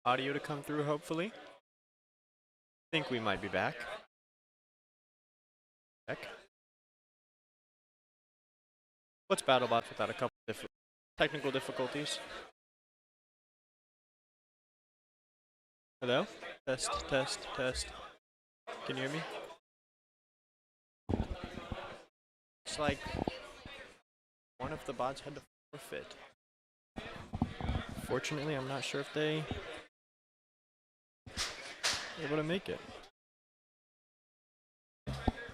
audio to come through, hopefully. Think we might be back. Check. What's BattleBots without a couple technical difficulties? Hello? Test, test, test. Can you hear me? It's like one of the bots had to forfeit. Fortunately, I'm not sure if they were able to make it.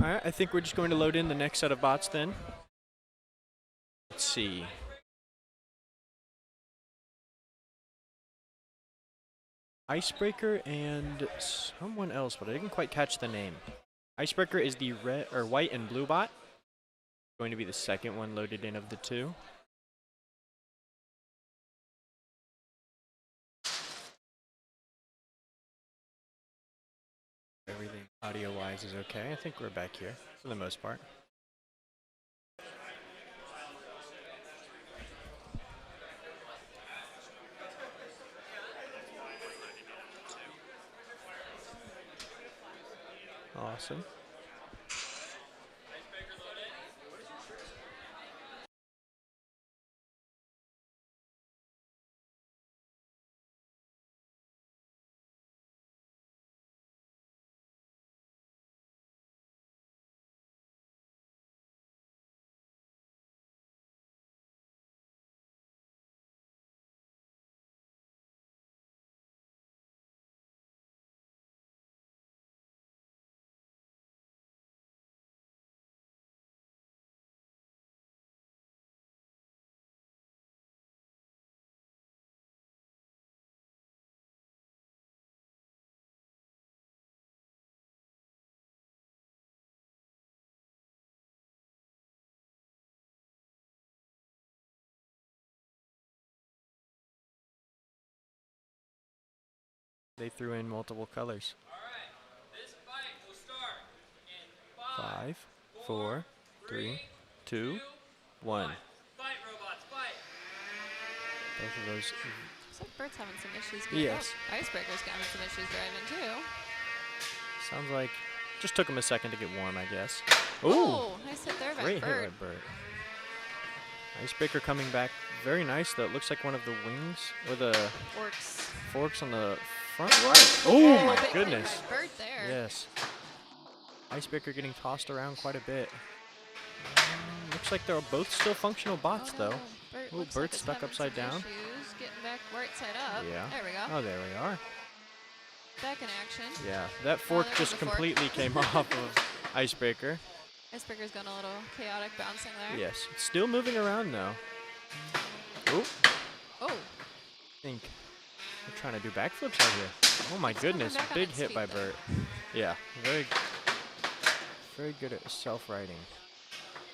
Alright, I think we're just going to load in the next set of bots then. Let's see. Icebreaker and someone else, but I didn't quite catch the name. Icebreaker is the red or white and blue bot. Going to be the second one loaded in of the two. Everything audio-wise is okay. I think we're back here for the most part. Awesome. They threw in multiple colors. Alright, this fight will start in 5, 4, 3, 2, 1. Fight, robots, fight! Both of those. Looks like Bert's having some issues. Yes. Icebreaker's having some issues driving too. Sounds like just took him a second to get warm, I guess. Oh, nice hit there by Great Bert. hit by Bert. Icebreaker coming back very nice though. It looks like one of the wings or the forks on the front right. Oh my goodness. Bert there. Yes. Icebreaker getting tossed around quite a bit. Looks like they're both still functional bots though. Oh, Bert's stuck upside down. Issues. Getting back right side up. Yeah. There we go. Oh, there we are. Back in action. Yeah, that fork just completely came off of Icebreaker. Icebreaker's gone a little chaotic bouncing there. Yes, it's still moving around though. Oh. Oh. I think they're trying to do backflips out here. Oh my goodness, big hit by Bert. Yeah, very good at self-riding.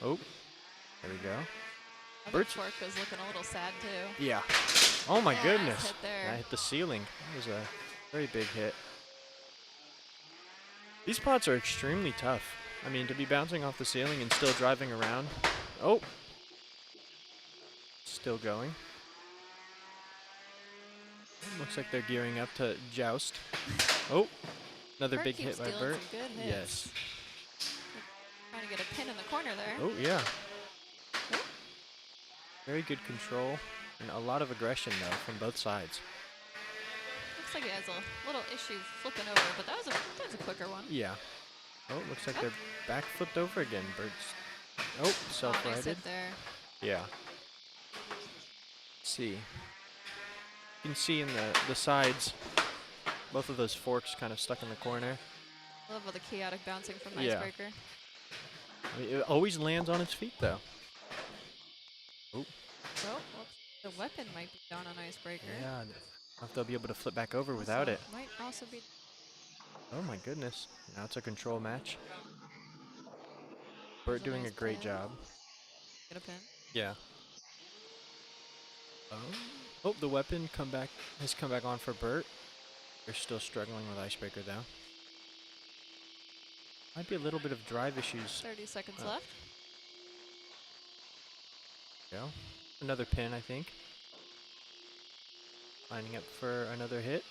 Oh, there we go. Bert's fork was looking a little sad too. Yeah. Oh my goodness. Hit there. That hit the ceiling. That was a very big hit. These pods are extremely tough. I mean, to be bouncing off the ceiling and still driving around. Oh. Still going. Looks like they're gearing up to joust. Oh. Another big hit by Bert. Yes. Trying to get a pin in the corner there. Oh, yeah. Very good control and a lot of aggression though from both sides. Looks like he has a little issue flipping over, but that was a quicker one. Yeah. Oh, looks like they're back flipped over again. Bert's. Oh, self-righted. Nice hit there. Yeah. Let's see. You can see in the sides, both of those forks kind of stuck in the corner. I love all the chaotic bouncing from the Icebreaker. I mean, it always lands on its feet though. Oh. Oh, the weapon might be down on Icebreaker. Yeah. I don't know if they'll be able to flip back over without it. Might also be. Oh my goodness. Now it's a control match. Bert doing a great job. Get a pin. Yeah. Oh, the weapon has come back on for Bert. They're still struggling with Icebreaker though. Might be a little bit of drive issues. 30 seconds left. Go. Another pin, I think. Lining up for another hit.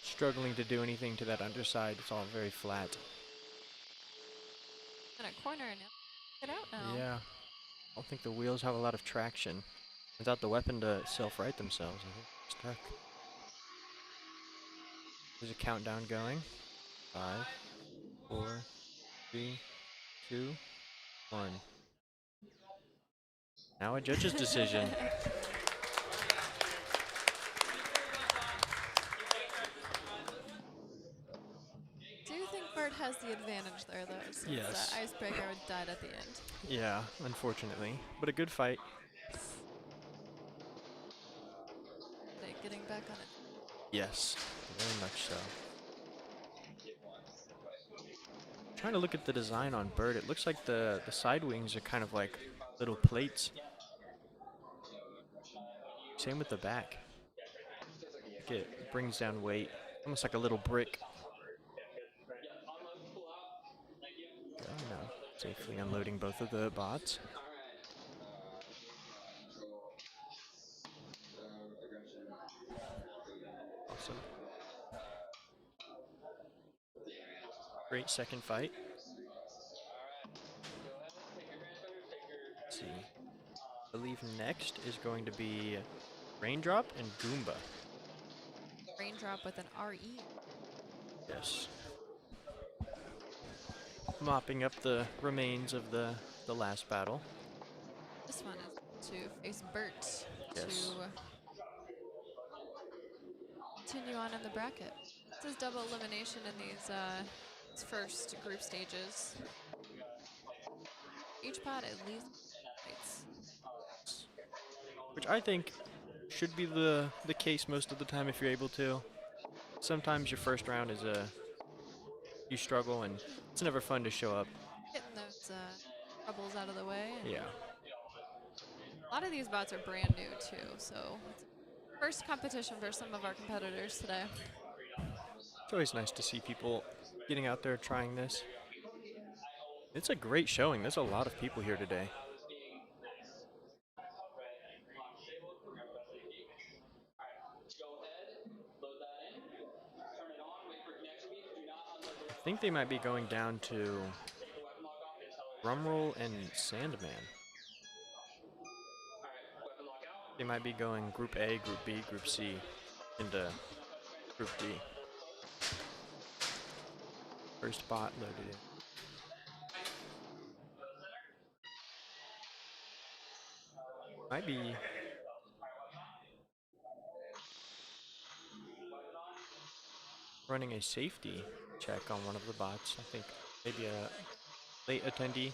struggling to do anything to that underside. It's all very flat. In a corner and get out now. Yeah. I don't think the wheels have a lot of traction. Without the weapon to self-right themselves, I think they're stuck. There's a countdown going. 5, 4, 3, 2, 1. Now a judge's decision. Do you think Bart has the advantage there, though, since Yes. Icebreaker died at the end? Yeah, unfortunately. But a good fight. Like, getting back on it. Yes, very much so. Trying to look at the design on Bird, it looks like the side wings are kind of like little plates. Same with the back. Like it brings down weight, almost like a little brick. Go now, safely unloading both of the bots. Awesome. Great second fight. Let's see. I believe next is going to be Raindrop and Goomba. Raindrop with an RE. Yes. Mopping up the remains of the last battle. This one is to face Bert Yes. to continue on in the bracket. This is double elimination in these first group stages. Each pot at least fights. Which I think should be the case most of the time if you're able to. Sometimes your first round is you struggle and it's never fun to show up. Getting those troubles out of the way. And Yeah. a lot of these bots are brand new too, so it's first competition for some of our competitors today. It's always nice to see people getting out there trying this. It's a great showing. There's a lot of people here today. I think they might be going down to Drumroll and Sandman. They might be going Group A, Group B, Group C into Group D. First bot loaded in. Might be running a safety check on one of the bots. I think maybe a late attendee.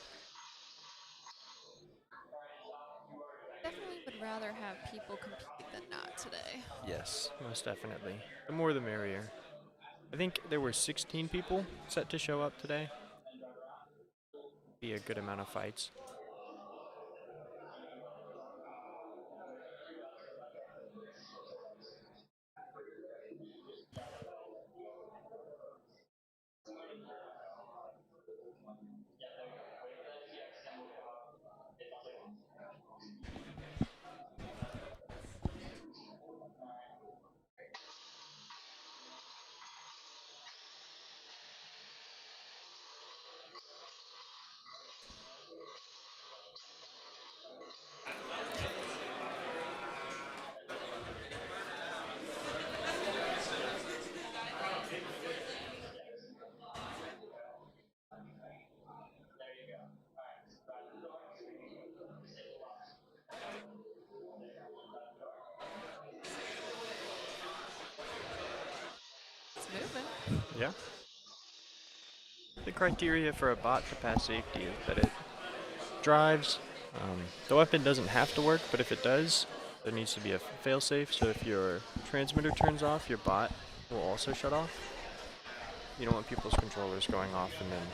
Definitely would rather have people compete than not today. Yes, most definitely. The more the merrier. I think there were 16 people set to show up today. Be a good amount of fights. It's moving. Yeah. The criteria for a bot to pass safety is that it drives. The weapon doesn't have to work, but if it does, there needs to be a failsafe. So if your transmitter turns off, your bot will also shut off. You don't want people's controllers going off and then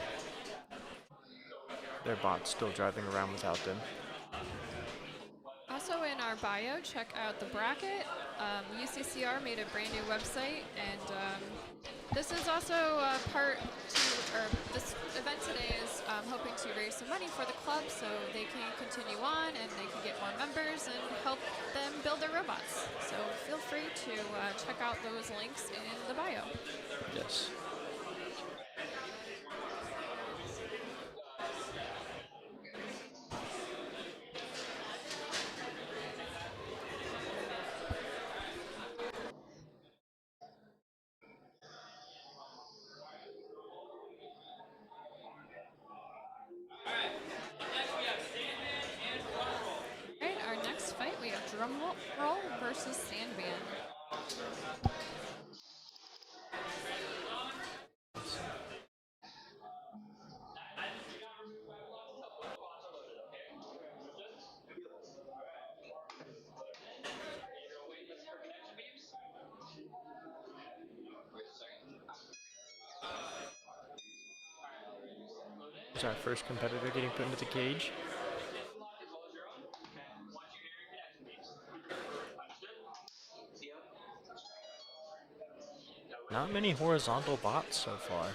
their bot's still driving around without them. Also in our bio, check out the bracket. UCCR made a brand new website, and this is also part to, or this event today is hoping to raise some money for the club so they can continue on and they can get more members and help them build their robots. So feel free to check out those links in the bio. Yes. All right, our next fight, we have Drum Roll versus Sandman. Is our first competitor getting put into the cage? Not many horizontal bots so far.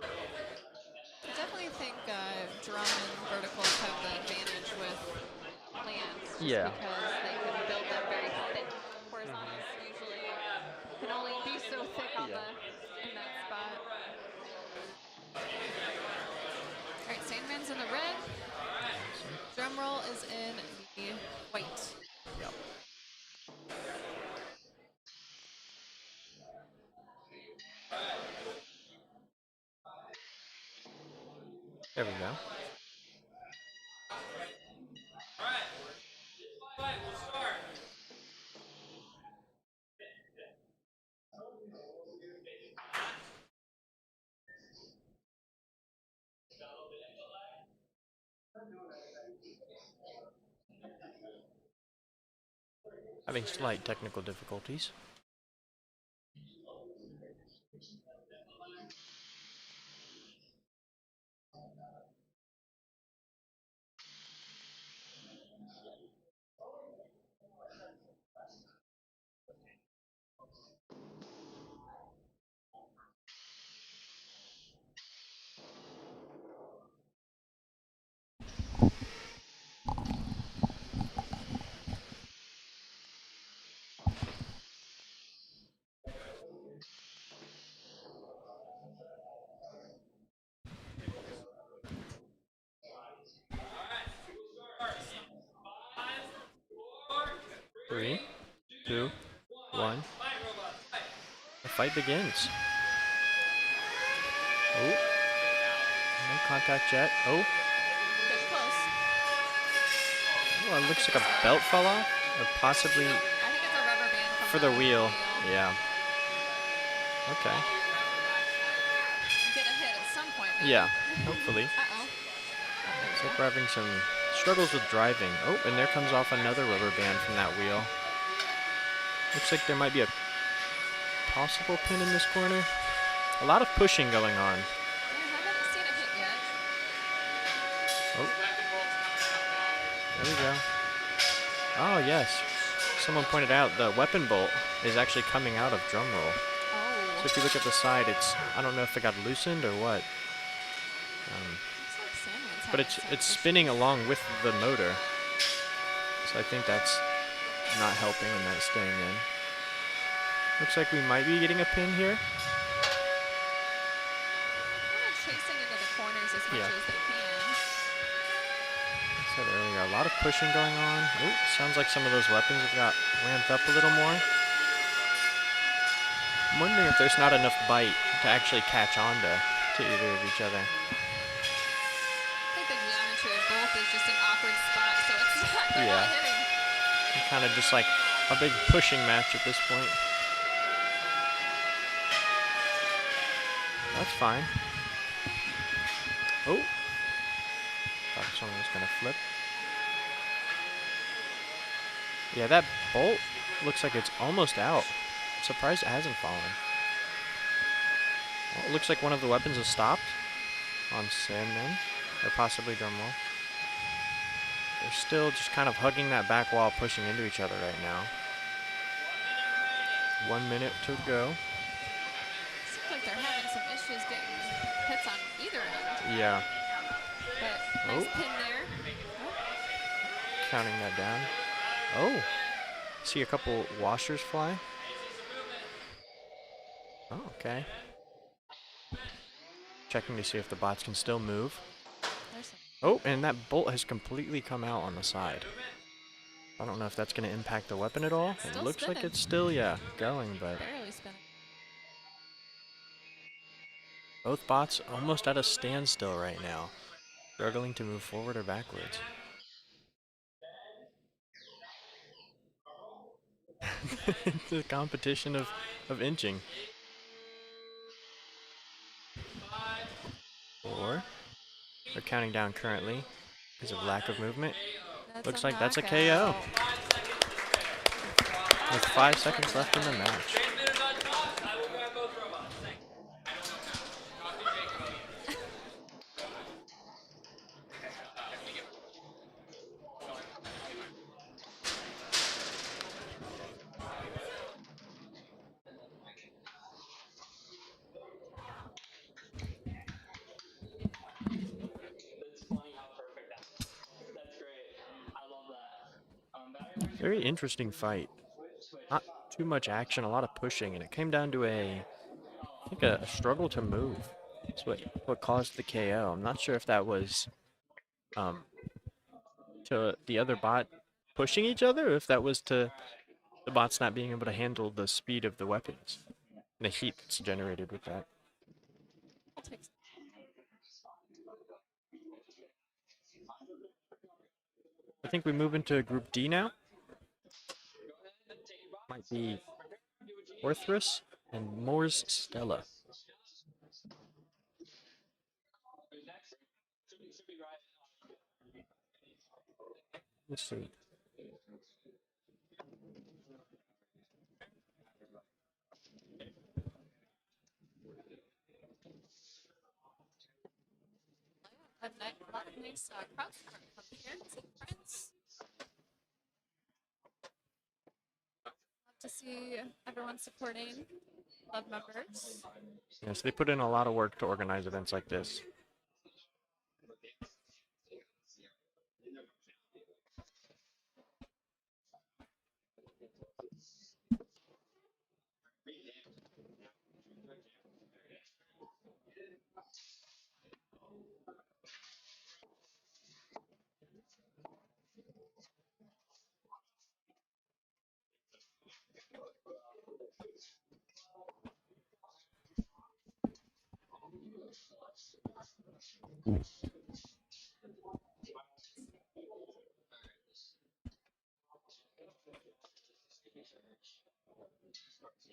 I definitely think drum and verticals have the advantage with plants just Yeah. because they can build them very thick. Horizontals usually can only be so thick on Yeah. in that spot. All right, Sandman's in the red. Drum Roll is in the white. Yep. There we go. Fight will start. Having slight technical difficulties. Three, two, one. Fight, robots, fight. The fight begins. Oh. No contact yet. Oh. Getting close. Oh, it looks like a belt fell off. Or possibly I think it's a rubber band from for the wheel. Yeah. Okay. Get a hit at some point, maybe. Yeah. Hopefully. Uh-oh. Looks like we're having some struggles with driving. Oh, and there comes off another rubber band from that wheel. Looks like there might be a possible pin in this corner. A lot of pushing going on. I haven't seen a hit yet. Oh. There we go. Oh, yes. Someone pointed out the weapon bolt is actually coming out of drum roll. Oh. So if you look at the side, it's, I don't know if it got loosened or what. Looks like Sandman's But having some it's issues. spinning along with the motor. So I think that's not helping and that's staying in. Looks like we might be getting a pin here. Kind of chasing into the corners as much Yeah. as they can. I said earlier, a lot of pushing going on. Oh, sounds like some of those weapons have got ramped up a little more. I'm wondering if there's not enough bite to actually catch on to either of each other. I think the geometry of both is just an awkward spot, so it's not, they're Yeah. not hitting. Kind of just like a big pushing match at this point. That's fine. Oh. Thought someone was going to flip. Yeah, that bolt looks like it's almost out. I'm surprised it hasn't fallen. Well, it looks like one of the weapons has stopped on Sandman, or possibly drum roll. They're still just kind of hugging that back wall, pushing into each other right now. 1 minute to go. Seems like they're having some issues getting hits on either end. Yeah. But nice Oh, pin there. Oh, counting that down. Oh, see a couple washers fly. Oh, okay. Checking to see if the bots can still move. there's some Oh, and that bolt has completely come out on the side. I don't know if that's going to impact the weapon at all. It still looks like spinning. it's still, yeah, going, but Barely spinning. both bots almost at a standstill right now, struggling to move forward or backwards. It's a competition of inching. 4. They're counting down currently because of lack of movement. That's Looks a like that's a knockout. KO with 5 seconds seconds left left in the match. I will grab both robots. Thanks. Very interesting fight. Not too much action, a lot of pushing, and it came down to I think a struggle to move. That's what caused the KO. I'm not sure if that was um, to the other bot pushing each other, or if that was to the bots not being able to handle the speed of the weapons and the heat that's generated with that. I'll take I think we move into Group D now. Might be Orthrus and Moore's Stella. Let's see. a lot of nice crowd support from here. See friends. Love to see everyone supporting club members. Yes, they put in a lot of work to organize events like this.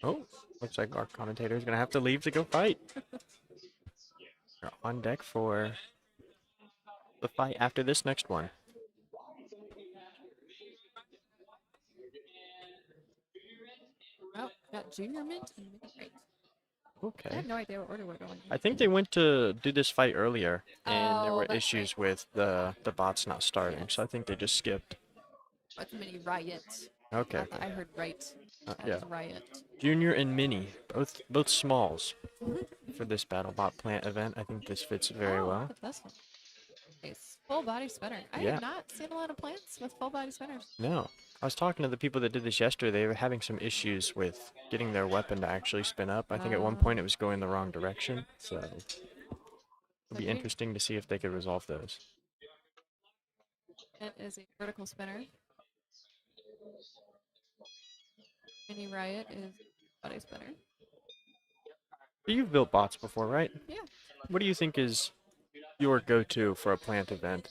Oh, looks like our commentator is going to have to leave to go fight. They're on deck for the fight after this next one. Oh, got junior mint and mini right. I Okay. have no idea what order we're going in. I think they went to do this fight earlier, and there Oh, were that's issues right. with the bots not starting, Yes. so I think they just skipped. What's mini riot? Okay, I okay. heard right. Yeah. As riot. Junior and Mini, both smalls for this BattleBot plant event. I think this fits very Oh, well. look at this one. Nice. Full body spinner. I Yeah. have not seen a lot of plants with full body spinners. No. I was talking to the people that did this yesterday. They were having some issues with getting their weapon to actually spin up. I think at one point it was going the wrong direction, so it'll be interesting to see if they could resolve those. It is a vertical spinner. Mini riot is body spinner. You've built bots before, right? Yeah. What do you think is your go-to for a plant event?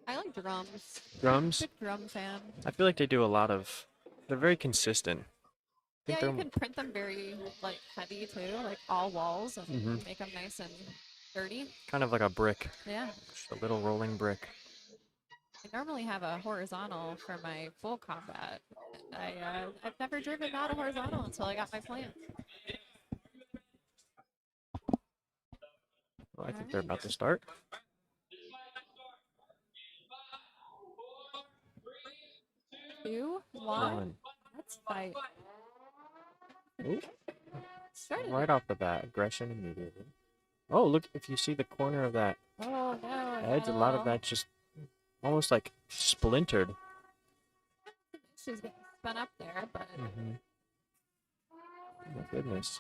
I like drums. Drums? Big drum fan. I feel like they do a lot of. They're very consistent. I think Yeah, you they're can print them very like heavy too, like all walls, and Mhm. make them nice and sturdy. kind of like a brick, Yeah. just a little rolling brick. I normally have a horizontal for my full combat. I've never driven out a horizontal until I got my plant. Well, I think they're about to start. 2, 1. One. Let's fight. Ooh, Started right it. off the bat, aggression immediately. Oh, look, if you see the corner of that Oh no, it edge, got a a lot of little. that just almost like splintered. She's getting spun up there, but Mm-hmm. Oh my goodness.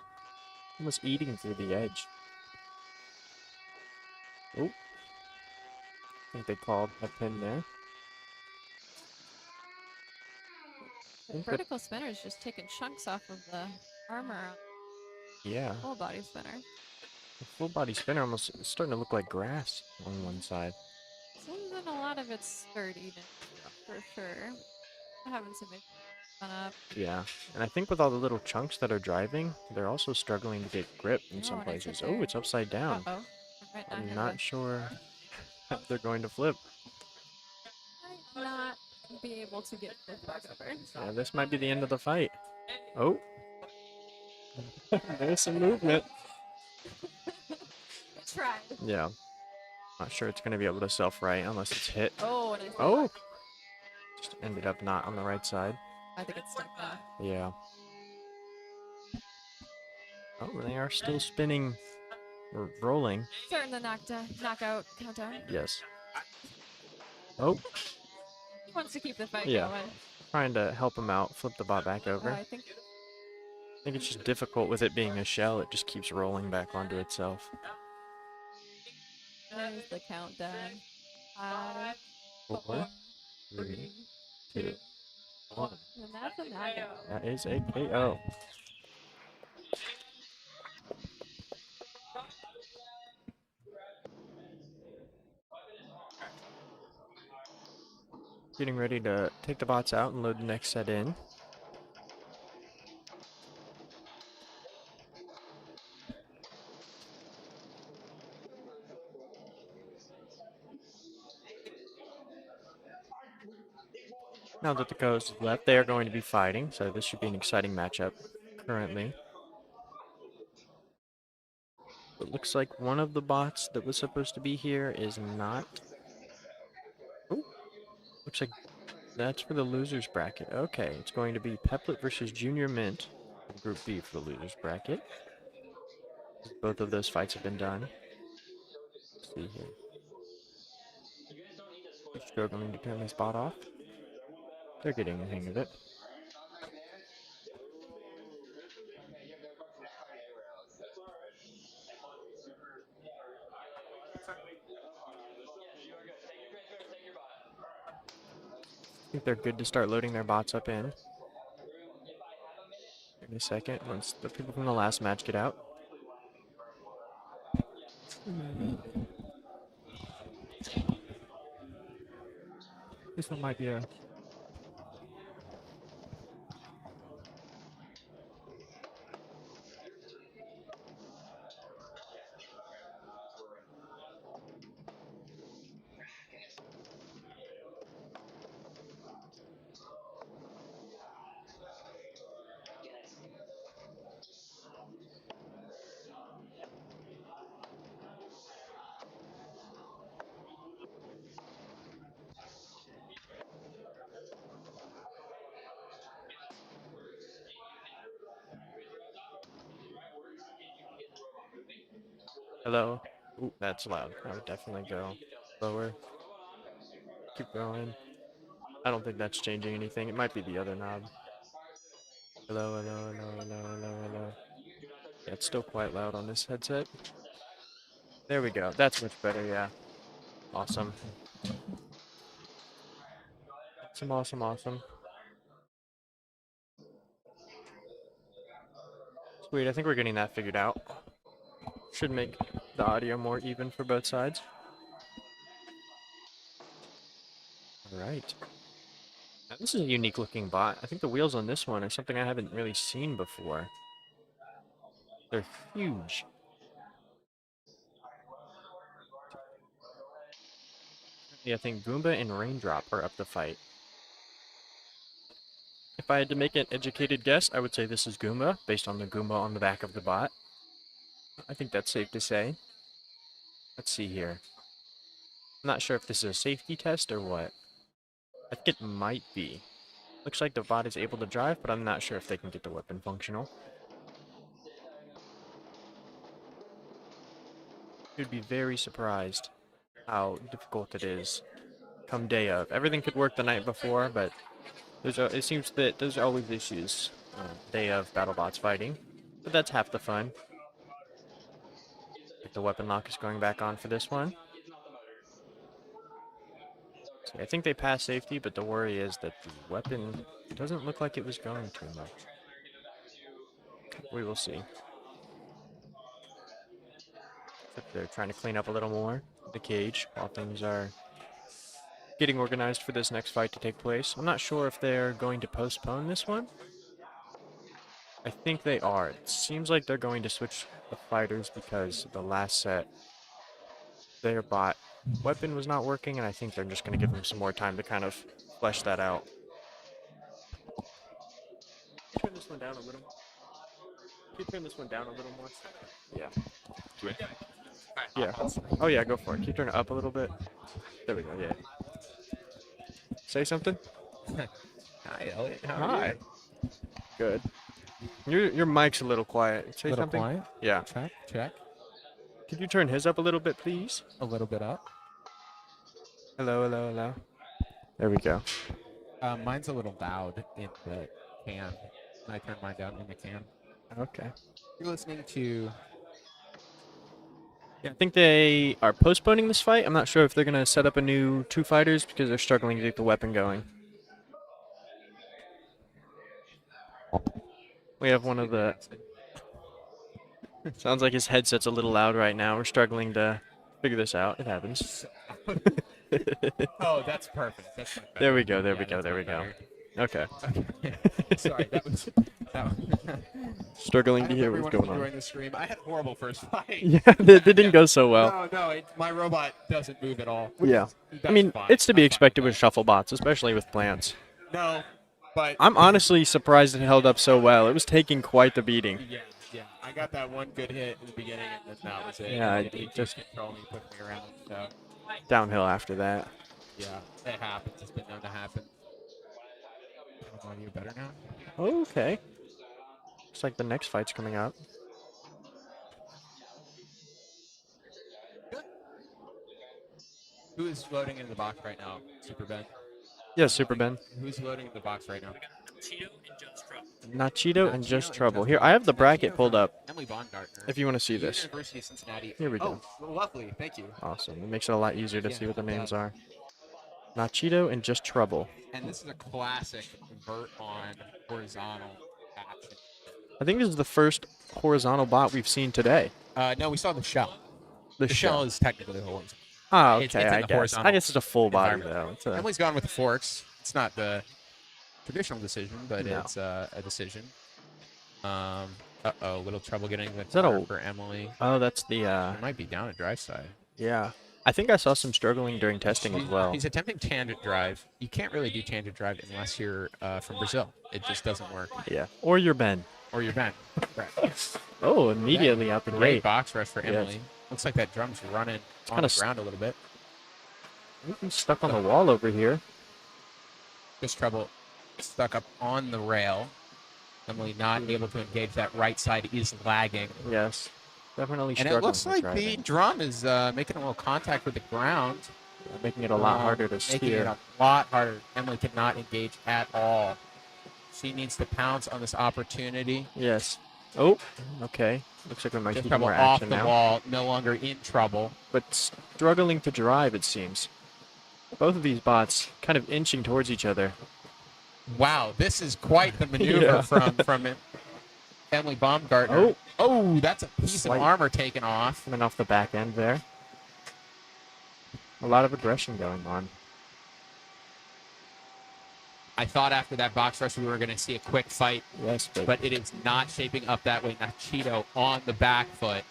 Almost eating through the edge. Oh, I think they called a pin there. I the think that, vertical spinner is just taking chunks off of the armor on yeah, the full body spinner. the full body spinner almost is starting to look like grass on one side. Losing a lot of its sturdiness for sure. Having some issues spun up. Yeah, and I think with all the little chunks that are driving, they're also struggling to get grip in Oh, some nice hit places. Oh, there. it's upside down. Uh-oh. I might not I'm have a not sure if they're going to flip. might not be able to get flipped back over. Yeah, this might be the end of the fight. Oh, there's some movement. Tried. Yeah, not sure it's going to be able to self-right unless it's hit. Oh, nice hit. Oh, just ended up not on the right side. I think it's stuck now. Yeah. Oh, they are still spinning or rolling. Starting the knockout countdown. Yes. Oh, He wants to keep the fight yeah. going. Trying to help him out, flip the bot back over. I think I think it's just difficult with it being a shell. It just keeps rolling back onto itself. there's the countdown. 5, Four, 4, three, 3, 2, two, one. and that's a knockout. That is a KO. Getting ready to take the bots out and load the next set in. Now that the ghost is left, they are going to be fighting, so this should be an exciting matchup currently. It looks like one of the bots that was supposed to be here is not. Oh, looks like that's for the losers bracket. Okay, it's going to be Peplet versus Junior Mint in Group B for the losers bracket. Both of those fights have been done. Let's see here. He's struggling to turn this bot off. They're getting the hang of it. I think they're good to start loading their bots up in a second once the people from the last match get out. This one might be a. Hello. Ooh, that's loud. I would definitely go lower. Keep going. I don't think that's changing anything. It might be the other knob. Hello, hello, hello, hello, hello, hello. Yeah, it's still quite loud on this headset. There we go. That's much better, yeah. Awesome. Awesome, awesome, awesome. Sweet, I think we're getting that figured out. Should make the audio more even for both sides. Alright. Now, this is a unique looking bot. I think the wheels on this one are something I haven't really seen before. They're huge. Yeah, I think Goomba and Raindrop are up to fight. If I had to make an educated guess, I would say this is Goomba, based on the Goomba on the back of the bot. I think that's safe to say. Let's see here. I'm not sure if this is a safety test or what. I think it might be. Looks like the bot is able to drive, but I'm not sure if they can get the weapon functional. You'd be very surprised how difficult it is come day of. Everything could work the night before, but it seems that there's always issues day of BattleBots fighting. But that's half the fun. Like the weapon lock is going back on for this one. See, I think they passed safety, but the worry is that the weapon doesn't look like it was going too much. We will see. Except they're trying to clean up a little more the cage while things are getting organized for this next fight to take place. I'm not sure if they're going to postpone this one. I think they are. It seems like they're going to switch the fighters because the last set, their bot weapon was not working, and I think they're just going to give them some more time to kind of flesh that out. Turn this one down a little. Can you turn this one down a little more? Yeah. Yeah. Oh yeah, go for it. Can you turn it up a little bit? There we go. Yeah. Say something. Hi, Elliot. How are Hi. you? Good. Your mic's a little quiet. Say Little something. quiet. Yeah. Check, check. Could you turn his up a little bit, please? A little bit up. Hello, hello, hello. There we go. Mine's a little loud in the can. I turned mine down in the can. Okay. You're listening to. Yeah, I think they are postponing this fight. I'm not sure if they're going to set up a new two fighters because they're struggling to get the weapon going. We have one of the... Sounds like his headset's a little loud right now. We're struggling to figure this out. It happens. Oh, that's perfect. That's much better. There we go, there we Yeah, go, that's there we much go. better. Okay. Sorry, that was. Struggling I to hope hear what's everyone is going on. enjoying the stream. I had a horrible first fight. Yeah, that didn't go so well. No, my robot doesn't move at all. Yeah. That's I mean, fine. it's to be I'm fine expected with with shuffle bots, especially with plants. that. No, but I'm honestly surprised it held up so well. It was taking quite the beating. yeah. I got that one good hit in the beginning, and then that was it. Yeah, And it he just- controlled me, pushed me around. So Downhill after that. yeah, it happens. It's been known to happen. Audio better now? Okay. Looks like the next fight's coming up. Who is loading into the box right now? Super Ben. Yeah, Super Ben. Who's loading into the box right now? Nachito and Just Trouble. Here, I have the bracket pulled up Emily Baumgartner. if you want to see this. University of Cincinnati. Here we go. Oh, lovely. Thank you. Awesome. It makes it a lot easier to Yeah, see what the no names doubt. are. Nachito and Just Trouble. And this is a classic vert on horizontal action. I think this is the first horizontal bot we've seen today. No, we saw the shell. The The shell is technically the horizontal. Ah, it's okay, in I the guess. horizontal I guess it's a full body, environment. though. It's a, Emily's gone with the forks. It's not the traditional decision, but No. it's a decision. Little trouble getting the that a- car for Emily. oh, that's the, It might be down a drive side. yeah. I think I saw some struggling during testing as well. He's attempting tangent drive. You can't really do tangent drive unless you're from Brazil. It just doesn't work. Yeah. Or your Ben. Or you're Ben. Right. Oh, immediately out the Great gate. box rush for Yes. Emily. Looks like that drum's running on kinda the ground a little bit. He's stuck on the wall over here. Just trouble stuck up on the rail. Emily not able to engage. That right side is lagging. Yes. Definitely And struggling it looks with like the driving. drum is making a little contact with the ground. Making it a lot harder to Making it steer. a lot harder. Emily cannot engage at all. She needs to pounce on this opportunity. Yes. Oh, okay. Looks like we might Just see trouble more off action the now. wall. No longer in trouble. But struggling to drive, it seems. Both of these bots kind of inching towards each other. Wow, this is quite the maneuver Yeah. from Emily Baumgartner. Oh, that's a piece Slight- of armor taken off. Coming off the back end there. A lot of aggression going on. I thought after that box rush we were going to see a quick fight, Yes, but it is not shaping up that way. Nachito on the back foot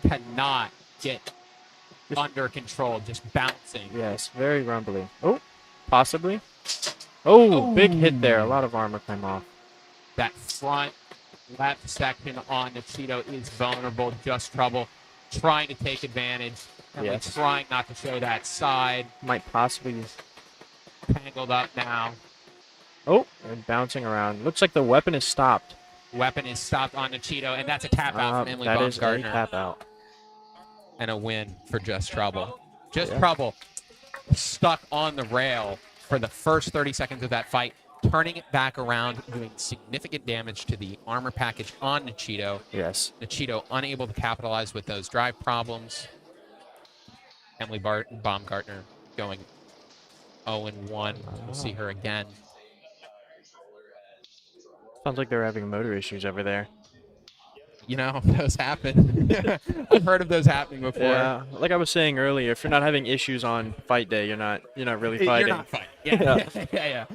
cannot get under control, just bouncing. yes, very rumbly. Oh, possibly. Oh, big hit there. A lot of armor came off. That front left section on Nachito is vulnerable. Just trouble trying to take advantage. And Yes. trying not to show that side. Might possibly. Tangled up now. Oh, and bouncing around. Looks like the weapon is stopped. Weapon is stopped on Nachito, and that's a tap out from Emily That is a Baumgartner. tap out. and a win for Just Trouble. Just Yeah. Trouble stuck on the rail for the first 30 seconds of that fight, turning it back around, doing significant damage to the armor package on Nichito. Yes. Nichito unable to capitalize with those drive problems. Emily Baumgartner going 0-1. We'll see her again. Sounds like they're having motor issues over there. You know, those happen. I've heard of those happening before. Yeah, like I was saying earlier, if you're not having issues on fight day, you're not really fighting. You're not fighting. Yeah.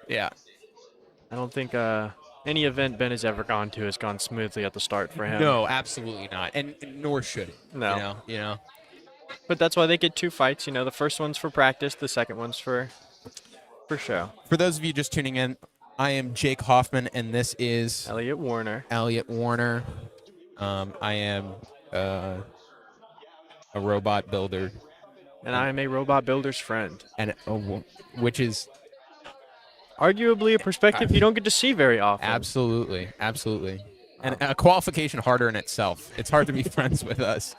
Yeah. I don't think any event Ben has ever gone to has gone smoothly at the start for him. No, absolutely not, and nor should it. No. You know. But that's why they get 2 fights. You know, the first one's for practice, the second one's for show. For those of you just tuning in, I am Jake Hoffman, and this is Elliot Warner. Elliot Warner. I am a robot builder, And I am a robot builder's friend. and which is Arguably a perspective you don't get to see very often. absolutely, and a qualification harder in itself. It's hard to be friends with us.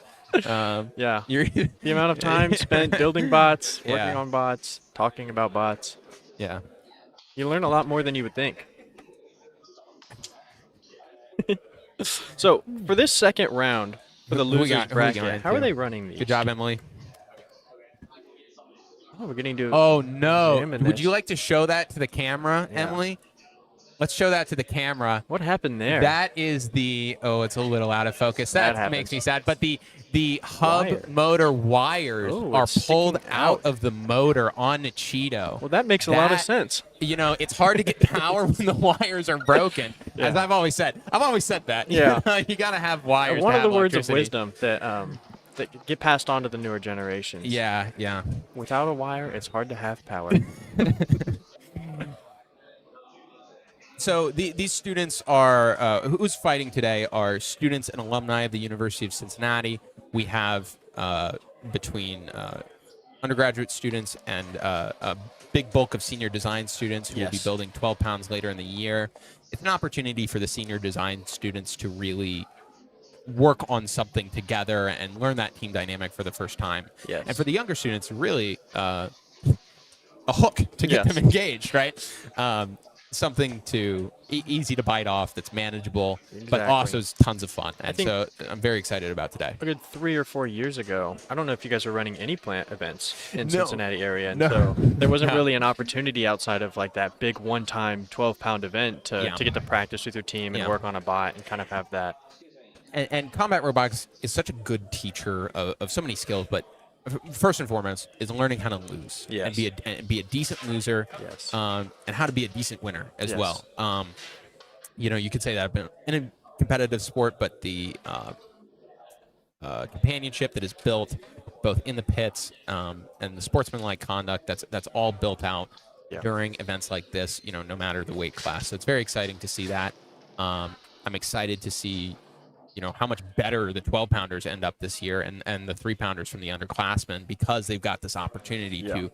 Yeah. You're, The amount of time spent building bots, working Yeah. on bots, talking about bots. yeah. You learn a lot more than you would think. So, for this second round, for the Who we losers got- who we bracket, going how are to? they running these? Good job, Emily. Oh, we're getting to Oh no! examine Would this. you like to show that to the camera, Yeah. Emily? Let's show that to the camera. What happened there? That is the it's a little out of focus. That That makes happens. me sad. But the hub Wire. motor wires Oh, are it's pulled sticking out out. of the motor on the Cheeto. Well, that makes a lot of That- sense. You know, it's hard to get power when the wires are broken. As Yeah. I've always said. I've always said that. Yeah. You got to have wires. One to of the have words of electricity. wisdom that get passed on to the newer generations. Yeah, yeah. Without a wire, it's hard to have power. So these students are who's fighting today are students and alumni of the University of Cincinnati. We have between undergraduate students and a big bulk of senior design students who will be Yes. building 12 pounds later in the year. It's an opportunity for the senior design students to really work on something together and learn that team dynamic for the first time. Yes. And for the younger students, really a hook to get Yes. them engaged, right? Something easy to bite off that's manageable, but Exactly. also is tons of fun. And think- so I'm very excited about today. A good 3 or 4 years ago, I don't know if you guys were running any plant events in No. Cincinnati area, and No. so there wasn't No. really an opportunity outside of like that big one-time 12-pound event to Yeah. get to practice with your team and Yeah. work on a bot and kind of have that. And combat robotics is such a good teacher of so many skills, but first and foremost is learning how to lose Yes. and be a decent loser, Yes. and how to be a decent winner as Yes. well. You know, you could say that in a competitive sport, but the companionship that is built both in the pits and the sportsmanlike conduct that's all built out Yeah. during events like this. You know, no matter the weight class. So it's very exciting to see that. I'm excited to see, you know, how much better the 12-pounders end up this year and the 3-pounders from the underclassmen, because they've got this opportunity Yeah. to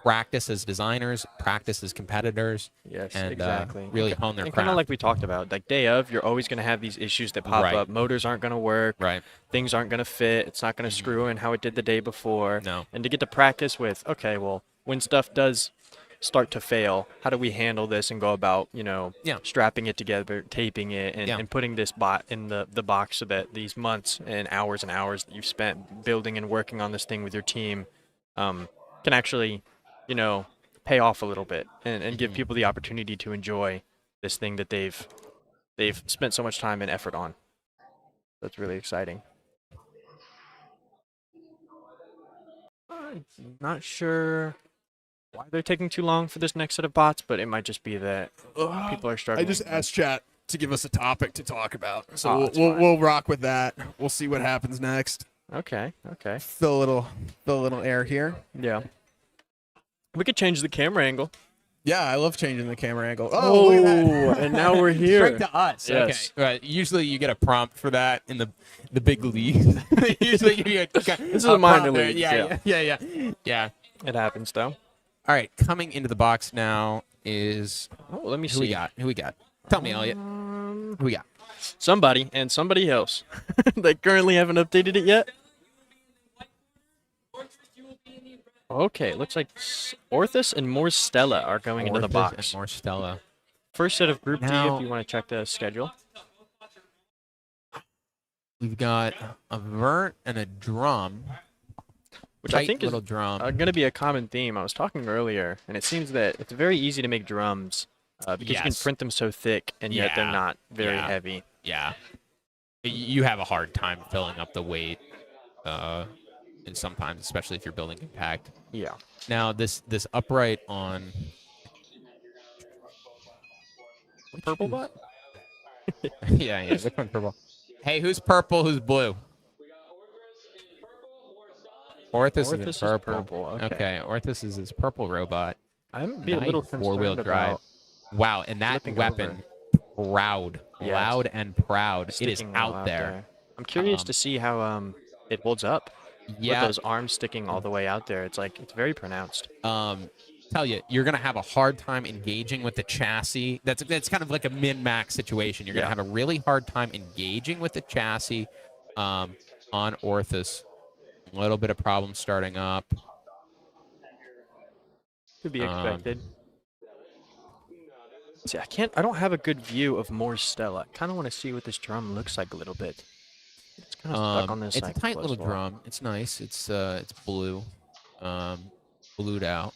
practice as designers, practice as competitors, Yes, and exactly. really hone their And craft. kind of like we talked about, like day of, you're always going to have these issues that pop Right. up. Motors aren't going to work. Right. Things aren't going to fit. It's not going to screw in how it did the day before. No. And to get to practice with, okay, well, when stuff does start to fail, how do we handle this and go about, you know, Yeah. strapping it together, taping it, and, Yeah. and putting this bot in the box so that these months and hours that you've spent building and working on this thing with your team can actually, you know, pay off a little bit and give people the opportunity to enjoy this thing that they've spent so much time and effort on. That's really exciting. I'm not sure why they're taking too long for this next set of bots, but it might just be that people are I struggling. just asked chat to give us a topic to talk about, so Oh, we'll, that's we'll, fine. we'll rock with that. We'll see what happens next. Okay. Fill a little air here. Yeah. We could change the camera angle. Yeah, I love changing the camera angle. Oh, Look at that. and now we're here. Straight to us. Yes. Okay. Right. Usually you get a prompt for that in the big leagues. Usually you get This is a minor prompt there. league, Yeah. It happens though. All right, coming into the box now is Oh, let me who we see. got? Who we got? Tell me, Elliot. Who we got? Somebody and somebody else. They currently haven't updated it yet. Okay, looks like Orthus and more Stella are going into the Orthus box. and more Stella. First set of Group D Now- if you want to check the schedule. We've got a vert and a drum. Which Tight I think is little drum. going to be a common theme. I was talking earlier, and it seems that it's very easy to make drums because you can Yes. print them so thick, and yet they're Yeah. not very Yeah. heavy. Yeah. You have a hard time filling up the weight, and sometimes, especially if you're building compact. Yeah. Now, this upright on Purple bot? yeah. Which one's purple? Hey, who's purple? Who's blue? Orthus Orthus is is purple. purple, okay. Orthus is his purple robot. I'm be a little Nice four-wheel concerned drive. about Wow, and that flipping weapon, proud, Yes. loud and proud. It is sticking well out there. I'm curious Um, to see how it holds up. Yeah, With those arms sticking all the way out there, it's very pronounced. tell you, you're gonna have a hard time engaging with the chassis. That's kind of like a min-max situation. You're gonna Yeah. have a really hard time engaging with the chassis on Orthus. A little bit of problem starting up. Could be Um, expected. See, I don't have a good view of more Stella. I kind of want to see what this drum looks like a little bit. It's kind of stuck on this. It's a tight close little wall. drum. It's nice. It's blue, blued out.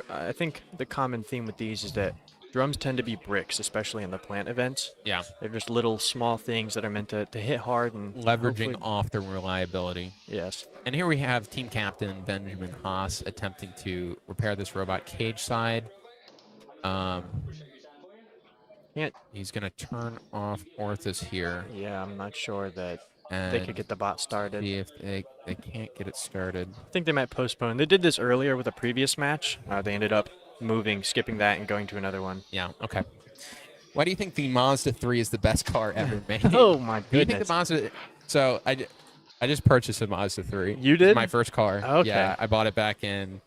I think the common theme with these is that drums tend to be bricks, especially in the plant events. Yeah, They're just little small things that are meant to hit hard and leveraging hopefully- off the reliability. Yes. And here we have team captain Benjamin Haas attempting to repair this robot cage side. Can't. He's going to turn off Orthus here Yeah, I'm not sure that and they could get the bot started. see if they can't get it started. I think they might postpone. They did this earlier with a previous match. They ended up skipping that, and going to another one. Yeah, okay. Why do you think the Mazda 3 is the best car ever made? Oh my Do you think goodness! the Mazda... So, I just purchased a Mazda 3. You It's did? my first car. Okay. Yeah, I bought it back in,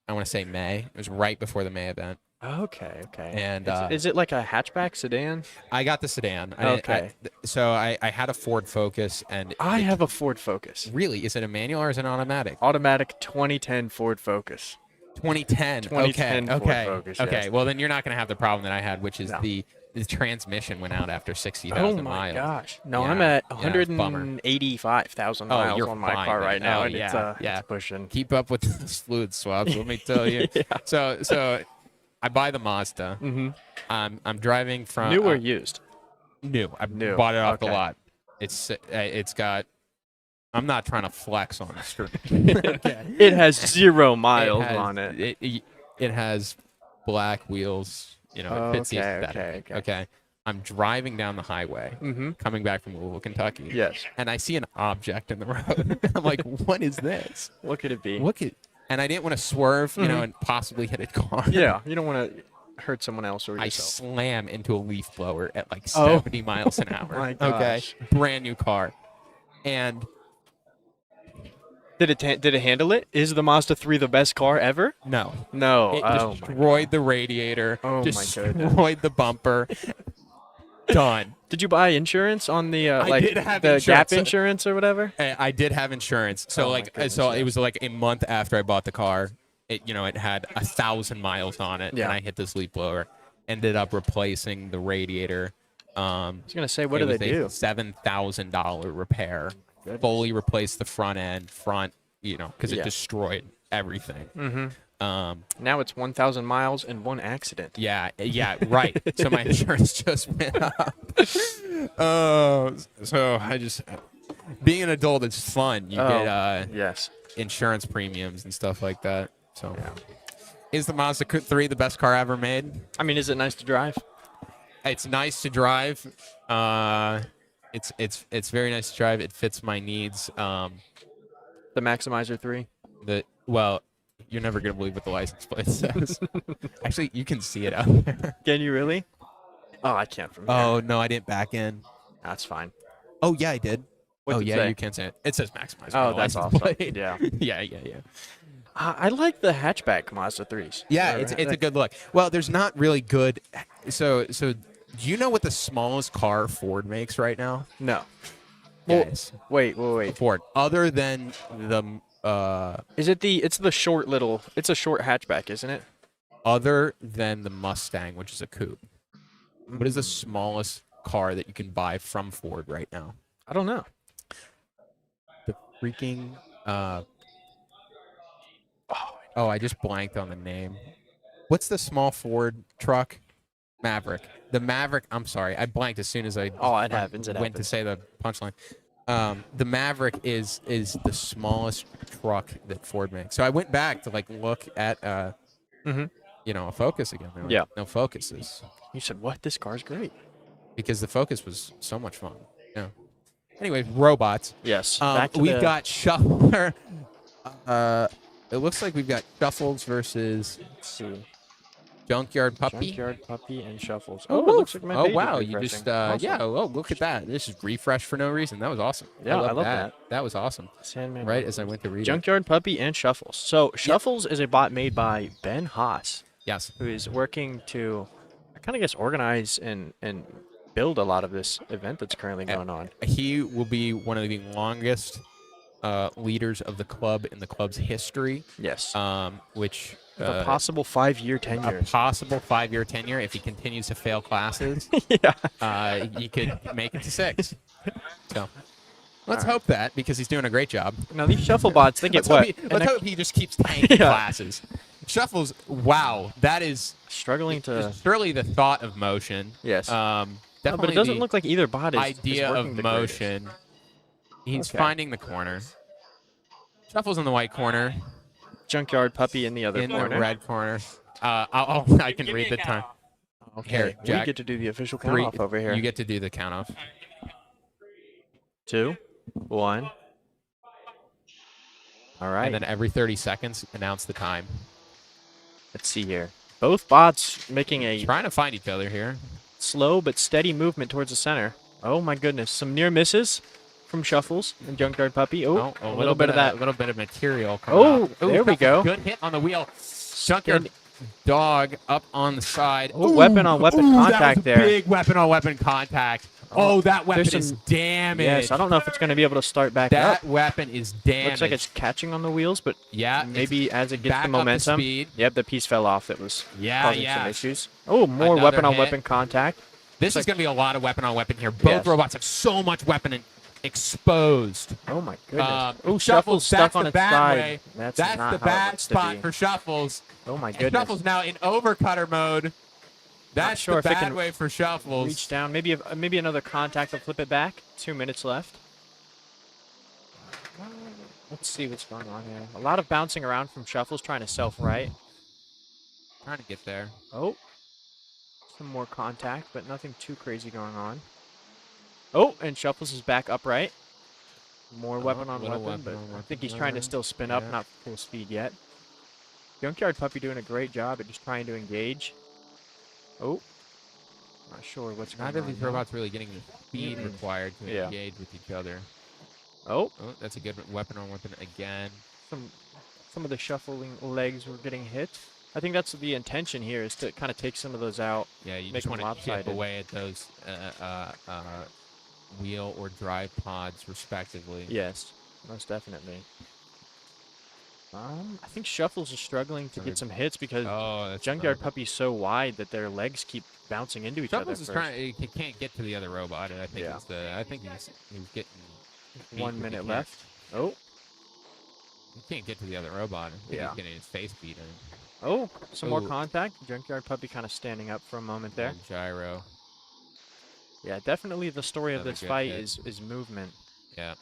I want to say May. It was right before the May event. Okay, okay. And, is it like a hatchback sedan? I got the sedan. Okay. I had a Ford Focus, and I have a Ford Focus. really, is it a manual or is it an automatic? Automatic 2010 Ford Focus. 2010. 2010 okay. Ford Okay. Focus, Okay. yes. Well, then you're not going to have the problem that I had, which is No. the transmission went out after 60,000 Oh my miles. gosh! No, Yeah, I'm at yeah, it's a bummer. 185,000 Oh, miles you're on my fine, car man. right now, Oh, and yeah, it's pushing. Keep up with those fluid swaps, let me tell you. Yeah. So I buy the Mazda. Mm-hmm. I'm driving from New or used? new. I New, bought it off the okay. lot. It's got. I'm not trying to flex on the street. Okay. It has 0 miles on it. It has black wheels. You know, it fits the Okay, aesthetic. okay. I'm driving down the highway, Mm-hmm. coming back from Louisville, Kentucky. Yes. And I see an object in the road. I'm like, what is this? What could it be? Look at. And I didn't want to swerve, you know, and possibly hit a car. Yeah, you don't want to hurt someone else or I yourself. slam into a leaf blower at like Oh. 70 miles an hour. My Okay, gosh. brand new car, and Did it handle it? Is the Mazda 3 the best car ever? no, No. it Oh my destroyed the radiator, Oh my destroyed goodness. the bumper. Done. Did you buy insurance on the I did have the insurance. gap insurance or whatever? I did have insurance, so Oh my like, goodness, so yeah. it was like a month after I bought the car. It it had 1,000 miles on it, Yeah. and I hit this leaf blower. Ended up replacing the radiator. I was gonna say, what it do was they do? a $7,000 repair. Goodness. Fully replaced the front, because it Yeah. destroyed everything. Mm-hmm. Um, Now it's 1,000 miles and 1 accident. yeah, right. So my insurance just went up. So I just being an adult, it's fun. You get Yes. insurance premiums and stuff like that. So, Yeah. is the Mazda 3 the best car ever made? I mean, is it nice to drive? It's nice to drive. It's very nice to drive. It fits my needs. The Maximizer 3? Well, you're never gonna believe what the license plate says. Actually, you can see it out there. Can you really? Oh, I can't from here. Oh no, I didn't back in. That's fine. Oh yeah, I did. What's oh it yeah, say? you can say it. It says maximizer. Oh, on the that's license awesome. plate. Yeah. yeah. I like the hatchback Mazda 3s. Yeah, Or it's a good look. Well, there's not really good. So do you know what the smallest car Ford makes right now? No. Well, Guys, wait. Ford, other than the Is it the? It's the short little. It's a short hatchback, isn't it? other than the Mustang, which is a coupe. What is the smallest car that you can buy from Ford right now? I don't know. The freaking oh, I just blanked on the name. What's the small Ford truck? Maverick. The Maverick. I'm sorry, I blanked as soon as I Oh, it happens. It went to happens. say the punchline. The Maverick is the smallest truck that Ford makes. So I went back to like look at Mhm. a Focus again. They're like, Yeah. no Focuses You said what? This car's great. because the Focus was so much fun. Yeah. Anyway, robots. Yes. Back to We've the, got Shuffler. It looks like we've got Shuffles versus Let's see. Junkyard Puppy. Junkyard Puppy and Shuffles. Oh, Oh, it looks like my oh page is wow! You refreshing. just Awesome. yeah. Oh, look at that! This is refresh for no reason. That was awesome. Yeah, I love that. That was awesome. Sandman. Right as I went to read it. Junkyard Puppy and Shuffles. So Shuffles is a bot made by Ben Haas, Yes. who is working to, I kind of guess, organize and build a lot of this event that's currently going on. He will be one of the longest leaders of the club in the club's history. Yes. Which A possible 5-year a tenure. possible 5-year tenure if he continues to fail classes. Yeah. He could make it to 6. So let's hope that because he's doing a great job. Now these Shuffle bots, they get Let's hope what? he, An let's ex- hope he just keeps tanking Yeah. classes. Shuffles, wow, that is struggling to. surely the thought of motion. Yes. No, Definitely but it doesn't the look like either bot is idea working of the greatest. motion. He's Okay. finding the corner. Shuffles in the white corner, Junkyard Puppy in the other in corner. the red corner. I can read the time. Okay. Here, we Jack. get to do the official count 3. off over here. You get to do the count off. 2, 1. All right. And then every 30 seconds, announce the time. Let's see here. Both bots making a Trying to find each other here. slow but steady movement towards the center. Oh my goodness. Some near misses from Shuffles and Junkyard Puppy. Oh, Oh, a little bit of that. A little bit of material. coming Oh, out. there we Shuffles, go. Good hit on the wheel. Junkyard dog up on the side. Oh, weapon on weapon contact that was there. Big weapon on weapon contact. Oh, that weapon there's is some- damaged. Yes, I don't know if it's going to be able to start back that up. weapon is damaged. Looks like it's catching on the wheels, but yeah, maybe as it gets back the up to momentum. speed. Yep, the piece fell off. That was Yeah, causing yeah. some issues. Oh, more Another weapon on hit. weapon contact. This Looks is going to be a lot of weapon on weapon here. Both Yes. robots have so much weapon exposed. Oh my goodness. Oh, Shuffles stuck that's on the its bad side. way. That's That's not the how it bad wants to spot be. for Shuffles. Oh my And goodness. Shuffles now in overcutter mode. That's sure the if it bad can way for Shuffles. Reach down. Maybe another contact will flip it back. 2 minutes left. Let's see what's going on here. A lot of bouncing around from Shuffles trying to self-right. Trying to get there. Oh. Some more contact, but nothing too crazy going on. Oh, and Shuffles is back upright. More weapon on little weapon, but weapon on I think weapon he's trying to there. still spin up, Yeah. not full speed yet. Junkyard Puppy doing a great job at just trying to engage. Oh. Not sure what's going Neither on. of these now. robots really getting the speed required to Yeah. engage with each other. Oh, Oh, that's a good weapon on weapon again. some of the shuffling legs were getting hit. I think that's the intention here, is to kind of take some of those out. Yeah, you Make just them want to chip lopsided. away at those wheel or drive pods, respectively. Yes, most definitely. I think Shuffles is struggling to get some hits because Oh, that's Junkyard Puppy's so wide that their legs keep bouncing into each Shuffles other. is first. trying. He can't get to the other robot. And I think Yeah. it's the. I think he's getting. beat 1 if he minute can't- left. Oh, He can't get to the other robot. I think Yeah. he's getting his face beat in. oh, some more Ooh. contact. Junkyard Puppy kind of standing up for a moment there. And gyro. Yeah, definitely the story of Another this good fight hit. is movement. Yeah.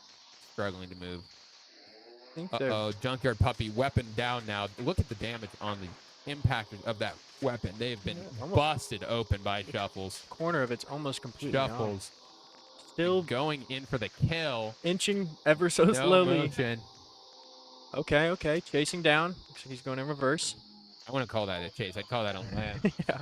Struggling to move. I think they're Uh-oh, Junkyard Puppy, weapon down now. Look at the damage on the impact of that weapon. They have been almost- busted open by Shuffles. corner of it's almost completely gone. Shuffles Still going in for the kill. inching ever so No slowly. motion. Okay, chasing down. Looks like he's going in reverse. I wouldn't call that a chase. I'd call that a land. Yeah.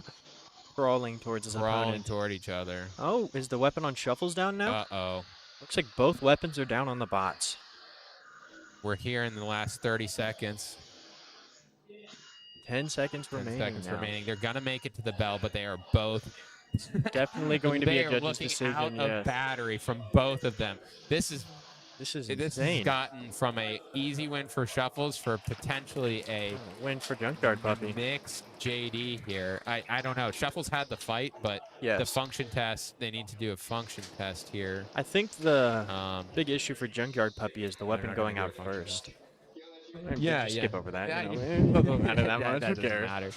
Crawling towards his Crawling opponent. toward each other. Oh, is the weapon on Shuffles down now? Uh-oh. Looks like both weapons are down on the bots. We're here in the last 30 seconds. 10 seconds 10 remaining seconds now. remaining. They're going to make it to the bell, but they are both Definitely going to be they a are judge's looking decision. out Yes. of battery from both of them. This This is This has insane. gotten from a easy win for Shuffles for potentially a Win for Junkyard Puppy. mixed JD here. I don't know. Shuffles had the fight, but the Yes. function test, they need to do a function test here. I think the Um, big issue for Junkyard Puppy is the weapon not gonna going do a out function first. Yeah, Just yeah. skip over that. Yeah, You know, you- it doesn't matter that much. that Who doesn't cares? matter.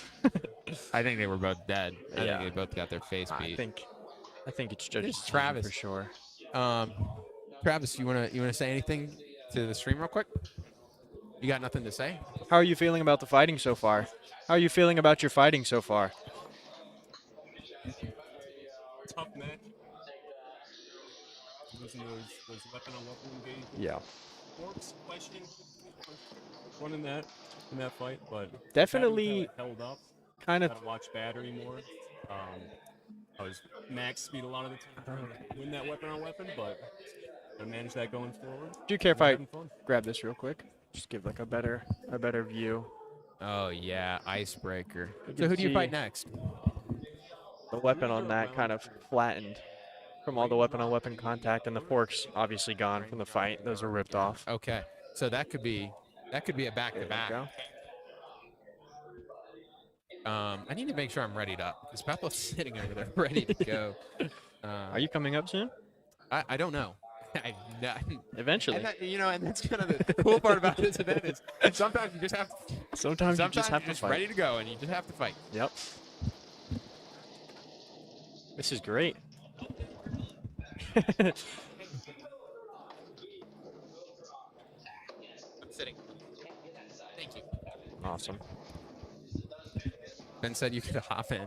I think they were both dead. I Yeah. think they both got their face I beat. think it's judge's It's decision Travis. for sure. Travis, you wanna say anything to the stream real quick? You got nothing to say? How are you feeling about the fighting so far? How are you feeling about your fighting so far? Tough match. Losing those weapon-on-weapon engagements. Yeah. Forks question. One in that fight, but Definitely held up. kind of Gotta watch battery more. I was max speed a lot of the time to win that weapon-on-weapon, but gotta manage that going forward. Do you care if I Having fun. grab this real quick? Just give like a better view. Oh yeah, icebreaker. You So can who do you see fight next? The weapon on that kind of flattened from all the weapon on weapon contact, and the forks obviously gone from the fight. Those were ripped off. Okay, so that could be a back to There you back. go. I need to make sure I'm ready up because Bethel's sitting over there ready to go. Are you coming up soon? I don't know. Eventually. And that's kind of the cool part about this event is sometimes you just have Sometimes you just have you're to just fight. ready to go and you just have to fight. Yep. This is great. I'm sitting. Thank you. Awesome. Ben said you could hop in.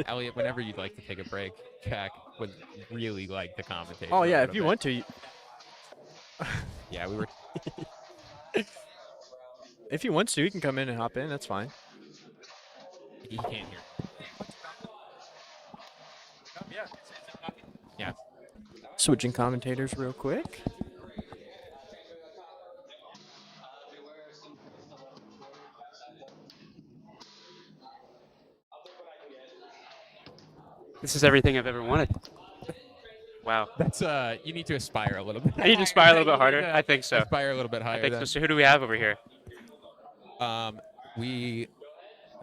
Elliot, whenever you'd like to take a break, Jack would really like the commentation. Oh a yeah, little if you bit. want to, Yeah, we were. if you want to, you can come in and hop in. That's fine. He can't hear. Yeah. Switching commentators real quick. This is everything I've ever wanted. Wow. That's you need to aspire a little bit. I need to aspire a little bit harder. You need to I think so. Aspire a little bit higher. I think then. so. So who do we have over here? We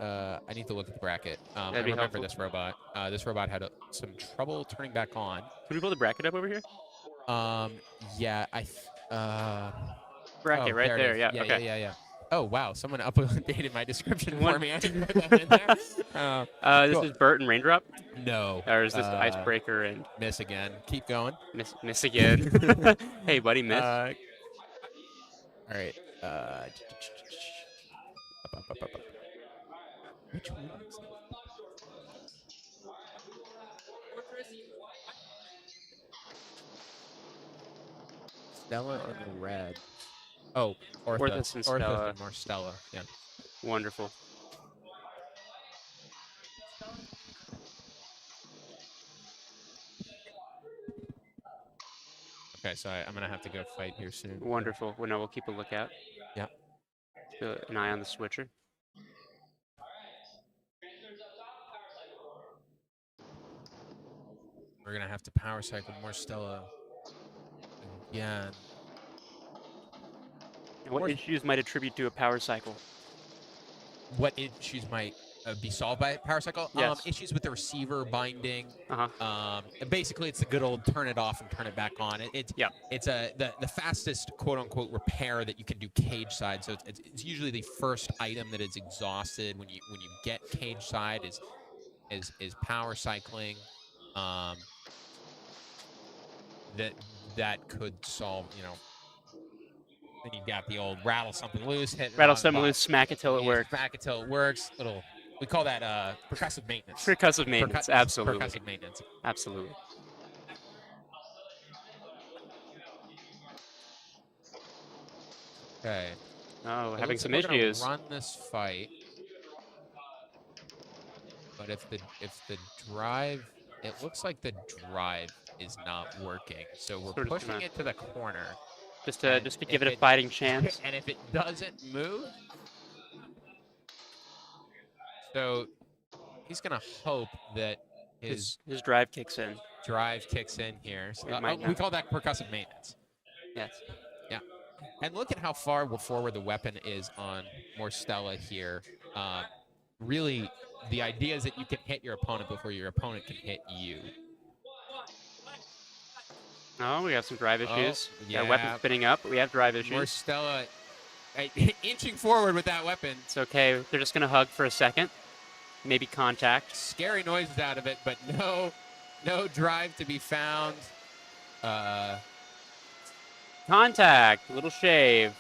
I need to look at the bracket. I That'd be remember helpful. this robot. This robot had some trouble turning back on. Can we pull the bracket up over here? Yeah, Bracket oh, right it there. is. Yeah. Yeah, okay. yeah. Oh wow, someone updated my description for One- me. I didn't put that in there. This cool. is Bert and Raindrop, No. or is this Icebreaker and Miss again. Keep going. miss again? Hey, buddy, miss. All right. Which one is it? Stella and the red. Oh, Orthus and Stella. and Marstella. Yeah. Wonderful. Okay, so I'm gonna have to go fight here soon. Wonderful. Well, no, we'll keep a lookout. Yeah. Keep an eye on the switcher. We're gonna have to power cycle Marstella again. And what Or- issues might attribute to a power cycle? What issues might be solved by power cycle? Yes. Issues with the receiver binding. Uh-huh. Basically, it's the good old turn it off and turn it back on. It's the fastest quote unquote repair that you can do cage side. So it's usually the first item that is exhausted when you get cage side is power cycling. That could solve, Then you got the old rattle something loose, hit it Rattle on the something bottom. loose, smack it till it Yeah, works. Smack it till it works. We call that percussive maintenance. Percussive maintenance, absolutely. Percussive maintenance. Absolutely. Okay. Oh, It having looks some like we're gonna issues. Run this fight, but if the drive, it looks like the drive is not working. So we're Sort of pushing gonna- it to the corner. Just and to if give it a fighting chance. And if it doesn't move, so he's gonna hope that his His drive kicks in. drive kicks in here. So, It might we not. call that percussive maintenance. Yes. Yeah. And look at how far forward the weapon is on Morstella here. Really, the idea is that you can hit your opponent before your opponent can hit you. Oh, we have some drive Oh, issues. Got a weapon yeah. spinning up, but we have drive issues. Morstella inching forward with that weapon. It's okay. They're just going to hug for a second. Maybe contact. Scary noises out of it, but no drive to be found. Contact. Little shave.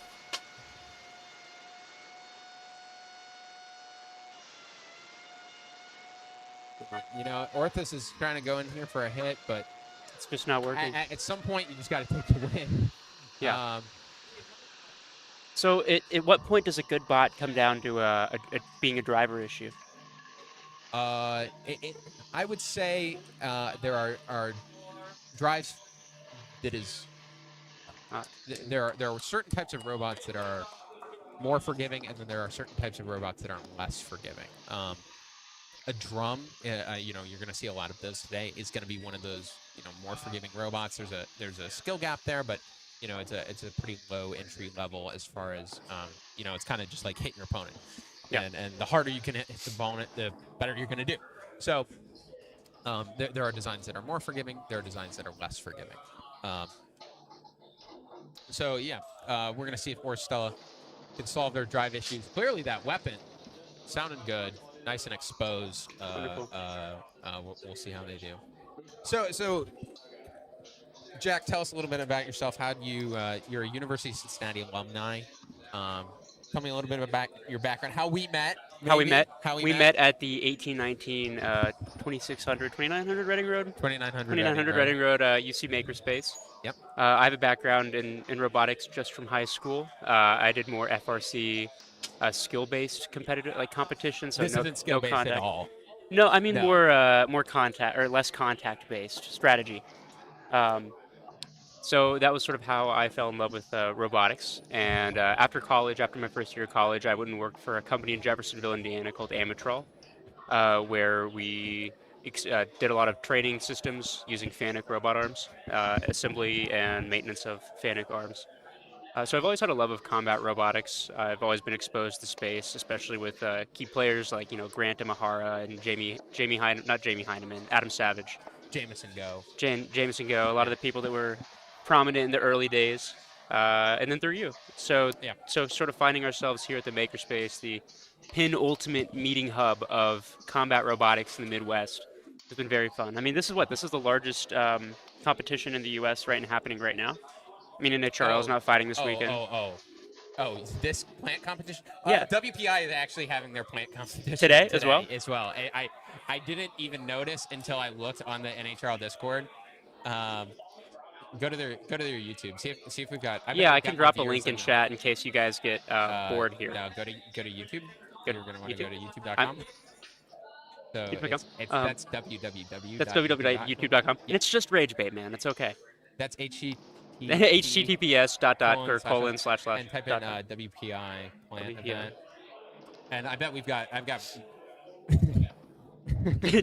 You know, Orthus is trying to go in here for a hit, but It's just not working. at some point you just got to take the win. Yeah. So at what point does a good bot come down to being a driver issue? I would say there are drives that is there are certain types of robots that are more forgiving, and then there are certain types of robots that are less forgiving. A drum, you know, you're going to see a lot of those today. Is going to be one of those, you know, more forgiving robots. There's a skill gap there, but you know, it's a pretty low entry level as far as you know, it's kind of just like hitting your opponent. Yeah. And the harder you can hit the opponent, the better you're going to do. So there are designs that are more forgiving. There are designs that are less forgiving. So yeah, we're going to see if Orstella can solve their drive issues. Clearly, that weapon sounded good, nice and exposed. Wonderful. We'll see how they do. So, Jack, tell us a little bit about yourself. How do you're a University of Cincinnati alumni. Tell me a little bit about your background, how we met. How we met? How we met at the 1819 2600, 2900 Reading Road? 2900 Reading Road, UC Makerspace. Yep. I have a background in robotics just from high school. I did more FRC skill-based competitive competition. So This no, isn't skill-based at contact. all. No, I mean No. more contact or less contact-based strategy. So that was sort of how I fell in love with robotics. And after college, after my first year of college, I went and worked for a company in Jeffersonville, Indiana called Amatrol, where we did a lot of training systems using FANUC robot arms, assembly and maintenance of FANUC arms. So I've always had a love of combat robotics. I've always been exposed to space, especially with key players like Grant Imahara and Adam Savage. Jameson Go. Jameson Go, a lot of the people that were prominent in the early days, and then through you. So, Yeah. So sort of finding ourselves here at the Makerspace, the penultimate meeting hub of combat robotics in the Midwest, has been very fun. I mean, this is the largest competition in the U.S. happening right now. I mean, NHRL is not fighting this weekend. Oh, this plant competition? Yeah. WPI is actually having their plant competition Today as well? I didn't even notice until I looked on the NHRL Discord. Go to their YouTube. See if we've got. I can drop a link in chat in case you guys get bored here. No, go to YouTube. You're going to want to go to I'm- YouTube.com. So YouTube.com. that's www. That's www.youtube.com. Yeah. It's just rage bait, man. It's okay. That's https colon / and type in WPI plant event. And I've got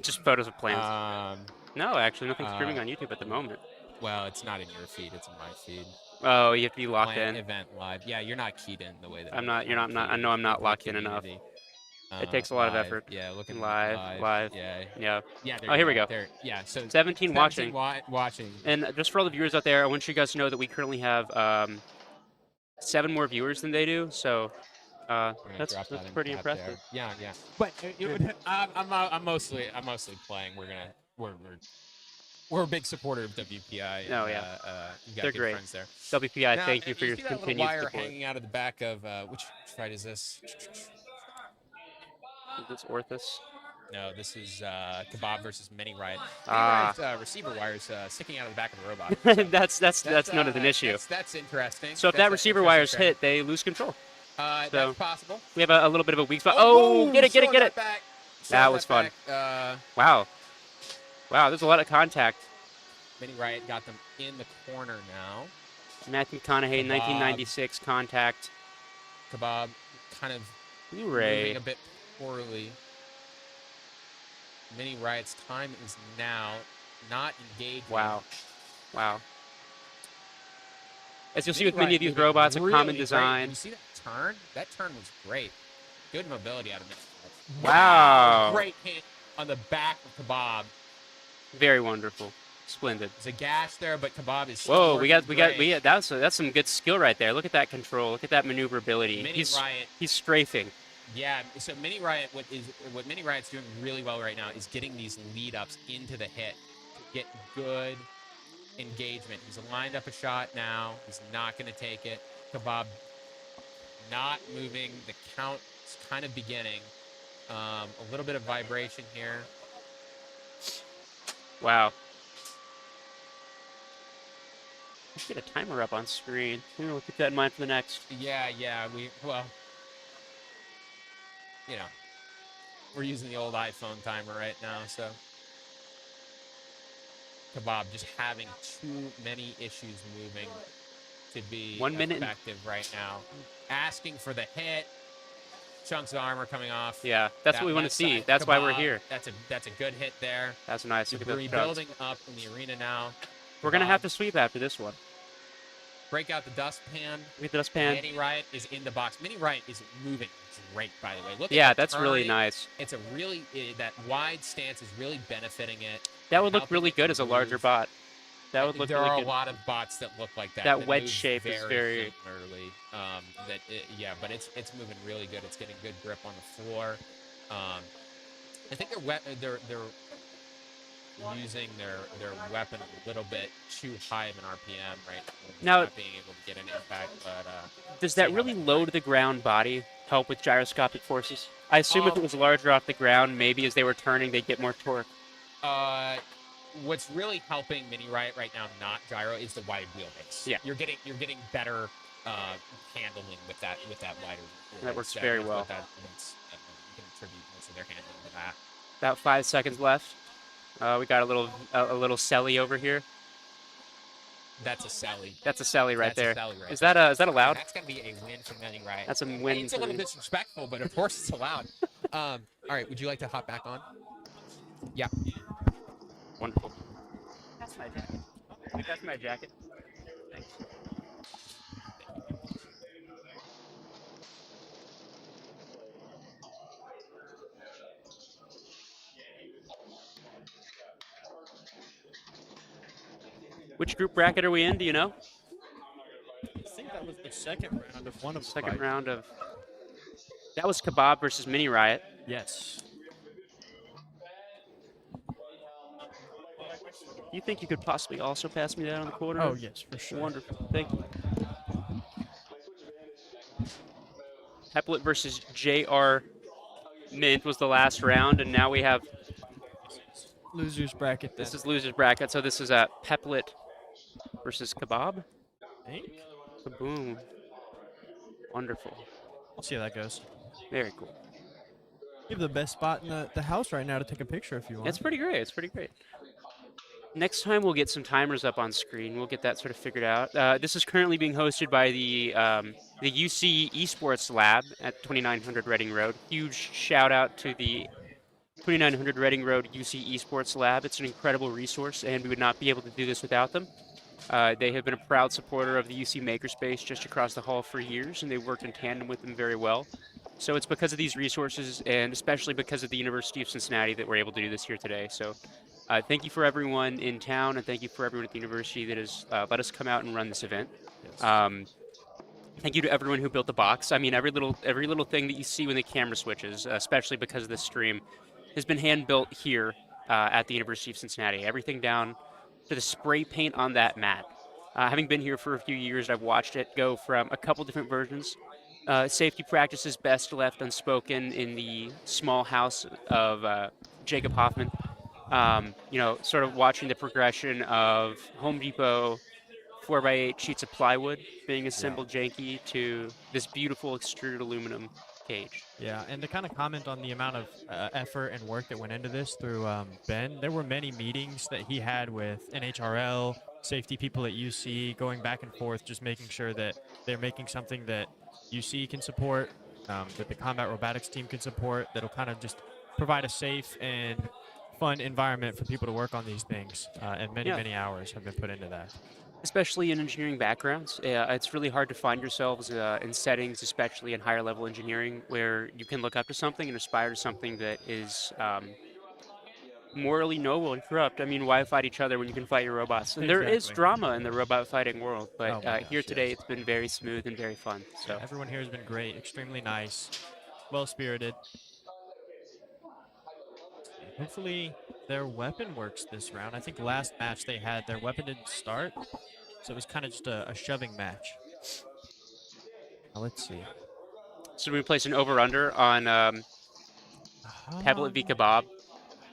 just photos of plants. No, actually, nothing's streaming on YouTube at the moment. Well, it's not in your feed; it's in my feed. Oh, you have to be locked Plant in. event live. Yeah, you're not keyed in the way that I'm not. You're not. I know I'm not locked in enough. It takes a lot of effort. Yeah, looking live. Yeah. Oh, here we go. There, yeah. So 17 watching. Watching. And just for all the viewers out there, I want you guys to know that we currently have 7 more viewers than they do. So that's pretty impressive. Yeah. But I'm mostly playing. We're a big supporter of WPI. Oh, yeah. You got They're good great. friends there. WPI, Now, thank you for your see that little continued wire support. hanging out of the back of which fight is this? Is this Orthus? No, this is Kebab versus Mini Riot. Ah. Mini Riot's receiver wires sticking out of the back of the robot. that's not an issue. That's interesting. So if that receiver wire's hit, they lose control. That's possible. We have a little bit of a weak spot. Oh, get it. That was fun. Wow, there's a lot of contact. Mini Riot got them in the corner now. Matthew McConaughey, 1996 contact. Kebab kind of Blu-ray. moving a bit poorly. Mini Riot's time is now, not engaged. Wow. As you'll see with many of these robots, a common design. You see that turn? That turn was great. Good mobility out of Mini Riot. Wow. Great hit on the back of Kebab. Very wonderful. Splendid. There's a gash there, but Kebab is still Whoa, we working got great. that's some good skill right there. Look at that control. Look at that maneuverability. Mini Riot. He's strafing. Yeah, so Mini Riot, what Mini Riot's doing really well right now is getting these lead ups into the hit to get good engagement. He's lined up a shot now. He's not going to take it. Kebab not moving. The count is kind of beginning. A little bit of vibration here. Wow. Let's get a timer up on screen. We'll keep that in mind for the next. Yeah, we're using the old iPhone timer right now, so. Kebab just having too many issues moving to be 1 minute effective right now. Asking for the hit. Chunks of armor coming off. Yeah, that's what we want to see. That's why we're here. That's a good hit there. That's nice. Look at Debris those building up in the arena now. We're going to have to sweep after this one. Break out the dustpan. Look at the dustpan. Mini Riot is in the box. Mini Riot is moving great, by the way. Look Yeah, at that's really nice. It's a really, that wide stance is really benefiting it. That would look really good as a larger bot. That would look there really are good. a lot of bots that look like that. That wedge move shape is very similarly. But it's moving really good. It's getting good grip on the floor. I think they're using their weapon a little bit too high of an RPM right now. Not being able to get an impact, but does that really low to the ground body help with gyroscopic forces? I assume if it was larger off the ground, maybe as they were turning, they'd get more torque. What's really helping Mini Riot right now, not gyro, is the wide wheelbase. Yeah, you're getting better handling with that wider wheelbase. That works very well. You can attribute most of their handling to that. About 5 seconds left. We got a little celly over here. That's a celly. That's a celly right there. Celly right is that allowed? That's gonna be a win for Mini Riot. That's a win. It's a little disrespectful, but of course it's allowed. All right, would you like to hop back on? Yeah. Wonderful. That's my jacket. That's my jacket. Thanks. Which group bracket are we in? Do you know? I think that was the second round of one of the Second fight. round of. That was Kebab versus Mini Riot. Yes. You think you could possibly also pass me that on the corner? Oh, yes, for sure. Wonderful. Thank you. Peplet versus JR Mint was the last round, and now we have Losers bracket. This is losers bracket, so this is a Peplet versus Kebab. I think. Kaboom. Wonderful. We'll see how that goes. Very cool. You have the best spot in the house right now to take a picture if you want. It's pretty great. It's pretty great. Next time we'll get some timers up on screen. We'll get that sort of figured out. This is currently being hosted by the UC Esports Lab at 2900 Reading Road. Huge shout out to the 2900 Reading Road UC Esports Lab. It's an incredible resource, and we would not be able to do this without them. They have been a proud supporter of the UC Makerspace just across the hall for years, and they've worked in tandem with them very well. So it's because of these resources, and especially because of the University of Cincinnati, that we're able to do this here today. So thank you for everyone in town, and thank you for everyone at the university that has let us come out and run this event. Yes. Thank you to everyone who built the box. I mean, every little thing that you see when the camera switches, especially because of this stream, has been hand-built here at the University of Cincinnati. Everything down to the spray paint on that mat. Having been here for a few years, I've watched it go from a couple different versions. Safety practices best left unspoken in the small house of Jacob Hoffman. Sort of watching the progression of Home Depot 4x8 sheets of plywood being assembled janky to this beautiful extruded aluminum cage. Yeah, and to kind of comment on the amount of effort and work that went into this through Ben, there were many meetings that he had with NHRL, safety people at UC, going back and forth, just making sure that they're making something that UC can support, that the combat robotics team can support, that'll kind of just provide a safe and fun environment for people to work on these things, and many Yeah. many hours have been put into that. Especially in engineering backgrounds, it's really hard to find yourselves in settings, especially in higher level engineering, where you can look up to something and aspire to something that is morally noble and corrupt. I mean, why fight each other when you can fight your robots? And there is Exactly. drama in the robot fighting world, but Oh my here gosh, today yes. it's been very smooth and very fun. So Everyone here has been great, extremely nice, well spirited. Hopefully their weapon works this round. I think last match they had their weapon didn't start, so it was kind of just a shoving match. Now let's see. should we place an over under on Tablet v Um, Kebab?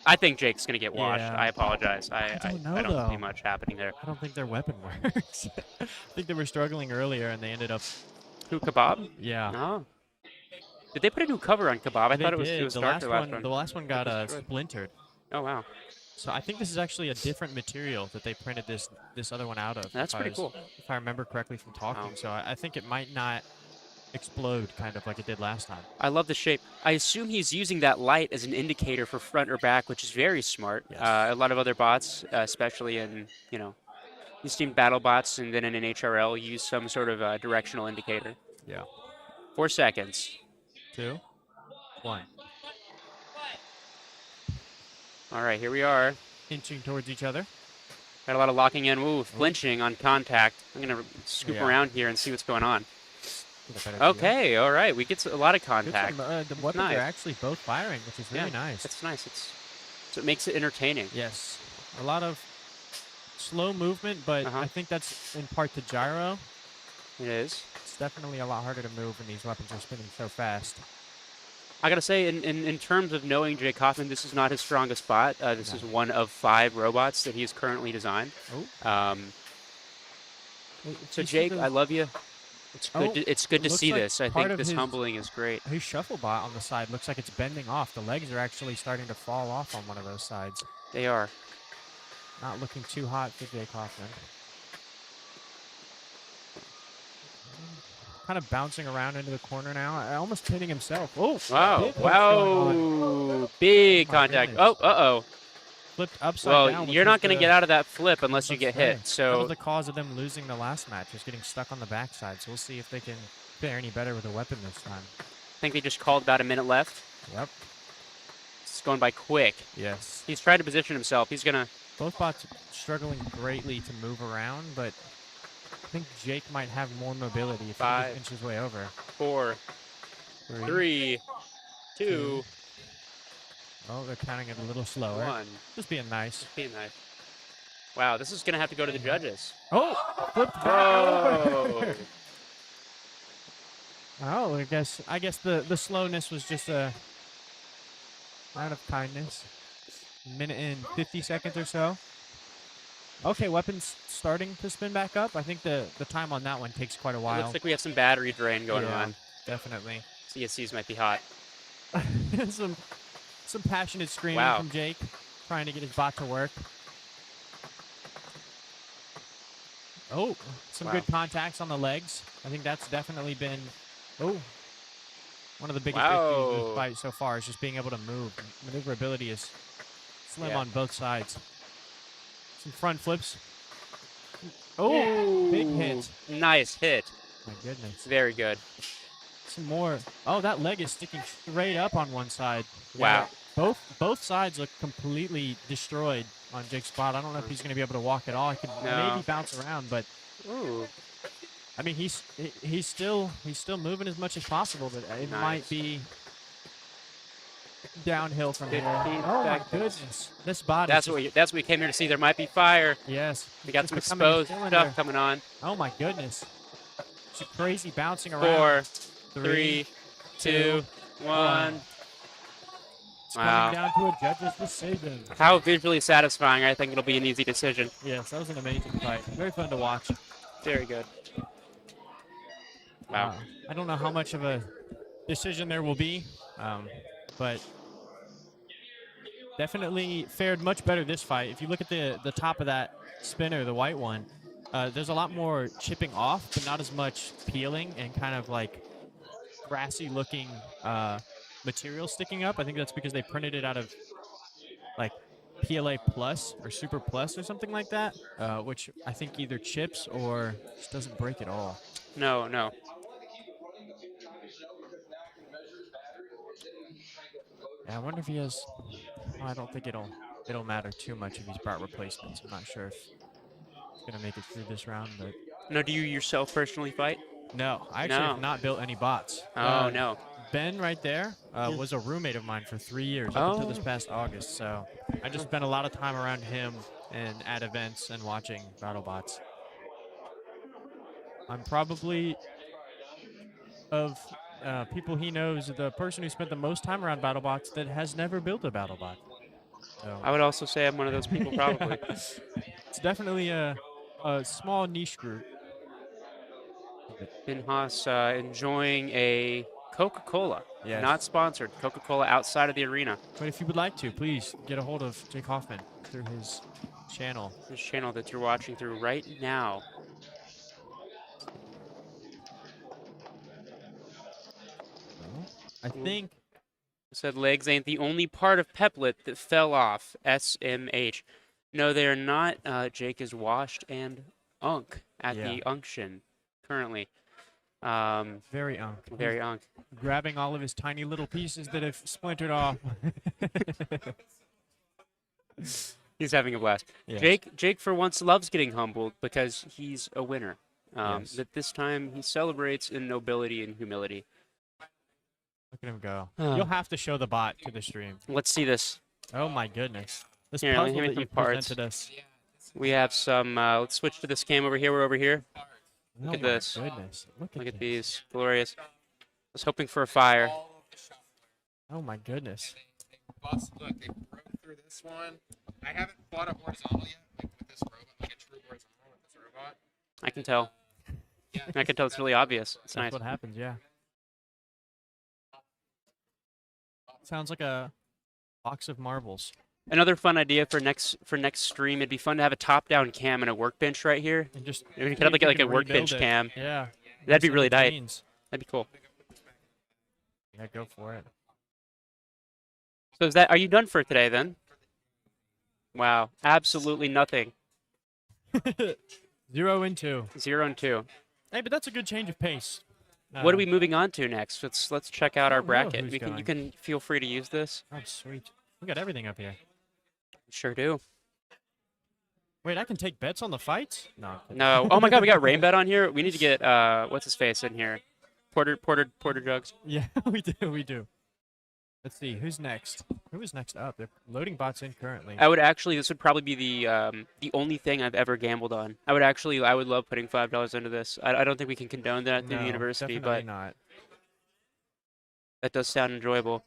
I think Jake's gonna get washed. yeah, I apologize. I don't I know don't see though. much happening there. I don't think their weapon works. I think they were struggling earlier and they ended up. Who Kebab? Yeah, No. Did they put a new cover on Kebab? I they thought it did. was The darker last last one, the last one got destroyed. splintered. Oh wow, So I think this is actually a different material that they printed this other one out of. that's pretty cool. If I remember correctly from talking. Wow. So I think it might not explode kind of like it did last time. I love the shape. I assume he's using that light as an indicator for front or back, which is very smart. Yes. A lot of other bots, especially in these team battle bots, and then in an HRL, use some sort of directional indicator. Yeah. 4 seconds. 2, 1. All right, here we are. Inching towards each other. Got a lot of locking in. Ooh, flinching on contact. I'm gonna scoop Yeah. around here and see what's going on. Get a better view. Okay, all right, we get a lot of Good contact. the weapons nice. are actually both firing, which is really nice. That's nice. So it makes it entertaining. Yes. A lot of slow movement, but Uh-huh. I think that's in part to gyro. It is. It's definitely a lot harder to move when these weapons are spinning so fast. I gotta say, in terms of knowing Jake Hoffman, this is not his strongest spot. This is one of 5 robots that he's currently designed. Oh. So Jake, I love you. It's good. Oh, It's good to looks see like this. I part think of this his- humbling is great. His shuffle bot on the side looks like it's bending off. The legs are actually starting to fall off on one of those sides. They are. Not looking too hot for Jake Hoffman. Kind of bouncing around into the corner now. Almost hitting himself. Oh, Wow! big hits going on. Wow! Big My contact. goodness. Oh. Flipped upside Well, down. which you're was not gonna the- get out of that flip unless you let's get hit. say. That So was the cause of them losing the last match, was getting stuck on the backside. So we'll see if they can fare any better with a weapon this time. I think they just called about a minute left. Yep. It's going by quick. Yes. He's trying to position himself. He's gonna. Both bots struggling greatly to move around, but I think Jake might have more mobility if he 5, just inches way over. 4, 3, 2, Oh, they're counting it a little slower. 1. Just being nice. Being nice. Wow, this is gonna have to go to the judges. Oh, flipped back Oh. over. Oh, I guess the slowness was just a out of kindness. Minute and 50 seconds or so. Okay, weapons starting to spin back up. I think the time on that one takes quite a It while. looks like we have some battery drain going Yeah, on. Definitely. CSCs might be hot. some passionate screaming Wow. from Jake, trying to get his bot to work. Oh, some Wow. good contacts on the legs. I think that's definitely been one of the biggest issues in Wow. this fight so far is just being able to move. Maneuverability is slim Yeah. on both sides. Some front flips. Oh, big hit. Nice hit. My goodness. Very good. Some more. Oh, that leg is sticking straight up on one side. Wow. Both sides look completely destroyed on Jake's spot. I don't know if he's going to be able to walk at all. He could No. maybe bounce around, but Ooh. I mean he's still moving as much as possible, but it Nice. might be downhill from here. 15 Oh my seconds. goodness. This bot That's is what we came here to see. There might be fire. yes. We got Just some becoming a exposed cylinder. stuff coming on. Oh my goodness. It's crazy bouncing around. 4, 3, 3, 2, 1. It's Wow. coming down to a judge's decision. How visually satisfying. I think it'll be an easy decision. Yes, that was an amazing fight. Very fun to watch. Very good. Wow. I don't know how much of a decision there will be, but definitely fared much better this fight. If you look at the top of that spinner, the white one, there's a lot more chipping off, but not as much peeling and kind of like grassy looking material sticking up. I think that's because they printed it out of like PLA Plus or Super Plus or something like that, which I think either chips or just doesn't break at all. No, no. Yeah, I wonder if he has. Well, I don't think it'll matter too much if he's brought replacements. I'm not sure if he's gonna make it through this round, but No, do you yourself personally fight? no, I actually have No. not built any bots. Oh, no. Ben right there was a roommate of mine for 3 years up until this Oh. past August. So I just spent a lot of time around him and at events and watching BattleBots. I'm probably of people he knows the person who spent the most time around BattleBots that has never built a BattleBot. So I would also say I'm one of those people, probably. yeah. It's definitely a small niche group. But Ben Haas enjoying a Coca-Cola. yes. Not sponsored. Coca-Cola outside of the arena. But if you would like to, please get a hold of Jake Hoffman through his channel. This channel that you're watching through right now. So, I think Said legs ain't the only part of Peplet that fell off. SMH. No, they're not. Jake is washed and unk at Yeah. the unction currently. very unk. Very unk. Grabbing all of his tiny little pieces that have splintered off. He's having a blast. Yes. Jake for once loves getting humbled because he's a winner. Yes. That this time he celebrates in nobility and humility. Look at him go. Oh. You'll have to show the bot to the stream. Let's see this. Oh my goodness. This Here, let me puzzle give me that some you parts. presented us. We have some. Let's switch to this cam over here. We're over here. Oh at my this. Goodness. Look Look at at this. these. Glorious. I was hoping for a fire. Oh my goodness. Look, they broke through this one. I haven't fought a horizontal yet, like with this robot, like a true horizontal with this robot. I can tell. I can tell it's really obvious. It's That's nice. what happens, yeah. Sounds like a box of marbles. Another fun idea for next stream. It'd be fun to have a top-down cam and a workbench right here. And just We could see have if we like a can workbench rebuild it. cam. Yeah. That'd be Some really tight. routines. That'd be cool. Yeah, go for So are you done for today then? Wow, absolutely nothing. it. 0 and 2. 0 and 2. Hey, but that's a good change of pace. What are we moving on to next? Let's check out I our don't know bracket. who's You going. can feel free to use this. Oh, sweet. We got everything up here. Sure do. Wait, I can take bets on the fights? No. I'm kidding. No. Oh my God, we got Rainbet on here. We need to get what's his face in here. Porter Jugs. Yeah, we do. Let's see, who's next? Who is next up? They're loading bots in currently. This would probably be the only thing I've ever gambled on. I would love putting $5 into this. I don't think we can condone that through the No, university, definitely but not. that does sound enjoyable.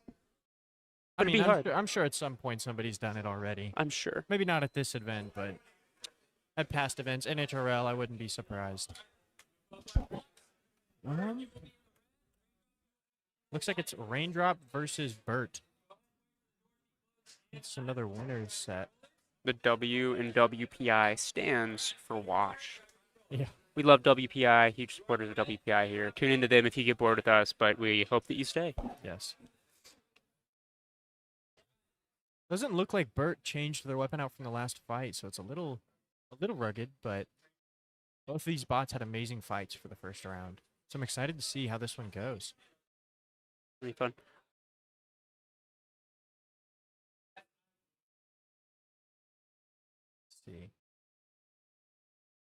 I It'd mean, be hard. I'm sure at some point somebody's done it already. I'm sure. Maybe not at this event, but at past events, NHRL, I wouldn't be surprised. Looks like it's Raindrop versus Bert. It's another winner's set. The W in WPI stands for wash. Yeah. We love WPI, huge supporters of WPI here. Tune into them if you get bored with us, but we hope that you stay. Yes. Doesn't look like Bert changed their weapon out from the last fight, so it's a little rugged, but both of these bots had amazing fights for the first round. So I'm excited to see how this one goes. Really fun. Let's see.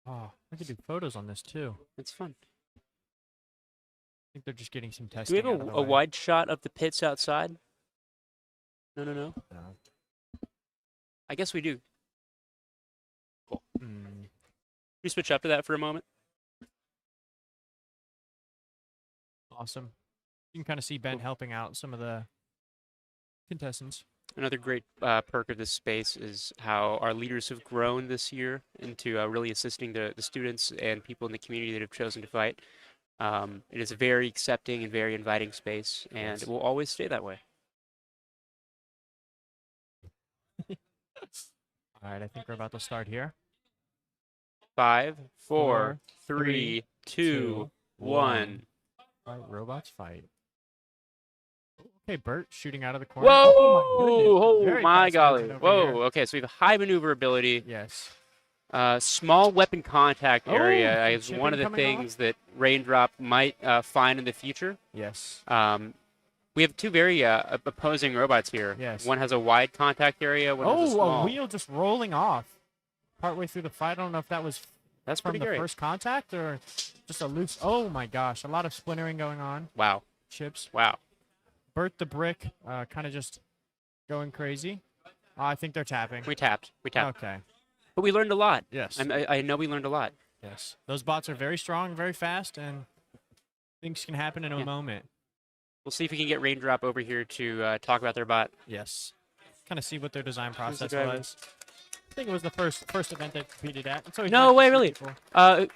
Oh, I could do photos on this too. It's fun. I think they're just getting some Do testing. we have out of the a way. wide shot of the pits outside? No. No. I guess we do. Hmm. We switch up to that for a moment. Awesome. You can kind of see Ben helping out some of the contestants. Another great perk of this space is how our leaders have grown this year into really assisting the students and people in the community that have chosen to fight. It is a very accepting and very inviting space, and it will always stay that way. All right, I think we're about to start here. 5, 4, Four, 3, 2, two, 1. All right, robots fight. Okay, Bert shooting out of the corner. Whoa! Oh my goodness. Oh Very my fast golly! movement over Whoa! here. Okay, so we have high maneuverability. Yes. Small weapon contact Oh, area some is one of chipping the coming off? things that Raindrop might find in the future. Yes. We have two very opposing robots here. Yes. One has a wide contact area, one has a Oh, small. a wheel just rolling off partway through the fight. I don't know if that was That's from pretty the great. first contact or just a loose. Oh my gosh, a lot of splintering going on. Wow. Chips. Wow. Bert the brick, kind of just going crazy. I think they're tapping. We tapped. We tapped. Okay. But we learned a lot. Yes. I know we learned a lot. Yes. Those bots are very strong, very fast, and things can happen in a Yeah. moment. We'll see if we can get Raindrop over here to talk about their bot. Yes. Kind of see what their design the process driver? was. I think it was the first event they competed at. It's always No nice to way, see really? people.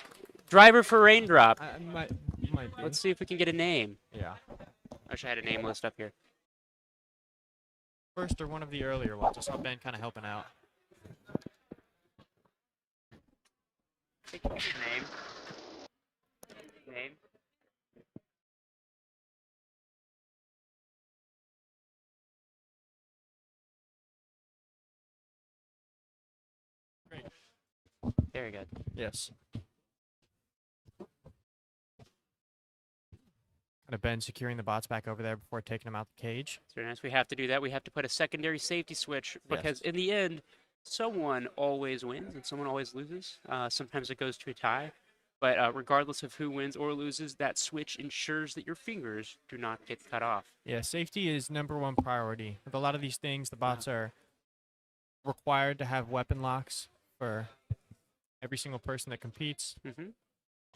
Driver for Raindrop. Might be. Let's see if we can get a name. Yeah. I wish I had a name list up here. First or one of the earlier ones. I saw Ben kind of helping out. Name. Name. Great. Very good. Yes. Kind of Ben securing the bots back over there before taking them out the cage. It's very nice. We have to do that. We have to put a secondary safety switch because in the end, someone always wins and someone always loses. Sometimes it goes to a tie. But regardless of who wins or loses, that switch ensures that your fingers do not get cut off. Yeah, safety is #1 priority. With a lot of these things, the bots are required to have weapon locks for every single person that competes, hmm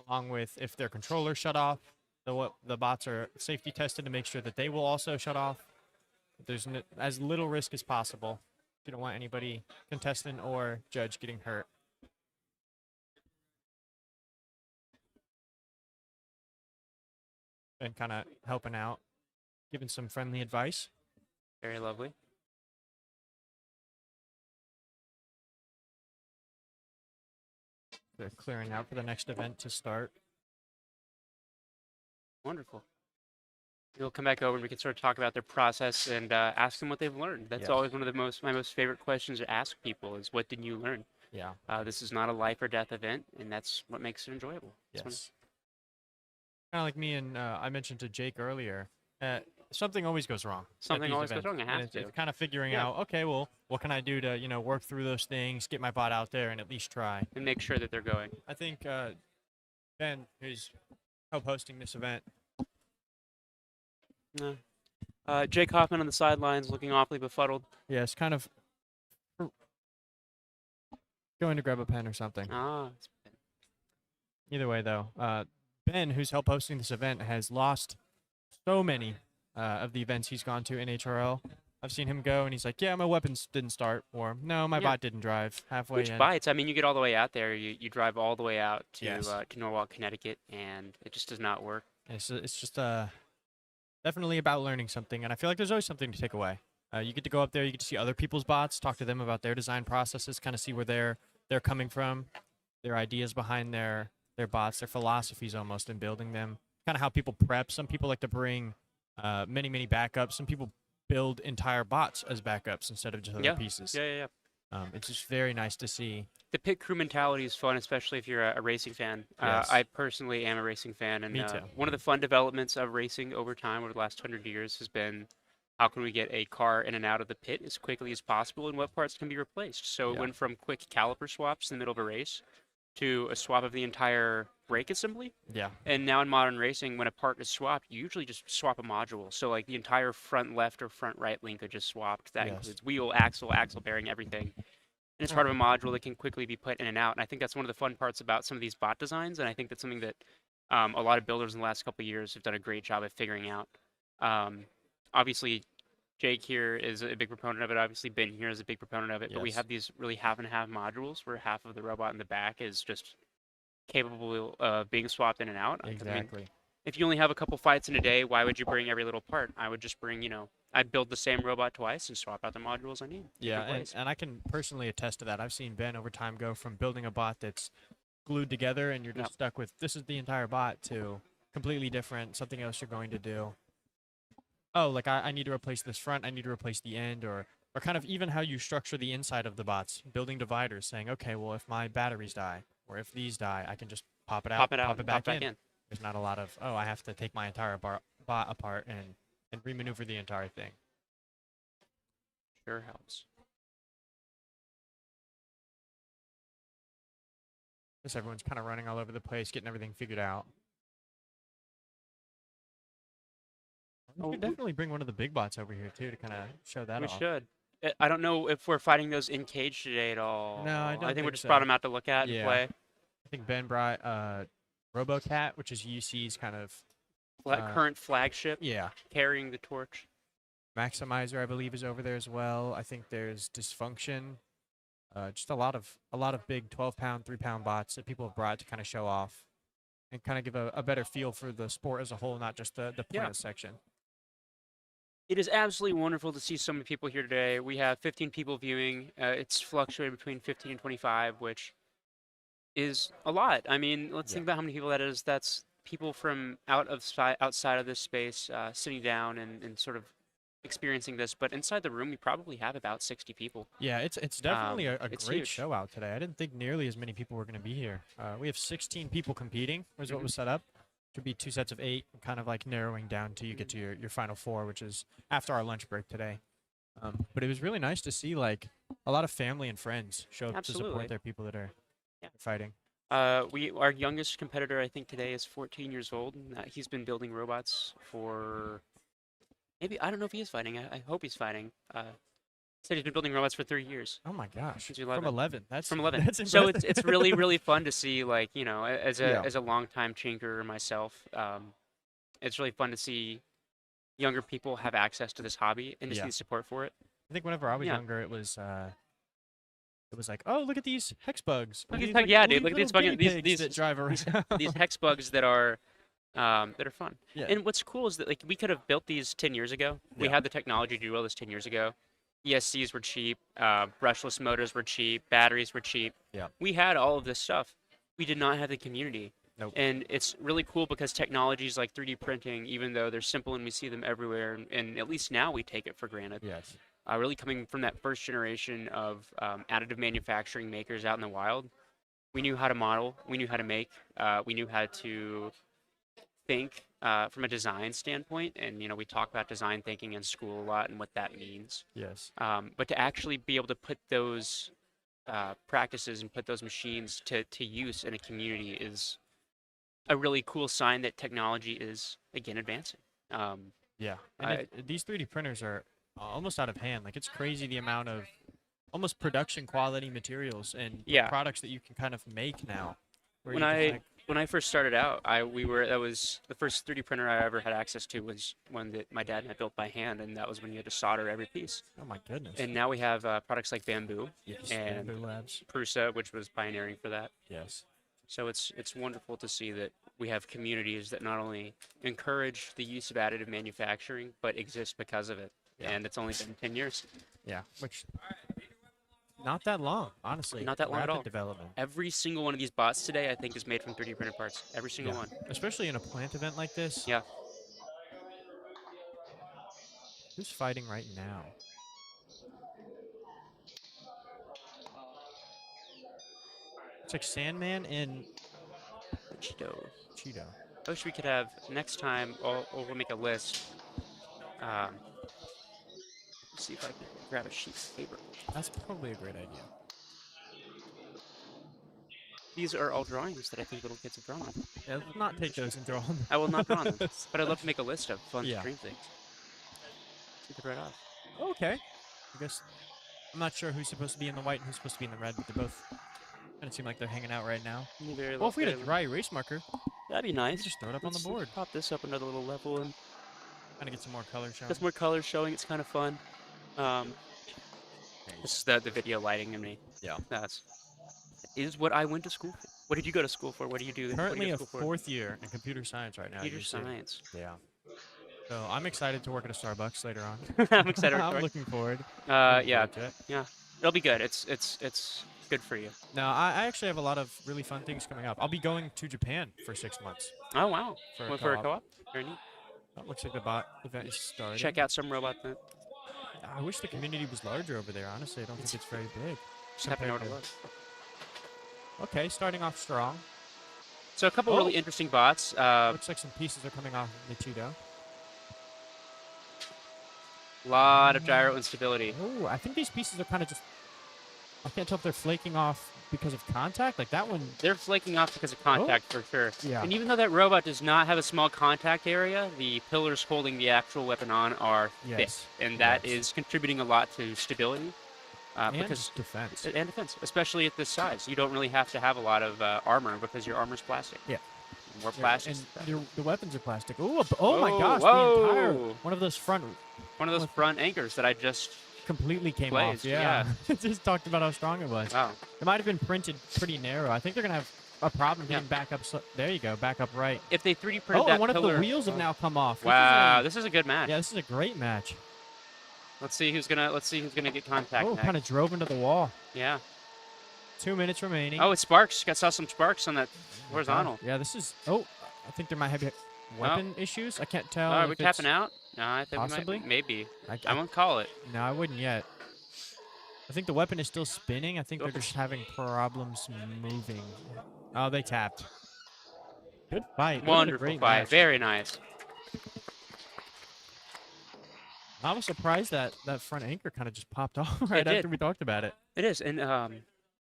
along with if their controller shut off, the bots are safety tested to make sure that they will also shut off. There's as little risk as possible. You don't want anybody, contestant or judge, getting hurt. Been kind of helping out, giving some friendly advice. Very lovely. They're clearing out for the next event to start. Wonderful. We'll come back over and we can sort of talk about their process and ask them what they've learned. That's Yes. always one of my most favorite questions to ask people is what did you learn? Yeah. This is not a life or death event, and that's what makes it enjoyable. That's Yes. Kind of like me and I mentioned to Jake earlier, something always goes wrong. at Something these always goes events, wrong, it and has to. It's kind of figuring Yeah. out, okay, well, what can I do to work through those things, get my bot out there, and at least try. And make sure that they're going. I think Ben, who's help hosting this event, Jake Hoffman on the sidelines looking awfully befuddled. yes, kind of going to grab a pen or something. Either way, though, Ben, who's help hosting this event, has lost so many of the events he's gone to in HRL. I've seen him go, and he's like, yeah, my weapons didn't start, or no, my Yeah. bot didn't drive halfway Which in. bites? I mean, you get all the way out there. You drive all the way out to Yes. to Norwalk, Connecticut, and it just does not work. It's just definitely about learning something, and I feel like there's always something to take away. You get to go up there, you get to see other people's bots, talk to them about their design processes, kind of see where they're coming from, their ideas behind their bots, their philosophies almost in building them, kind of how people prep. Some people like to bring many backups. Some people build entire bots as backups instead of just other Yeah. pieces. Yeah. It's just very nice to see. The pit crew mentality is fun, especially if you're a racing fan. Yes. I personally am a racing fan, and Me too. one of the fun developments of racing over time, over the last 100 years, has been how can we get a car in and out of the pit as quickly as possible, and what parts can be replaced. So it Yeah. went from quick caliper swaps in the middle of a race to a swap of the entire brake assembly. Yeah. And now in modern racing, when a part is swapped, you usually just swap a module. So like the entire front left or front right linkage is swapped. That Yes. includes wheel, axle bearing, everything. And it's part of a module that can quickly be put in and out. And I think that's one of the fun parts about some of these bot designs. And I think that's something that a lot of builders in the last couple of years have done a great job of figuring out. Obviously, Jake here is a big proponent of it. Obviously, Ben here is a big proponent of it. But we Yes. have these really half and half modules where half of the robot in the back is just capable of being swapped in and out. 'Cause, I mean, Exactly. if you only have a couple fights in a day, why would you bring every little part? I would just bring, I'd build the same robot twice and swap out the modules I need. Yeah, different ways. and I can personally attest to that. I've seen Ben over time go from building a bot that's glued together and you're just Yep. stuck with this is the entire bot to completely different, something else you're going to do. oh, like I need to replace this front, I need to replace the end, or kind of even how you structure the inside of the bots, building dividers, saying, okay, well, if my batteries die or if these die, I can just pop it out, Pop it out pop it and pop back back in. in. There's not a lot of, oh, I have to take my entire bot apart and remaneuver the entire thing. Sure helps. Just everyone's kind of running all over the place, getting everything figured out. We Oh, should definitely bring one of the big bots over here too to kind of show that we off. should. I don't know if we're fighting those in cage today at all. No, I don't think we think just so. brought them out to look at and Yeah. play. I think Ben brought RoboCat, which is UC's kind of Current flagship yeah. carrying the torch. Maximizer, I believe, is over there as well. I think there's Dysfunction. Just a lot of big 12-pound, 3-pound bots that people have brought to kind of show off and kind of give a better feel for the sport as a whole, not just the Yeah. planet section. It is absolutely wonderful to see so many people here today. We have 15 people viewing. It's fluctuating between 15 and 25, which is a lot. I mean, let's think about how many people that is. That's people from outside of this space sitting down and sort of experiencing this. But inside the room, we probably have about 60 people. Yeah, it's definitely a it's great huge. show out today. I didn't think nearly as many people were going to be here. We have 16 people competing, was Mm-hmm. what was set up. Should be 2 sets of 8, kind of like narrowing down till you get to your final 4, which is after our lunch break today. But it was really nice to see like a lot of family and friends show up to Absolutely. support their people that are fighting. Our youngest competitor, I think, today is 14 years old. And, he's been building robots for maybe I don't know if he is fighting. I hope he's fighting. Said he's been building robots for 3 years. Oh my gosh! Since From 11. 11. That's From 11. That's So impressive. it's really really fun to see, like, you know, as a Yeah. as a longtime tinkerer myself, it's really fun to see younger people have access to this hobby and to Yeah. see support for it. I think whenever I was Yeah. younger, it was like, oh, look at these hex bugs. Or Look at these, these- yeah, little dude, look at these guinea fucking- these- pigs these- that drive around. These hex bugs that are fun. Yeah. And what's cool is that, like, we could have built these 10 years ago. We Yeah. had the technology to do all this 10 years ago. ESCs were cheap, brushless motors were cheap, batteries were cheap. Yeah. We had all of this stuff. We did not have the community. Nope. And it's really cool because technologies like 3D printing, even though they're simple and we see them everywhere, and at least now we take it for granted. Yes. Really coming from that first generation of additive manufacturing makers out in the wild, we knew how to model, we knew how to make, we knew how to think from a design standpoint. And, you know, we talk about design thinking in school a lot and what that means. Yes. But to actually be able to put those practices and put those machines to use in a community is a really cool sign that technology is, again, advancing. Yeah. And these 3D printers are almost out of hand. Like, it's crazy the amount of almost production quality materials and Yeah. products that you can kind of make now. where When you can, like, when I first started out, that was the first 3D printer I ever had access to was one that my dad had built by hand, and that was when you had to solder every piece. oh my goodness. And now we have products like Bamboo, yes. and Bamboo Labs. Prusa, which was pioneering for that. Yes. So it's wonderful to see that we have communities that not only encourage the use of additive manufacturing, but exist because of it. Yeah. And it's only been 10 years. Yeah. Which not that long, honestly. Not that long at Rapid all. development. Every single one of these bots today, I think, is made from 3D printed parts. Every single Yeah. one. Especially in a plant event like this. Yeah. Who's fighting right now? It's like Sandman and Cheeto. Cheeto. I wish we could have next time. We'll make a list. Let's see if I can grab a sheet of paper. That's probably a great idea. These are all drawings that I think little kids have drawn. Yeah, let's not take those and draw them. I will not draw them, but I'd love to make a list of fun Yeah. stream things. We could write off. Okay. I guess I'm not sure who's supposed to be in the white and who's supposed to be in the red, but they're both kind of seem like they're hanging out right now. Well, if we had a dry erase marker, that'd be nice. just throw it up on the Let's board. Pop this up another little level and Kind of get some more color showing. get some more colors showing. It's kind of fun. This is the video lighting in me. Yeah. That's is what I went to school for. What did you go to school for? What do you do? Currently what a do you go to school 4th year in computer science right now. at Computer UC. science. Yeah. So I'm excited to work at a Starbucks later on. I'm excited. I'm for it. looking forward. Yeah, Looking forward to it. yeah. It'll be good. It's good for you. No, I actually have a lot of really fun things coming up. I'll be going to Japan for 6 months. Oh wow. For a Went for a co-op. co-op. Very neat. Oh, looks like the bot event is starting. Check out some robot. I wish the community was larger over there. Honestly, I don't think it's very big. Just happen to know compared what it to- was. Okay, starting off strong. So a couple Oh. really interesting bots. Looks like some pieces are coming off of the Cheeto. Lot of gyro instability. Oh, I think these pieces are kind of just. I can't tell if they're flaking off because of contact. Like that one. They're flaking off because of contact for sure. Yeah. And even though that robot does not have a small contact area, the pillars holding the actual weapon on are thick, Yes. and that Yes. is contributing a lot to stability. And Because defense. and defense, especially at this size, you don't really have to have a lot of armor because your armor's plastic. Yeah. More plastic. And the weapons are plastic. Ooh, oh my Whoa, gosh! whoa. The entire one of those front One of those front anchors that I just. completely came Glazed, off. Yeah. Just talked about how strong it was. Wow. It might have been printed pretty narrow. I think they're gonna have a problem getting back up. There you go, back up right. If they 3D printed Oh, that and one pillar. of the wheels have now come off. Wow, this is a good match. Yeah, this is a great match. Let's see who's gonna get contact. Oh, next. kind of drove into the wall. Yeah. 2 minutes remaining. Oh, it's sparks. Saw some sparks on that horizontal. Yeah, this is. Oh, I think there might have weapon issues. I can't tell. Are if we it's- tapping out? No, I think Possibly? we might. Maybe. I I won't call it. No, I wouldn't yet. I think the weapon is still spinning. I think they're Oh. just having problems moving. Oh, they tapped. Good fight. What a Wonderful great fight. match. Very nice. I was surprised that that front anchor kind of just popped off right did. after we talked about it. It is, and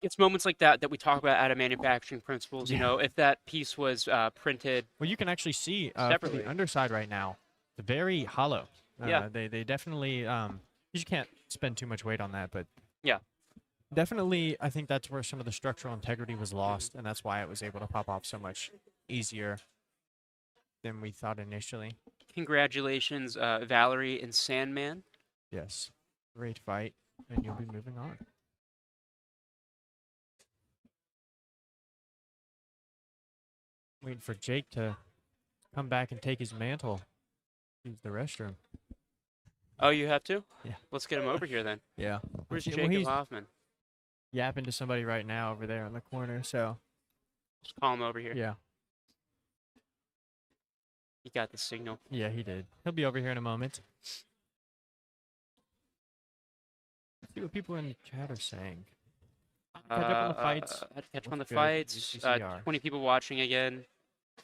it's moments like that that we talk about out of manufacturing principles. You know, if that piece was printed. Well, you can actually see for Separately. the underside right now, it's very hollow. Yeah. They definitely. You just can't spend too much weight on that, but. Yeah. Definitely, I think that's where some of the structural integrity was lost, and that's why it was able to pop off so much easier than we thought initially. Congratulations, Valerie and Sandman. Yes. Great fight, and you'll be moving on. Waiting for Jake to come back and take his mantle. Use the restroom. Oh, you have to? Yeah. Let's get him over here then. Yeah. Where's Well, Jacob he's Hoffman? yapping to somebody right now over there in the corner, so Just call him over here. yeah. You got the signal. Yeah, he did. He'll be over here in a moment. See what people in the chat are saying. Catch up on the fights. Had to catch up on the What's good? fights. UCCR. 20 people watching again.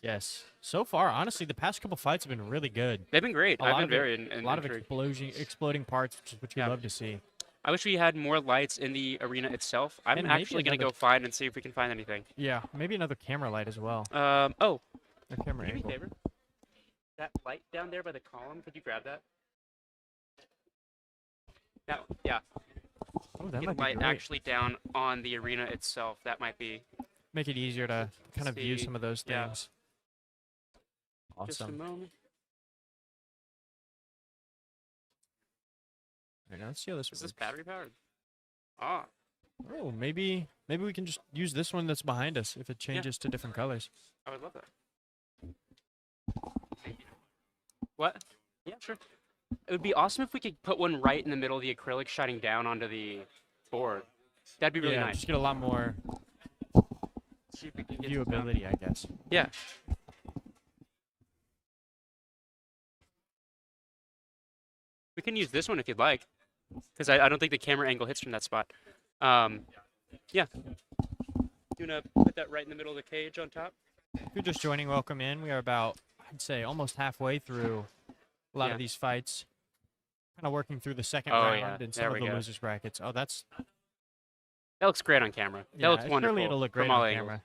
Yes. So far, honestly, the past couple fights have been really good. They've been great. A I've lot been of it- very A lot of intrigued. exploding parts, which is what you Yeah. love to see. I wish we had more lights in the arena itself. I'm And maybe actually going to another- go find and see if we can find anything. Yeah, maybe another camera light as well. Oh, A camera do me a angle. favor. That light down there by the column, could you grab that? That, yeah. Oh, that Get might be light great. actually down on the arena itself. That might be Make it easier to kind of view See, some of those yeah. things. just a Awesome. moment. All right, now let's see how this Is this works. battery powered? Ah, Oh, maybe we can just use this one that's behind us if it changes to different colors. I would love that. What? Yeah, sure. It would be awesome if we could put one right in the middle of the acrylic shining down onto the board. That'd be really yeah, nice. just get a lot more See if we can get some- viewability, I guess. Yeah. We can use this one if you'd like, because I don't think the camera angle hits from that spot. Yeah. You wanna put that right in the middle of the cage on top? If you're just joining, welcome in. We are about, I'd say, almost halfway through a lot Yeah. of these fights. Kind of working through the second Oh, round yeah. and There some we of the go. losers brackets. Oh, that's That looks great on camera. yeah. That looks surely wonderful it'll look great from all on angles. camera.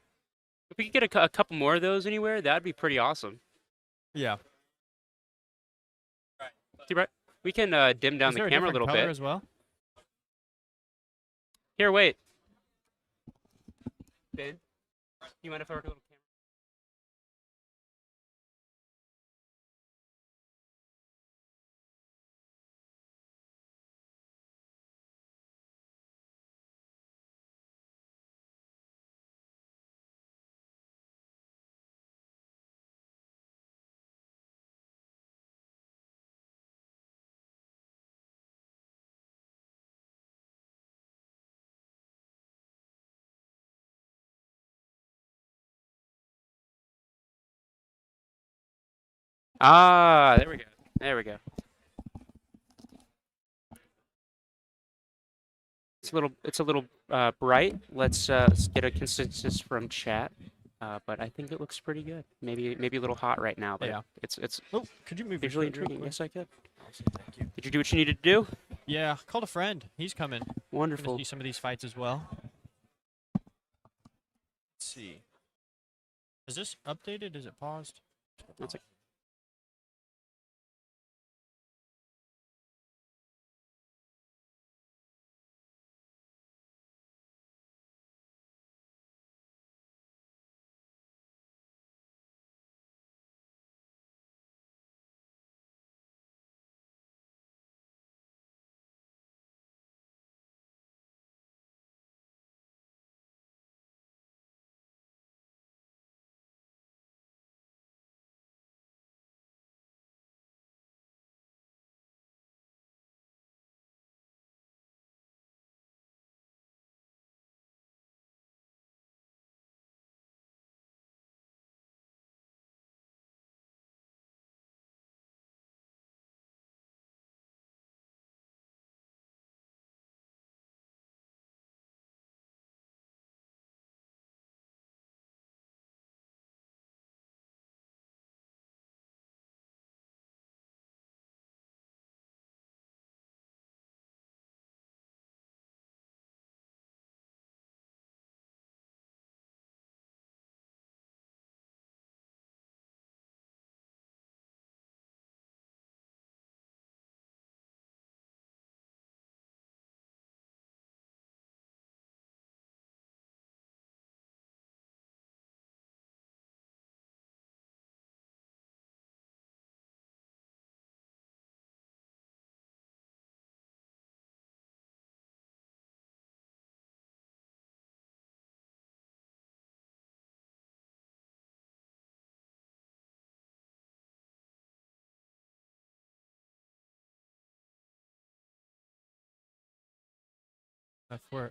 If we could get a couple more of those anywhere, that'd be pretty awesome. Yeah. See, right? We can dim down Is the there camera a different little color bit. as well? Here, wait. Ben, you mind if I work a little? Ah, there we go. There we go. It's a little bright. Let's get a consensus from chat. But I think it looks pretty good. Maybe a little hot right now, but Yeah. it's Oh, could you move your visually foot real intriguing. quick? Yes, I could. Awesome, thank you. Did you do what you needed to do? Yeah, called a friend. He's coming. Gonna Wonderful. see some of these fights as well. Let's see. Is this updated? Is it paused? That's it.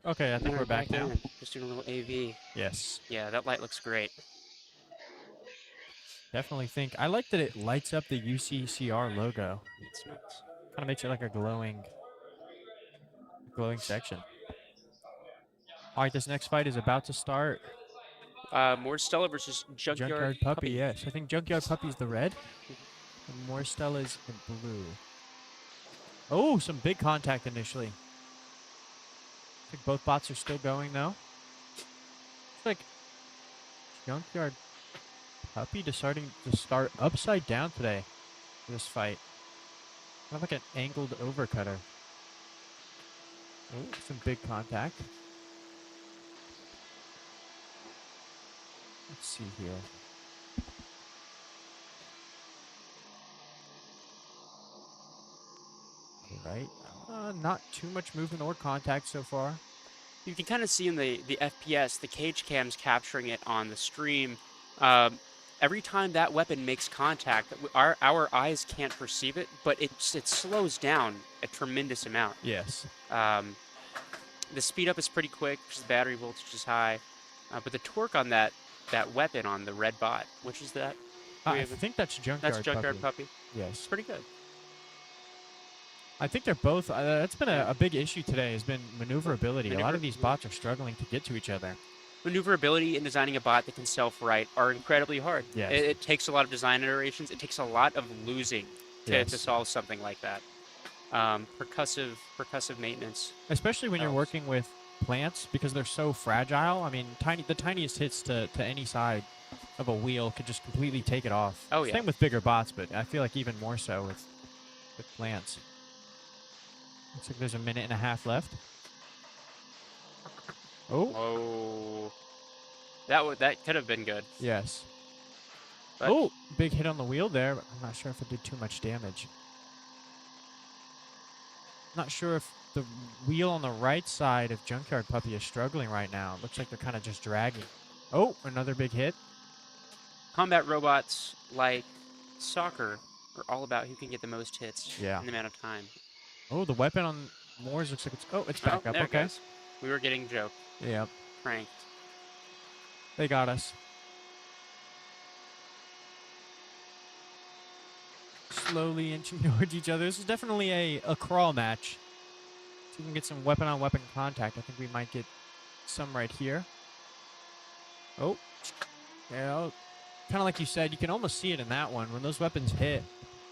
Okay, I think All we're right, back now. in. Just doing a little AV. Yes. Yeah, that light looks great. Definitely think. I like that it lights up the UCCR logo. It's nice. Kind of makes it like a glowing section. All right, this next fight is about to start. More Stella versus Junkyard Puppy, yes. I think Junkyard Puppy's the red. And More Stella's in blue. Oh, some big contact initially. I think both bots are still going, though. It's like Junkyard Puppy deciding to start upside down today for this fight. Kind of like an angled overcutter. Oh, some big contact. Let's see here. All right. Not too much movement or contact so far. You can kind of see in the FPS, the cage cam's capturing it on the stream. Every time that weapon makes contact, our eyes can't perceive it, but it slows down a tremendous amount. Yes. The speed up is pretty quick because the battery voltage is high, but the torque on that weapon on the red bot, which is that? I think that's Junkyard That's Junkyard Puppy. Yes. It's pretty good. I think they're both. That's been a big issue today. Has been maneuverability. A lot of these bots are struggling to get to each other. Maneuverability and designing a bot that can self-right are incredibly hard. Yes. It takes a lot of design iterations. It takes a lot of losing to solve something like that. Percussive maintenance. Especially when you're working with plants because they're so fragile. I mean, the tiniest hits to any side of a wheel could just completely take it off. Oh, yeah. Same with bigger bots, but I feel like even more so with plants. Looks like there's a minute and a half left. Oh. Whoa. That could have been good. Yes. But oh, big hit on the wheel there, but I'm not sure if it did too much damage. Not sure if the wheel on the right side of Junkyard Puppy is struggling right now. Looks like they're kind of just dragging. Oh, another big hit. combat robots like soccer are all about who can get the most hits in the amount of time. Oh, the weapon on Moore's looks like it's back up. There it Okay. goes. We were getting joked. Yep. Pranked. They got us. slowly inching towards each other. This is definitely a crawl match. See if we can get some weapon-on-weapon contact. I think we might get some right here. Oh. Yeah, kind of like you said, you can almost see it in that one. When those weapons hit,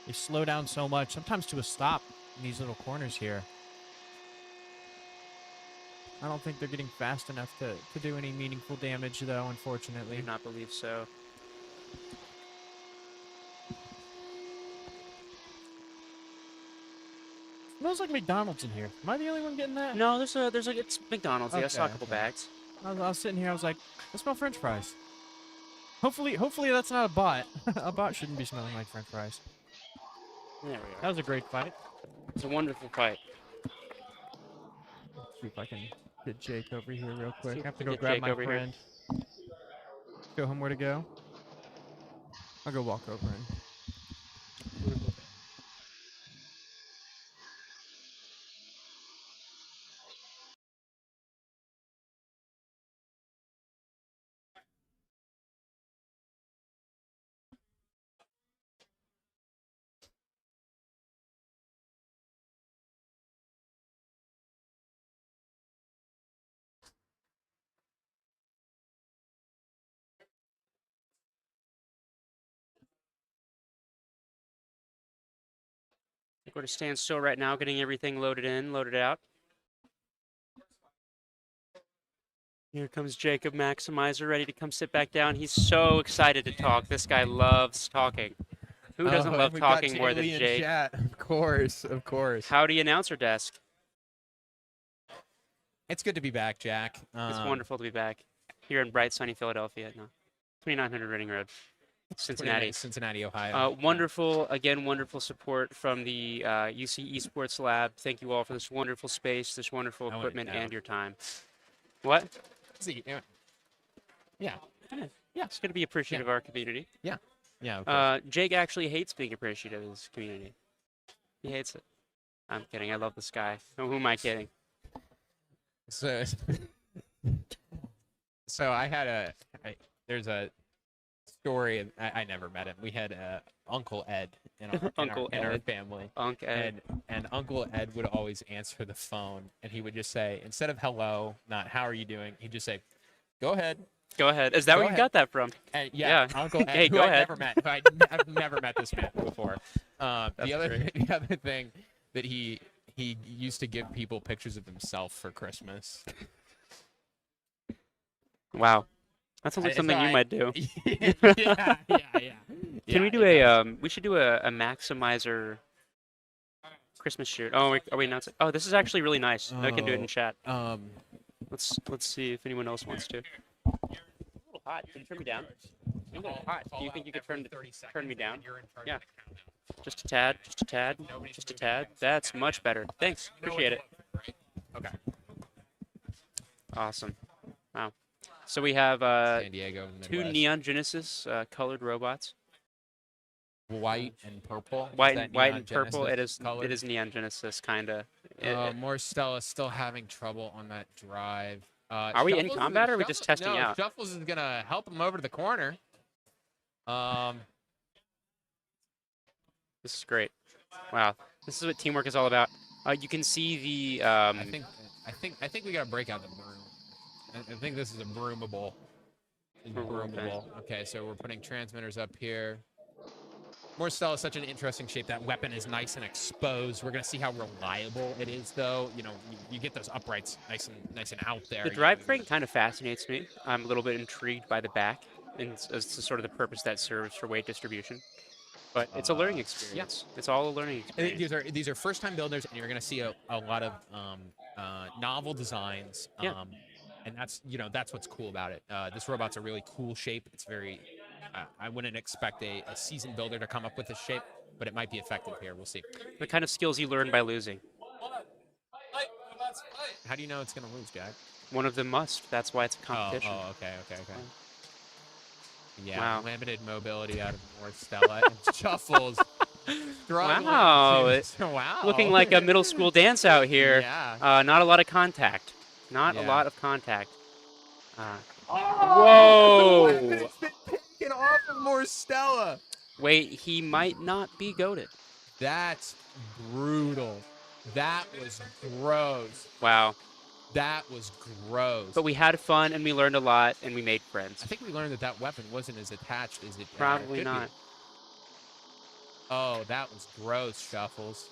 they slow down so much, sometimes to a stop in these little corners here. I don't think they're getting fast enough to do any meaningful damage, though, I unfortunately. do not believe so. Smells like McDonald's in here. Am I the only one getting that? No, there's like it's McDonald's. Yeah, I saw a Okay, couple okay. bags. I was sitting here, I was like, I smell French fries. Hopefully that's not a bot. A bot shouldn't be smelling like French fries. There we That are. was a great fight. It's a wonderful fight. Let's see if I can get Jake over here real See quick. if I have we to can go get grab Jake my over here. friend. Show him where to go. I'll go walk over and. We're to stand still right now, getting everything loaded in, loaded out. Here comes Jacob Maximizer, ready to come sit back down. He's so excited to talk. This guy loves talking. Who doesn't Oh, love and we've talking got more than Jaylee in Jake? chat. Of course, of course. Howdy, announcer desk. It's good to be back, Jack. It's wonderful to be back here in bright, sunny Philadelphia. No, 2900 Reading Road, Cincinnati. Cincinnati, Ohio. Wonderful, again, wonderful support from the UC Esports Lab. Thank you all for this wonderful space, this wonderful I want it equipment, down. and your time. What? See, yeah. Yeah, it's good to be appreciative of our community. Yeah, of course. Jake actually hates being appreciative of his community. He hates it. I'm kidding. I love this guy. Oh, who am I kidding? So, so I had there's a story. I never met him. We had Uncle Ed in our, Uncle in our Ed. family. Unc Ed. And Uncle Ed would always answer the phone, and he would just say, instead of hello, not how are you doing, he'd just say, go ahead. Go ahead. Is that Go where you ahead. got that from? And yeah, Yeah. Uncle Ed, Hey, who go I've ahead. never met. I've never met this man before. The other thing that he used to give people pictures of himself for Christmas. Wow. That sounds like something you might do. yeah. Can we do a we should do a Maximizer Christmas shoot. Oh, are we announcing? Oh, this is actually really nice. I can do it in chat. Let's see if anyone else wants to. A little hot. Can you turn me down? I'm a little hot. Do you think you could turn me down? Yeah. Just a tad. Just a tad. Just a tad. That's much better. Thanks. Appreciate it. Okay. Awesome. Wow. So we have San Diego, two Midwest. Neon Genesis colored robots. White and purple. Is White, that white Neon and purple. Genesis colored? It is Neon Genesis kind of. More Stella's still having trouble on that drive. Are we in Shuffles combat or are we Shuffles- just testing no, out? Shuffles is gonna help him over to the corner. This is great. Wow. This is what teamwork is all about. You can see the. I think we gotta break out the broom. I think this is a broomable. Broomable. Okay, so we're putting transmitters up here. More Stella is such an interesting shape. That weapon is nice and exposed. We're gonna see how reliable it is, though. You know, you get those uprights nice and out there. The drivetrain kind of fascinates me. I'm a little bit intrigued by the back, and as to sort of the purpose that serves for weight distribution. But it's a learning experience. It's all a learning experience. These are first-time builders, and you're gonna see a lot of novel designs. Yeah. And that's what's cool about it. This robot's a really cool shape. It's very. I wouldn't expect a seasoned builder to come up with this shape, but it might be effective here. We'll see. The kind of skills you learn by losing. How do you know it's gonna lose, Jack? One of them must. That's why it's a competition. Oh, okay. Yeah, Wow. limited mobility out of North Stella and Shuffles. struggling Wow. Wow. Looking like a middle school dance out here. Yeah. Not a lot of contact. Not a Yeah. lot of contact. Whoa! Get off of more Stella. Wait, he might not be goated. That's brutal. That was gross. Wow. That was gross. But we had fun and we learned a lot and we made I friends. think we learned that that weapon wasn't as attached as it Probably could not. be. Oh, that was gross, Shuffles.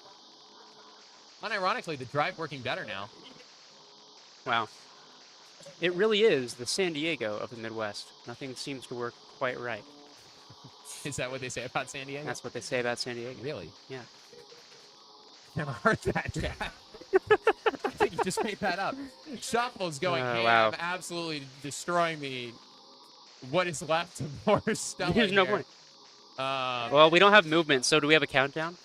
Unironically, the drive working better now. Wow. It really is the San Diego of the Midwest. Nothing seems to work quite right. Is that what they say about San Diego? That's what they say about San Diego. Really? Yeah. Never heard that, Jack. I think you just made that up. Shuffle's going ham, wow. absolutely destroying me. What is left of more stuff? There's no point. Um, Well, we don't have movement, so do we have a countdown?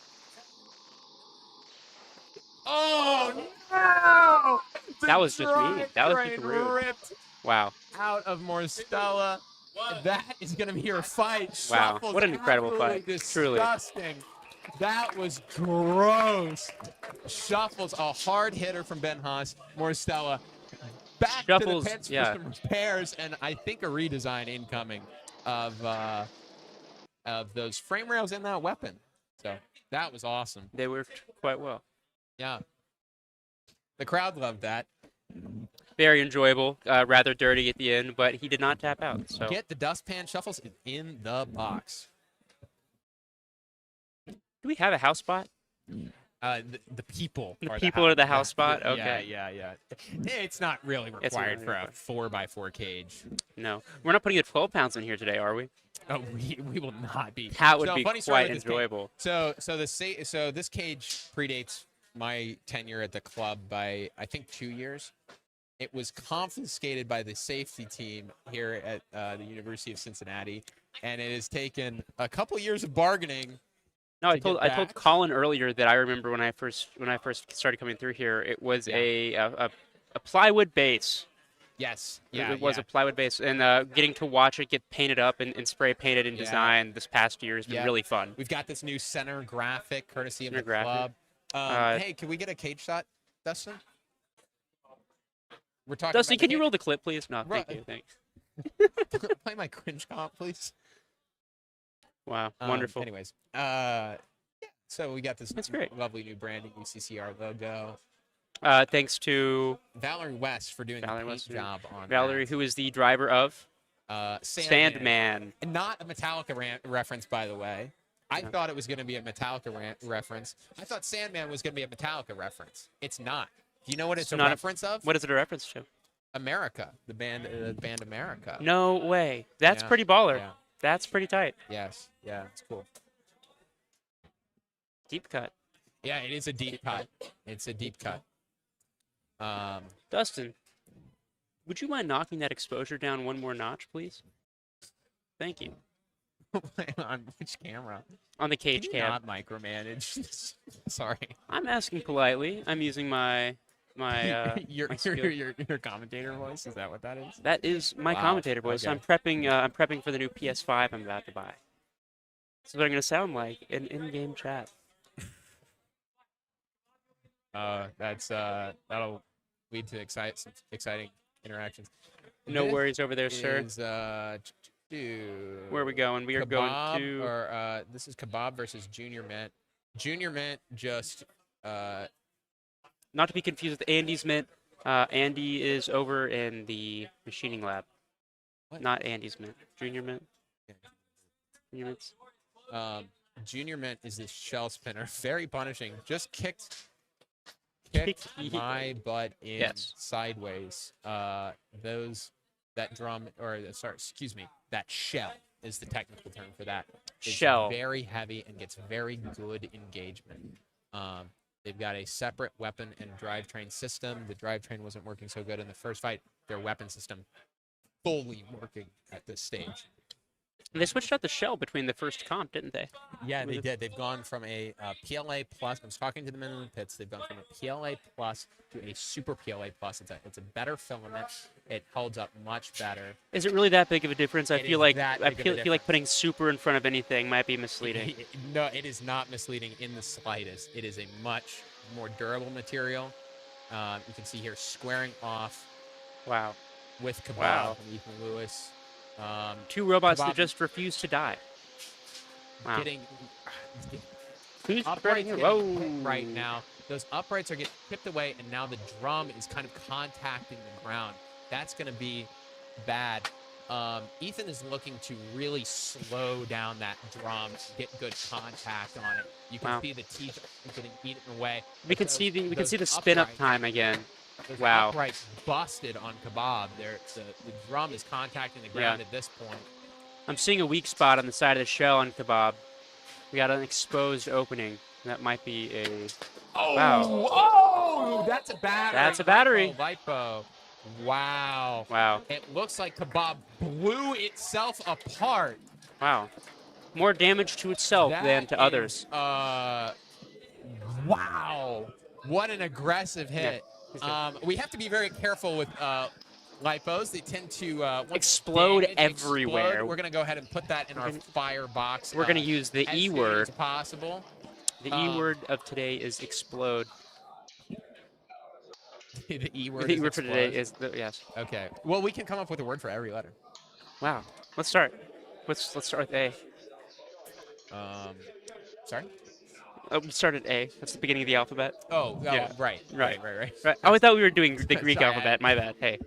oh no! The That was just me. That was just drivetrain rude. ripped Wow. out of Morstella. That is going to be your fight. Wow. Shuffle's What an incredible absolutely fight. Truly. Disgusting. That was gross. Shuffles, a hard hitter from Ben Haas. Morstella back Shuffles, to the pits yeah. for some repairs, and I think a redesign incoming of those frame rails in that weapon. So that was awesome. They worked quite well. Yeah. The crowd loved that. Very enjoyable. Rather dirty at the end, but he did not tap out. So Get the dustpan. Shuffles is in the box. do we have a house spot? The people. The are people the are the house spot? Yeah, Okay. yeah. It's not really It's not required really for a 4x4 cage. No. We're not putting the 12 pounds in here today, are we? Oh, we will not be. That would So, be funny story quite with this cage. enjoyable. So this cage predates my tenure at the club by I think 2 years. It was confiscated by the safety team here at the University of Cincinnati, and it has taken a couple years of bargaining. No, I to told get I told back. Colin earlier that I remember when I first started coming through here, it was Yeah. a plywood base. Yes, It was a plywood base, and getting to watch it get painted up and spray painted and Yeah. designed this past year has been Yeah. really fun. We've got this new center graphic courtesy of Center the graphic. club. Hey, can we get a cage shot, Dustin? We're talking. Dustin, about can the you cage- roll the clip, please? No, Right. thank you. Thanks. Play my cringe comp, please. Wow, wonderful. Anyways, yeah. So we got this That's great. lovely new branding UCCR logo. Thanks to Valerie West for doing Valerie the paint West, job on Valerie, that. who is the driver of Sandman. Sandman. And not a Metallica reference, by the way. I No. thought it was going to be a Metallica reference. I thought Sandman was going to be a Metallica reference. It's not. Do you know what it's a not a- reference of? What is it a reference to? America, the band America. No way. That's Yeah, pretty baller. Yeah. That's pretty tight. Yes. Yeah. It's cool. Deep cut. Yeah, it is a deep cut. It's a deep cut. Dustin, would you mind knocking that exposure down one more notch, please? Thank you. on which camera? On the Can cage you cam. not micromanage? Sorry. I'm asking politely. I'm using my your, my skill. your commentator voice, is that what that is? That is my Wow, commentator voice. okay. I'm prepping for the new PS5 I'm about to buy. This is what I'm gonna sound like in in-game chat. That's that'll lead to some exciting interactions. No This worries over there, sir. is, Where are we going? We are going to or this is Kebab versus Junior Mint. Junior Mint just not to be confused with Andy's Mint. Andy is over in the machining lab. What? Not Andy's Mint. Junior Mint. Yeah. Junior Mints. Junior Mint is this shell spinner, very punishing. Just kicked Kicked my butt in Yes. sideways. That drum, or sorry, excuse me, that shell is the technical term for that. It's Shell. very heavy and gets very good engagement. They've got a separate weapon and drivetrain system. The drivetrain wasn't working so good in the first fight. Their weapon system fully working at this stage. They switched out the shell between the first comp, didn't they? Yeah, they did. They've gone from a PLA plus. I was talking to the men in the pits. They've gone from a PLA plus to a super PLA plus. It's a better filament. It holds up much better. Is it really that big of a difference? I It feel is like that I big of a feel like difference. putting super in front of anything might be misleading. No, it is not misleading in the slightest. It is a much more durable material. You can see here squaring off Wow. with Kebab Wow. from Ethan Lewis. Two robots Kebab- that just refuse to die. Wow. Getting Who's Uprights spreading it? getting hit Whoa. right now. Those uprights are getting tipped away, and now the drum is kind of contacting the ground. That's going to be bad. Ethan is looking to really slow down that drum, get good contact on it. You can Wow. see the teeth getting eaten away. We But can see the those spin up uprights- time again. Those Wow. uprights busted on Kebab. The drum is contacting the ground at this point. I'm seeing a weak spot on the side of the shell on Kebab. We got an exposed opening. That might be a. Wow. Oh, that's a battery. That's a battery. Lipo. Wow. Wow. It looks like Kebab blew itself apart. Wow. More damage to itself than to others. Wow. What an aggressive hit. Yeah. We have to be very careful with lipos. They tend to once Explode damaged, everywhere. explode. We're going to go ahead and put that in our firebox. We're going to use the as E soon word. as possible. The E word of today is explode. The E word The is E word for today explode. is yes. Okay. Well, we can come up with a word for every letter. Wow. Let's start. Let's start with A. Sorry? Oh, we started A. That's the beginning of the alphabet. Oh, Yeah. right. Right. Oh, I thought we were doing the Greek Sorry, alphabet. My bad. Hey.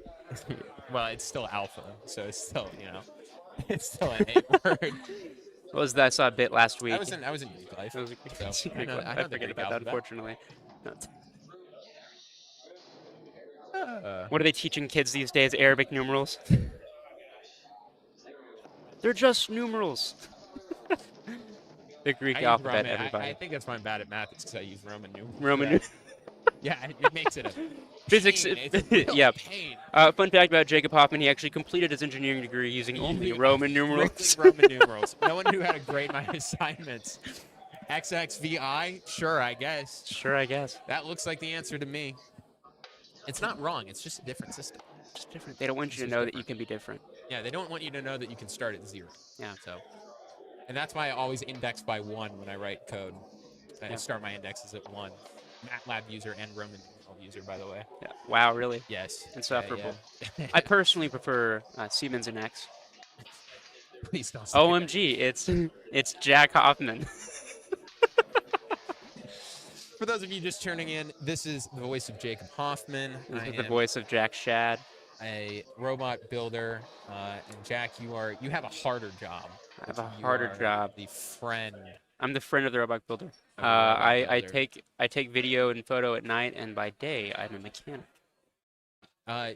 Well, it's still alpha, so it's still, it's still an A word. What was that? I saw a bit last week. I was in Greek life. That was a So, Greek one. I I know the forget Greek about that, alphabet. unfortunately. What are they teaching kids these days? Arabic numerals? They're just numerals. The Greek I use alphabet, Roman. everybody. I think that's why I'm bad at math. It's because I use Roman numerals. Roman Yeah, it makes it a Physics. pain. It's a real Yeah. pain. Fun fact about Jacob Hoffman: he actually completed his engineering degree using only Roman numerals. Strictly Roman numerals. No one knew how to grade my assignments. XXVI? Sure, I guess. Sure, I guess. That looks like the answer to me. It's not wrong. It's just a different system. Just different. They don't want you to It's know just that you can be different. Yeah, they don't want you to know that you can start at 0. Yeah. So, and that's why I always index by 1 when I write code. I Yeah. start my indexes at 1. MATLAB user and Roman numeral user, by the way. Yeah. Wow, really? Yes. Insufferable. Yeah. I personally prefer Siemens and X. Please don't say OMG, it's Jack Hoffman. For those of you just tuning in, this is the voice of Jacob Hoffman. This I is the am voice of Jack Shad. a robot builder, and Jack, you have a harder job. I have a You harder are job. The friend. I'm the friend of the robot builder. Of the robot I builder. take video and photo at night, and by day I'm a mechanic.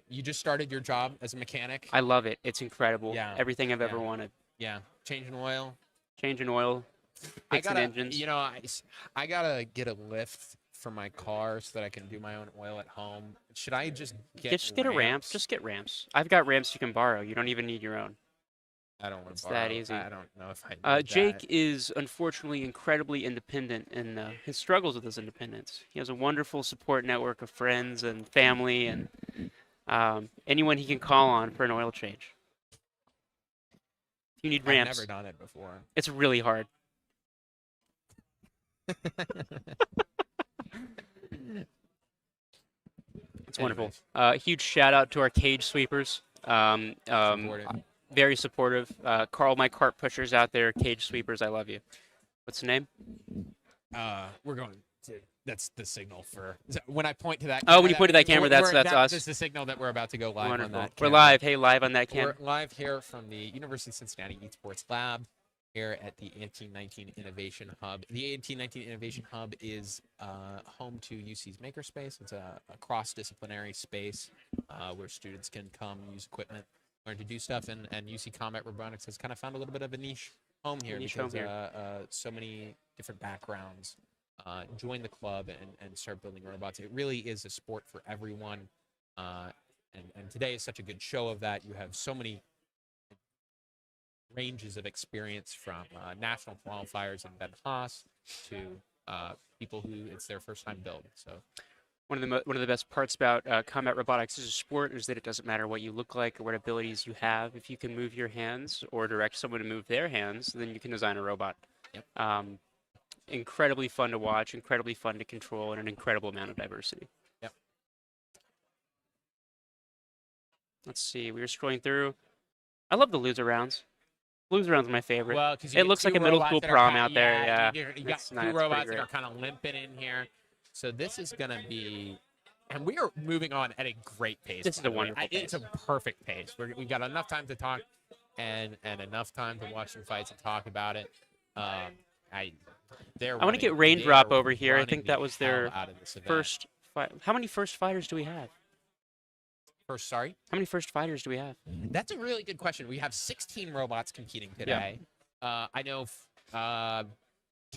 You just started your job as a mechanic. I love it. It's incredible. Yeah. Everything I've ever Yeah. wanted. Yeah, changing oil. Changing oil, I fixing gotta, engines. I gotta get a lift for my car so that I can do my own oil at home. Should I just Get a ramp. Just get ramps. I've got ramps you can borrow. You don't even need your own. I don't want It's to that easy. I don't know if I need Jake that. is unfortunately incredibly independent and his struggles with his independence. He has a wonderful support network of friends and family and anyone he can call on for an oil change. If you need I've ramps, never done it before. it's really hard. It's wonderful. Huge shout out to our cage sweepers. Supportive. Very supportive. Carl, my cart pushers out there, cage sweepers, I love you. What's the name? We're going to. That's the signal for when I point to that. Oh, when you point to that camera, that's us. That's the signal that we're about to go live Wonderful. on that. We're camera. live. Hey, live on that camera. We're live here from the University of Cincinnati Esports Lab here at the 1819 Innovation Hub. The 1819 Innovation Hub is home to UC's Makerspace. It's a cross-disciplinary space where students can come, use equipment, learn to do stuff, and UC Combat Robotics has kind of found a little bit of a niche home here Niche because home here. so many different backgrounds join the club and start building robots. It really is a sport for everyone. And today is such a good show of that. You have so many ranges of experience from national qualifiers in Ben Haas to people who it's their first time build. So One of the best parts about combat robotics as a sport is that it doesn't matter what you look like or what abilities you have. If you can move your hands or direct someone to move their hands, then you can design a robot. Yep. Incredibly fun to watch, incredibly fun to control, and an incredible amount of diversity. Yep. Let's see. We were scrolling through. I love the loser rounds. Blues Round's my favorite. Well, because It looks like a middle school prom out there. Yeah, you got it's, two it's pretty robots that great. are kind of limping in here. So this is gonna be, and we are moving on at a great pace. This is by a the way. wonderful It's a pace. perfect pace. We've got enough time to talk, and enough time to watch some fights and talk about it. I want to get Raindrop over here. I think that was their first fight. How many first fighters do we have? Sorry? How many first fighters do we have? That's a really good question. We have 16 robots competing today. I know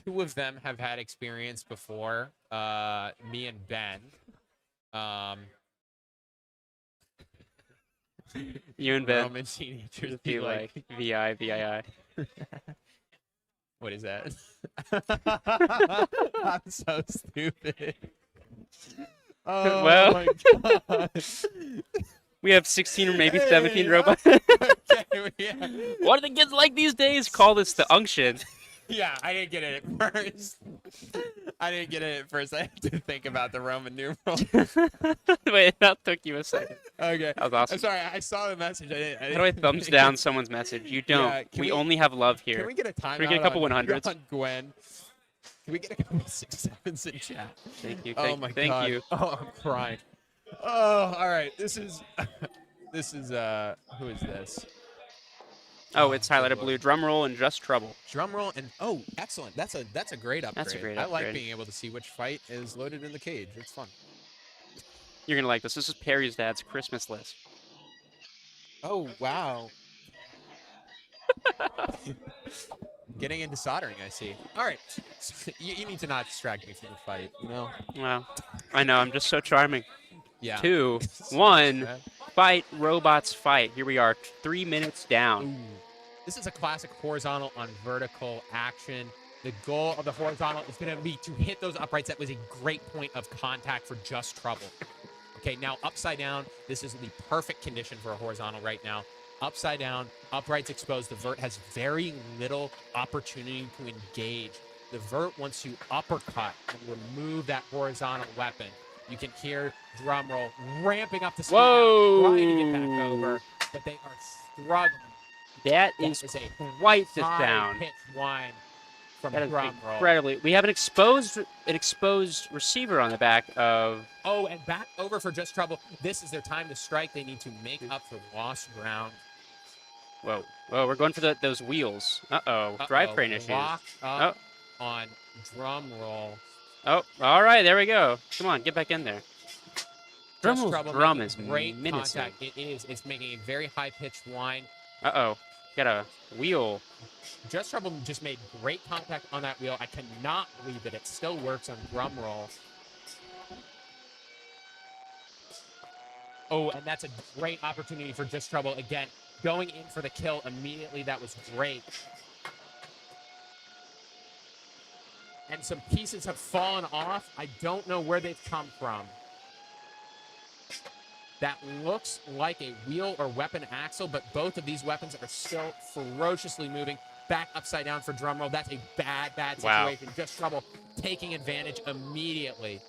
2 of them have had experience before, me and Ben. You and Ben. Roman teenagers Just be like VI, VII. What is that? I'm so stupid. Oh Well. my god. We have 16 or maybe 17 robots. Okay, yeah. What do the kids like these days? Call this the unction. Yeah, I didn't get it at first. I had to think about the Roman numeral. Wait, that took you a second. Okay. That was awesome. I'm sorry, I saw the message. How do I thumbs down someone's message? You don't. Yeah, we only have love here. Can we get a timeout? Can we get a couple on, 100s? on Gwen? Can we get a couple 6-7s in chat? Thank you. Oh my thank god. you. Oh, I'm crying. Oh, all right. This is who is this? Oh, it's highlighted blue. Drum roll and just trouble. Drum roll and oh, excellent. That's a great upgrade. That's a great I like upgrade. being able to see which fight is loaded in the cage. It's fun. You're gonna like this. This is Perry's dad's Christmas list. Oh wow. Getting into soldering, I see. All right, you need to not distract me from the fight. You know. Well, I know. I'm just so charming. Yeah. 2, 1, fight, robots fight. Here we are, 3 minutes down. Ooh. This is a classic horizontal on vertical action. The goal of the horizontal is going to be to hit those uprights. That was a great point of contact for just trouble. Okay, now upside down. This is the perfect condition for a horizontal right now. Upside down, uprights exposed. The vert has very little opportunity to engage. The vert wants to uppercut and remove that horizontal weapon. You can hear drum roll ramping up the speed now, trying to get back over, but they are struggling. That is a quite the sound. pitch whine from That is drum roll. incredibly. We have an exposed receiver on the back of. Oh, and back over for just trouble. This is their time to strike. They need to make up for lost ground. Whoa, whoa! We're going for those wheels. Drivetrain issues. Lock up on drum roll. Oh, all right, there we go. Come on, get back in there. Just Drum is great menacing. contact. It is. It's making a very high-pitched whine. Uh-oh, got a wheel. Just Trouble just made great contact on that wheel. I cannot believe that it still works on drum roll. Oh, and that's a great opportunity for Just Trouble. Again, going in for the kill immediately. That was great. And some pieces have fallen off. I don't know where they've come from. That looks like a wheel or weapon axle, but both of these weapons are still ferociously moving. Back upside down for drum roll. That's a bad situation. Wow. Just Trouble taking advantage immediately.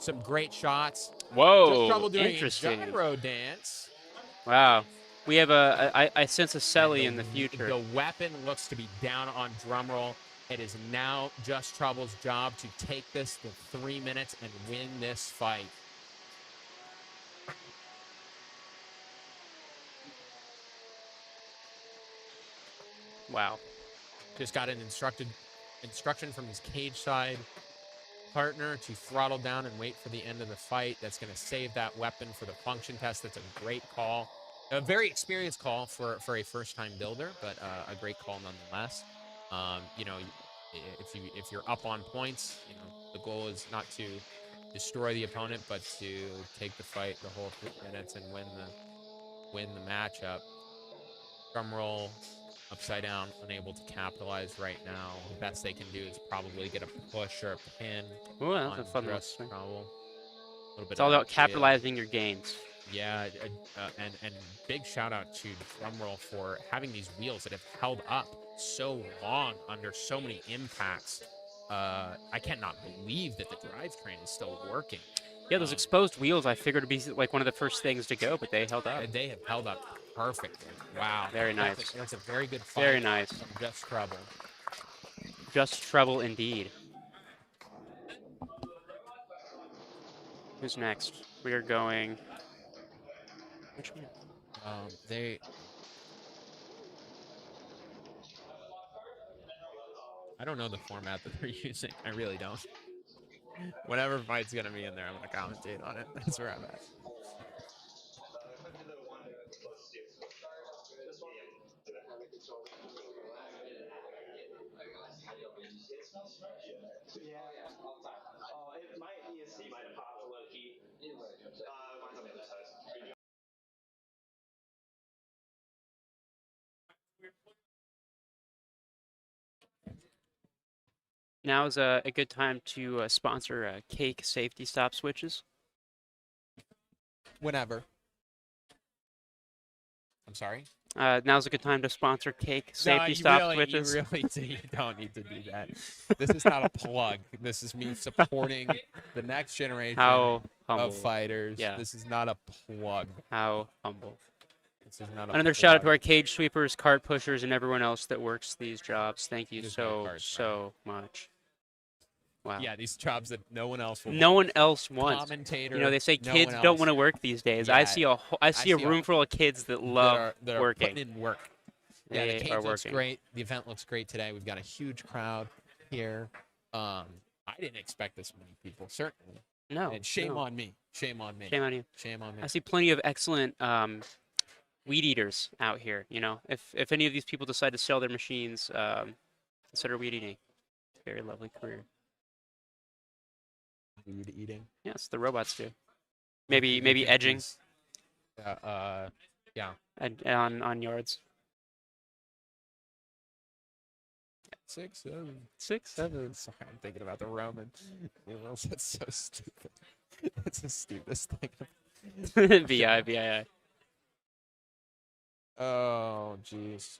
Some great shots. Whoa, Just Trouble doing interesting. a gyro dance. Wow. We have I sense a Selly in the future. The weapon looks to be down on drum roll. It is now Just Trouble's job to take this to 3 minutes and win this fight. Wow. Just got an instruction from his cage side partner to throttle down and wait for the end of the fight. That's going to save that weapon for the function test. That's a great call. A very experienced call for a first-time builder, but a great call nonetheless. You know, if you're up on points, you know, the goal is not to destroy the opponent, but to take the fight the whole 3 minutes and win the matchup. Drum roll, upside down, unable to capitalize right now. The best they can do is probably get a push or a pin. Ooh, that's a fun one. Just Trouble. It's all about capitalizing your gains. Yeah, and big shout out to Drumroll for having these wheels that have held up so long under so many impacts. I cannot believe that the drivetrain is still working. Yeah, those exposed wheels I figured would be like one of the first things to go, but they held up. They have held up perfectly. Wow. Very nice. That's a very good fight. Very nice. From Just Trouble. Just trouble indeed. Who's next? We are going. Which one? They. I don't know the format that they're using. I really don't. Whatever fight's gonna be in there, I'm gonna commentate on it. That's where I'm at. Now is a good time to sponsor Cake safety stop switches. Whenever. I'm sorry. Now's a good time to sponsor Cake safety you stop switches. You don't need to do that. This is not a plug. This is me supporting the next generation How humble. of fighters. Yeah. This is not a plug. How humble. This is not a Another shout out to our cage sweepers, cart pushers, and everyone else that works these jobs. Thank you Just no so, carts, so much. Wow. Yeah, these jobs that no one else will. No one else wants. Commentator. You know, they say no kids one don't else. want to work these days. Yeah, I see a room full of kids that love that are working. putting in work. Yeah, They the cage are looks working. great. The event looks great today. We've got a huge crowd here. I didn't expect this many people, certainly. No. And shame no. on me. Shame on me. Shame on you. Shame on me. I see plenty of excellent weed eaters out here. You know, if any of these people decide to sell their machines, consider weed eating. Very lovely career. Weed eating. Yes, the robots do. Maybe edging Yeah. on yards. 6, 7. 6, 7. Sorry, I'm thinking about the Roman numerals. That's so stupid. That's the stupidest thing. VI. Oh, jeez.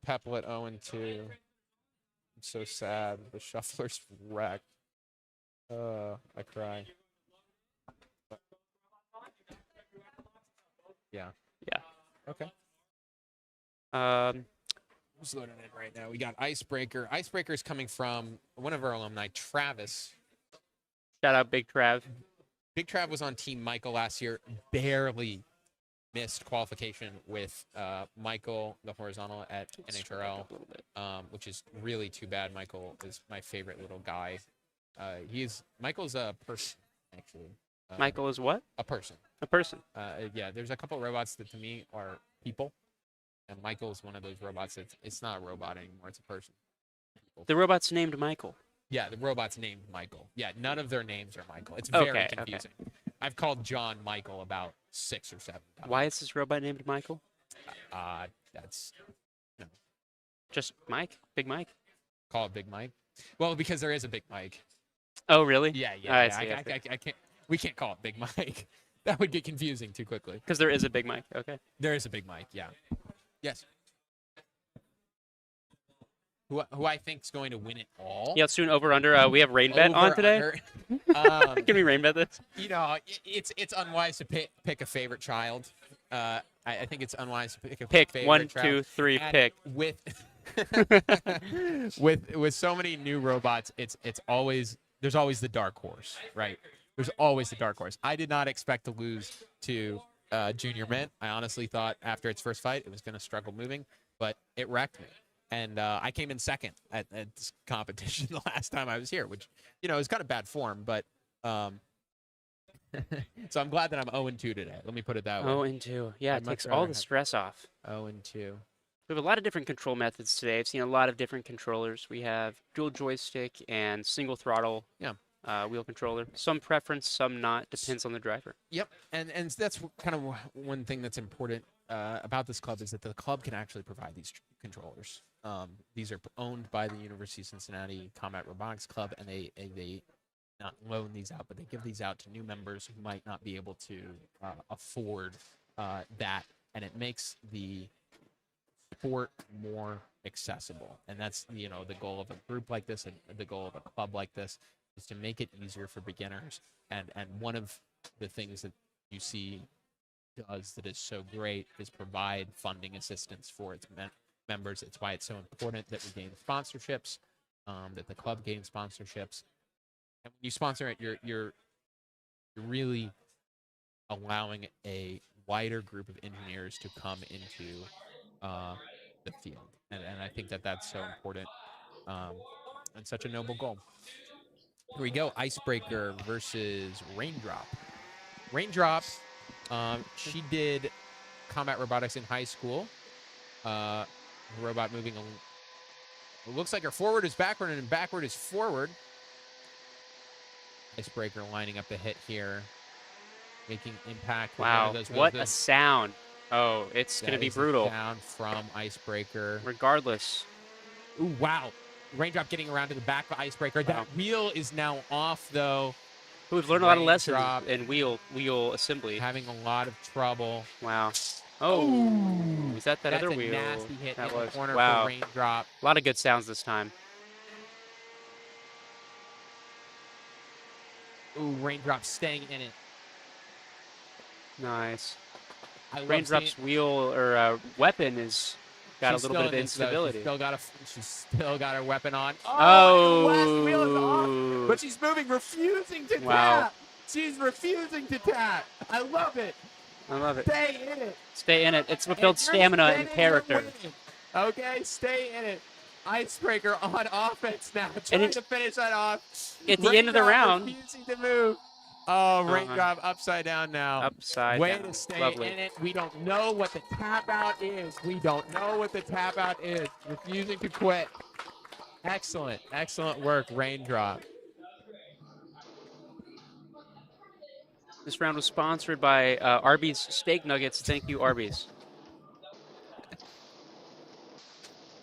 Peplet 0-2. I'm so sad. The shuffler's wrecked. I cry. Yeah. Yeah. Okay. Who's loading in right now? We got Icebreaker. Icebreaker's coming from one of our alumni, Travis. Shout out Big Trav. Big Trav was on Team Michael last year. Barely missed qualification with Michael, the horizontal at NHRL, which is really too bad. Michael is my favorite little guy. Michael's a person, actually. Michael is what? A person. A person. Yeah, there's a couple robots that to me are people. And Michael's one of those robots it's not a robot anymore, it's a person. The robot's named Michael. Yeah, the robot's named Michael. Yeah, none of their names are Michael. It's very Okay, confusing. I've called John Michael about 6 or 7 times. Why is this robot named Michael? That's Just Mike? Big Mike? call it Big Mike. Well, because there is a Big Mike. Oh, really? Yeah. I see. I can't. We can't call it Big Mike. That would get confusing too quickly. Because there is a Big Mike. Okay. There is a Big Mike. Yeah. Yes. Who I think is going to win it all? Yeah, soon over under. We have rain bet on today. Can we rain bet this? You know, it's unwise to pick a favorite child. I think it's unwise to pick a favorite 1, child. 2, 3, And pick. with so many new robots, there's always the dark horse, right? There's always the dark horse. I did not expect to lose to Junior Mint. I honestly thought after its first fight it was going to struggle moving, but it wrecked me. And I came in second at this competition the last time I was here, which, is kind of bad form, but so I'm glad that I'm 0-2 today. Let me put it that way. 0-2. Yeah, I'd it much takes rather all the have- stress off. 0-2. We have a lot of different control methods today. I've seen a lot of different controllers. We have dual joystick and single throttle wheel controller. Some preference, some not. Depends on the driver. Yep, and that's kind of one thing that's important about this club is that the club can actually provide these controllers. These are owned by the University of Cincinnati Combat Robotics Club, and they not loan these out, but they give these out to new members who might not be able to afford that, and it makes the sport more accessible. And that's the goal of a group like this and the goal of a club like this is to make it easier for beginners. And one of the things that UC does that is so great is provide funding assistance for its members. It's why it's so important that we gain sponsorships, that the club gains sponsorships. And when you sponsor it, you're really allowing a wider group of engineers to come into the field, and I think that that's so important and such a noble goal. Here we go, Icebreaker versus Raindrop. Raindrop, she did combat robotics in high school. Robot moving. It looks like her forward is backward and backward is forward. Icebreaker lining up the hit here, making impact. With one Wow, of those what a sound. Oh, it's going to be brutal. Down from Icebreaker. Regardless. Ooh, wow. Raindrop getting around to the back of Icebreaker. That wheel is now off, though. We've learned a lot of lessons in wheel assembly. Having a lot of trouble. Wow. Oh, was that That's other a wheel? nasty hit That in was the corner wow. for Raindrop. A lot of good sounds this time. Ooh, Raindrop staying in it. Nice. Raindrop's wheel or weapon is got a little bit of instability. She's still got her weapon on. Oh, the last wheel is off, but she's moving, refusing to tap. She's refusing to tap. I love it. I love it. Stay in it. Stay in it. It's what builds stamina and character. Okay, stay in it. Icebreaker on offense now, trying to finish that off. At the end of the round, refusing to move. Oh, Raindrop upside down now. Upside Way down. to stay Lovely. in it. We don't know what the tap out is. We don't know what the tap out is. Refusing to quit. Excellent. Excellent work, Raindrop. This round was sponsored by Arby's Steak Nuggets. Thank you, Arby's.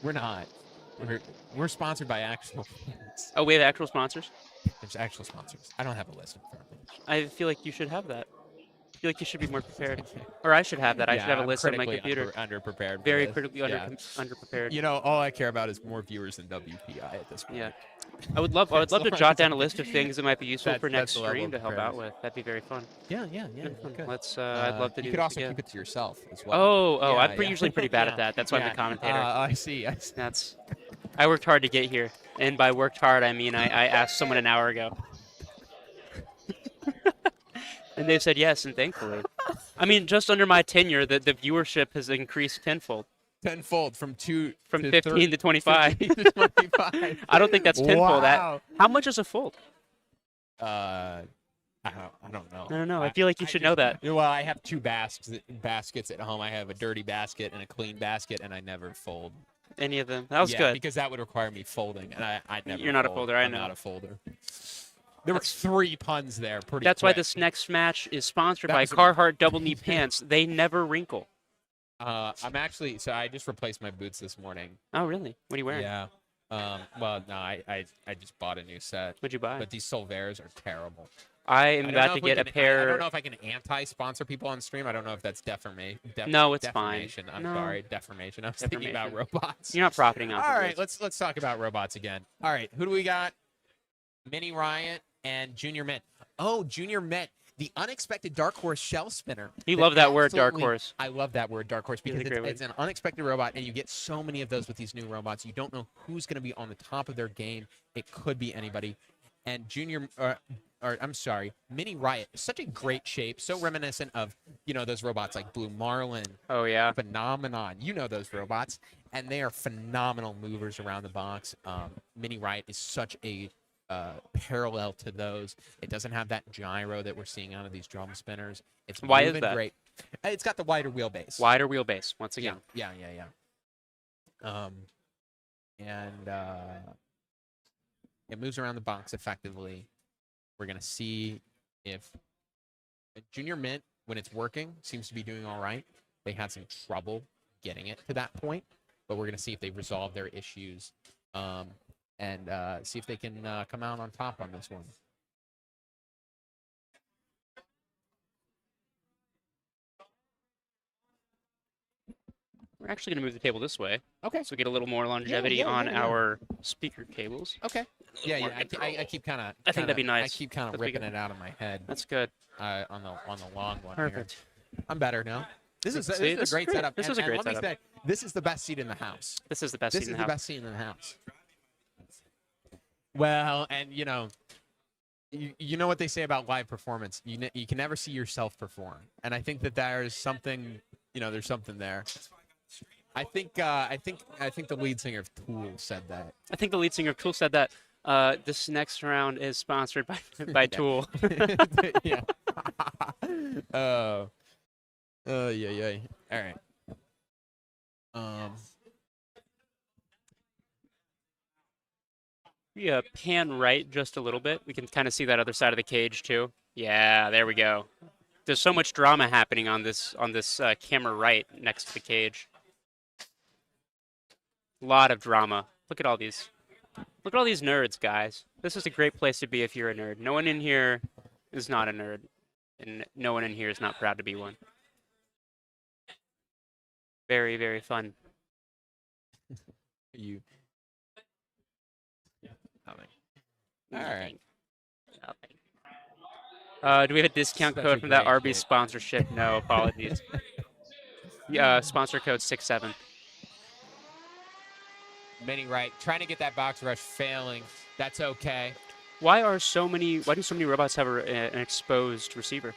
We're not. We're sponsored by actual things. Oh, we have actual sponsors? There's actual sponsors. I don't have a list in front of me. I feel like you should have that. I feel like you should be more prepared. Or I should have that. I should have a list on my computer. Underprepared. Very critically underprepared. You know, all I care about is more viewers than WPI at this point. Yeah. I would love to jot down a list of things that might be useful for next the level stream of to help out with. That'd be very fun. Yeah. Good. Let's. I'd love to do. You could this also again. keep it to yourself as well. I'm usually pretty bad at that. That's why I'm the commentator. I see. I worked hard to get here, and by worked hard I mean I asked someone an hour ago, and they said yes, and thankfully. I mean, just under my tenure, the viewership has increased tenfold. Tenfold from 15 to 25. 15 to 25. I don't think that's tenfold. Wow. How much is a fold? I don't know. I don't know. I feel like you should know that. Well, I have two baskets at home. I have a dirty basket and a clean basket, and I never fold any of them. That was good. Because that would require me folding, and I never. You're not a folder. I I'm know. not a folder. There were 3 puns there. That's why this next match is sponsored by Carhartt double knee pants. They never wrinkle. I'm actually. So I just replaced my boots this morning. Oh, really? What are you wearing? Yeah. Well, no, I just bought a new set. What'd you buy? But these Solvares are terrible. I am about to get a pair. I don't know if I can anti-sponsor people on stream. I don't know if that's defamation. No, it's fine. Defamation. I'm No. sorry, defamation. I was thinking about robots. You're not profiting off. All right, let's talk about robots again. All right, who do we got? Mini Riot and Junior Mint. Oh, Junior Mint, the unexpected dark horse shell spinner. You love that word, dark horse. I love that word, dark horse, because it's an unexpected robot, and you get so many of those with these new robots. You don't know who's going to be on the top of their game. It could be anybody. And Mini Riot is such a great shape, so reminiscent of, those robots like Blue Marlin. Oh, yeah. Phenomenon. You know those robots. And they are phenomenal movers around the box. Mini Riot is such a parallel to those. It doesn't have that gyro that we're seeing out of these drum spinners. It's Why is moving that? Great. It's got the wider wheelbase. Wider wheelbase, once again. Yeah. It moves around the box effectively. We're going to see if Junior Mint, when it's working, seems to be doing all right. They had some trouble getting it to that point, but we're going to see if they resolve their issues and see if they can come out on top on this one. We're actually going to move the table this way. Okay. So we get a little more longevity on our speaker cables. Okay. Yeah. I keep kind of. I think that'd be nice. I keep kind of That'd be ripping good. it out of my head. That's good. On the long one. Perfect. Here. I'm better now. This is See, a great setup. This is a and great let me setup. say, this is the best seat in the house. This is the best This seat is in the the house. best seat in the house. Well, and you know what they say about live performance. You can never see yourself perform, and I think that there's something. There's something there. I think the lead singer of Tool said that. I think the lead singer of Tool said that this next round is sponsored by Tool. Yeah. Yeah. All right. We pan right just a little bit. We can kind of see that other side of the cage too. Yeah, there we go. There's so much drama happening on this camera right next to the cage. A lot of drama. Look at all these nerds, guys. This is a great place to be if you're a nerd. No one in here is not a nerd, and no one in here is not proud to be one. Very, very fun. You. All right. Do we have a discount Such code a from that great Arby's kid. sponsorship? No, apologies. Sponsor code 67. Mini right, trying to get that box rush, failing. That's okay. Why do so many robots have an exposed receiver?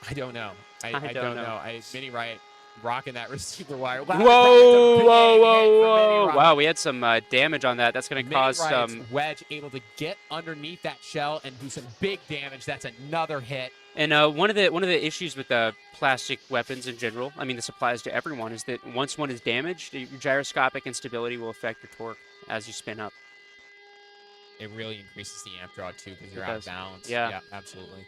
I don't know. I I don't don't know. know. Mini right, rocking that receiver wire. Whoa, Wow, that's a big whoa, hit whoa, from Mini whoa! Right. Wow, we had some damage on that. That's going to Mini cause Right's some. wedge able to get underneath that shell and do some big damage. That's another hit. And one of the issues with plastic weapons in general, I mean, this applies to everyone, is that once one is damaged, your gyroscopic instability will affect your torque as you spin up. It really increases the amp draw too because you're It out does. of balance. Yeah. Absolutely.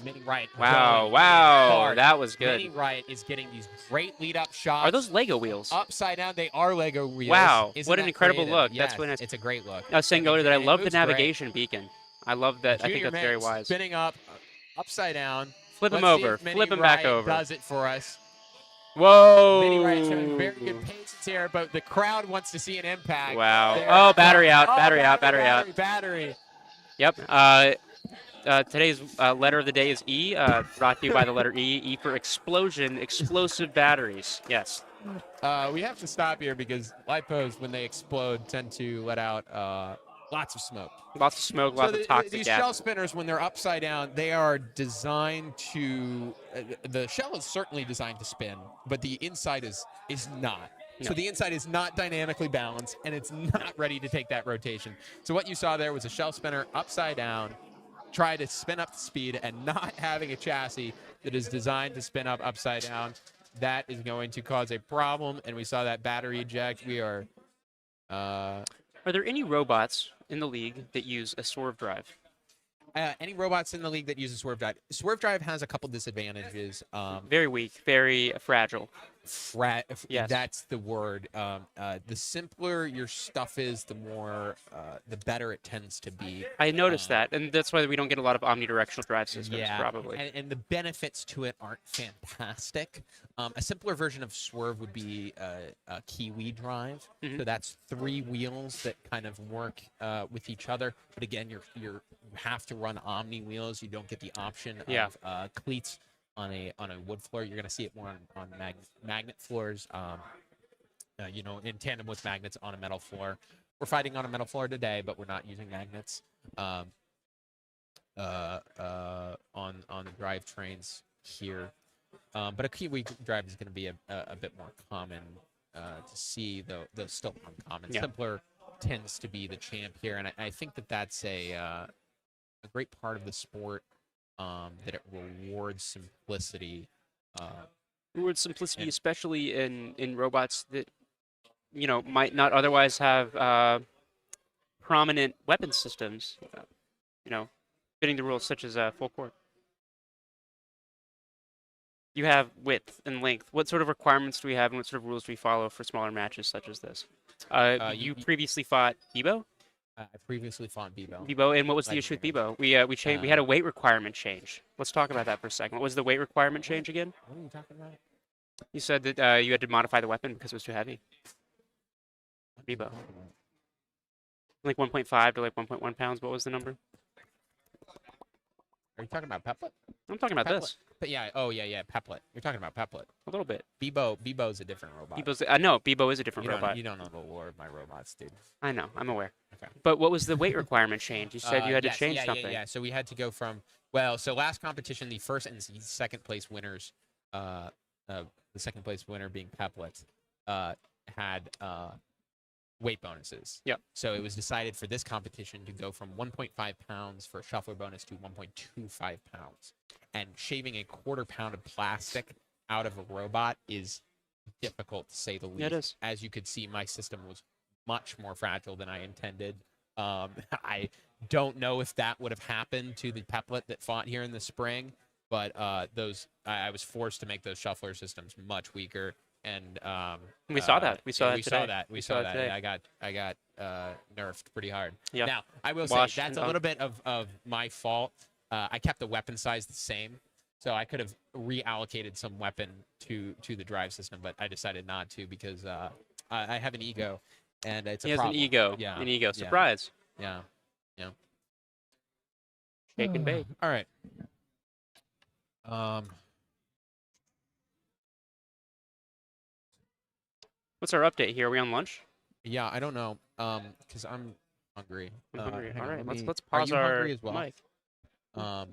Mini right. Wow, going wow, hard. that was good. Mini right is getting these great lead up shots. Are those Lego wheels? Upside down, they are Lego wheels. Wow, Isn't what an that incredible creative? look. Yes, That's when it's a great look. I was saying earlier that I And it love the moves great. navigation beacon. I love that. I think Junior that's very Mint wise. Spinning up, upside down. Flip him Let's see over. if Mini Flip him back Right over. Does it for us. Whoa! Mini Right showing very good patience here, but the crowd wants to see an impact. Wow. There Oh, it battery goes. out, Oh, battery out, battery out. Battery. Yep. Today's letter of the day is E, brought to you by the letter E. E for explosion, explosive batteries. Yes. We have to stop here because lipos, when they explode, tend to let out lots of smoke. Lots of smoke, lots of toxic these gas. shell spinners, when they're upside down, they are designed to. The shell is certainly designed to spin, but the inside is not. No. So the inside is not dynamically balanced, and it's not ready to take that rotation. So what you saw there was a shell spinner upside down, try to spin up the speed, and not having a chassis that is designed to spin up upside down. That is going to cause a problem, and we saw that battery eject. We are. Are there any robots in the league that use a swerve drive? Any robots in the league that use a swerve drive? Swerve drive has a couple disadvantages. Very weak, very fragile. Yes. That's the word. The simpler your stuff is, the better it tends to be. I noticed that, and that's why we don't get a lot of omnidirectional drive systems, probably. And the benefits to it aren't fantastic. A simpler version of swerve would be a Kiwi drive. So that's 3 wheels that kind of work with each other. But again, you have to run omni wheels. You don't get the option of cleats on a wood floor. You're going to see it more on magnet floors, in tandem with magnets on a metal floor. We're fighting on a metal floor today, but we're not using magnets on the drivetrains here. But a Kiwi drive is going to be a bit more common to see, though still uncommon. Yeah. Simpler tends to be the champ here, and I think that's a great part of the sport. That it rewards simplicity. Rewards simplicity, especially in robots that might not otherwise have prominent weapon systems. Fitting the rules such as full court. You have width and length. What sort of requirements do we have, and what sort of rules do we follow for smaller matches such as this? You previously fought Bebo? I previously fought Bebo. Bebo, and what was the issue with Bebo? We had a weight requirement change. Let's talk about that for a second. What was the weight requirement change again? What are you talking about? You said that you had to modify the weapon because it was too heavy. Bebo. Like 1.5 to like 1.1 pounds. What was the number? Are you talking about Peplet? I'm talking about Peplet? this But yeah. Oh yeah. Peplet. You're talking about Peplet. a little bit. Bebo's a different robot. Bebo's. I know Bebo is a different You don't robot. you don't know the lore of my robots, dude. I know. I'm aware. Okay. But what was the weight requirement change? You said you had Yes, to change yeah, something. Yeah. So we had to go from so last competition, the first and the second place winners, the second place winner being Peplet, had weight bonuses. Yep. So it was decided for this competition to go from 1.5 pounds for a shuffler bonus to 1.25 pounds. And shaving a quarter pound of plastic out of a robot is difficult to say the least. Yeah, it is. As you could see, my system was much more fragile than I intended. I don't know if that would have happened to the Peplet that fought here in the spring, but I was forced to make those shuffler systems much weaker. And We saw that. We saw that we today. saw that. We saw that. today. Yeah, I got nerfed pretty hard. Yeah. Now I will Washed say that's and a little bit of my fault. I kept the weapon size the same, so I could have reallocated some weapon to the drive system, but I decided not to because I have an ego, and it's a He has problem. an ego. Yeah. An ego. Yeah. Surprise. Yeah. Shake and bake. All right. What's our update here? Are we on lunch? Yeah, I don't know. Because I'm hungry. I'm hungry. Hang All on, right. let me- Let's are pause you our hungry as well? mic. Um,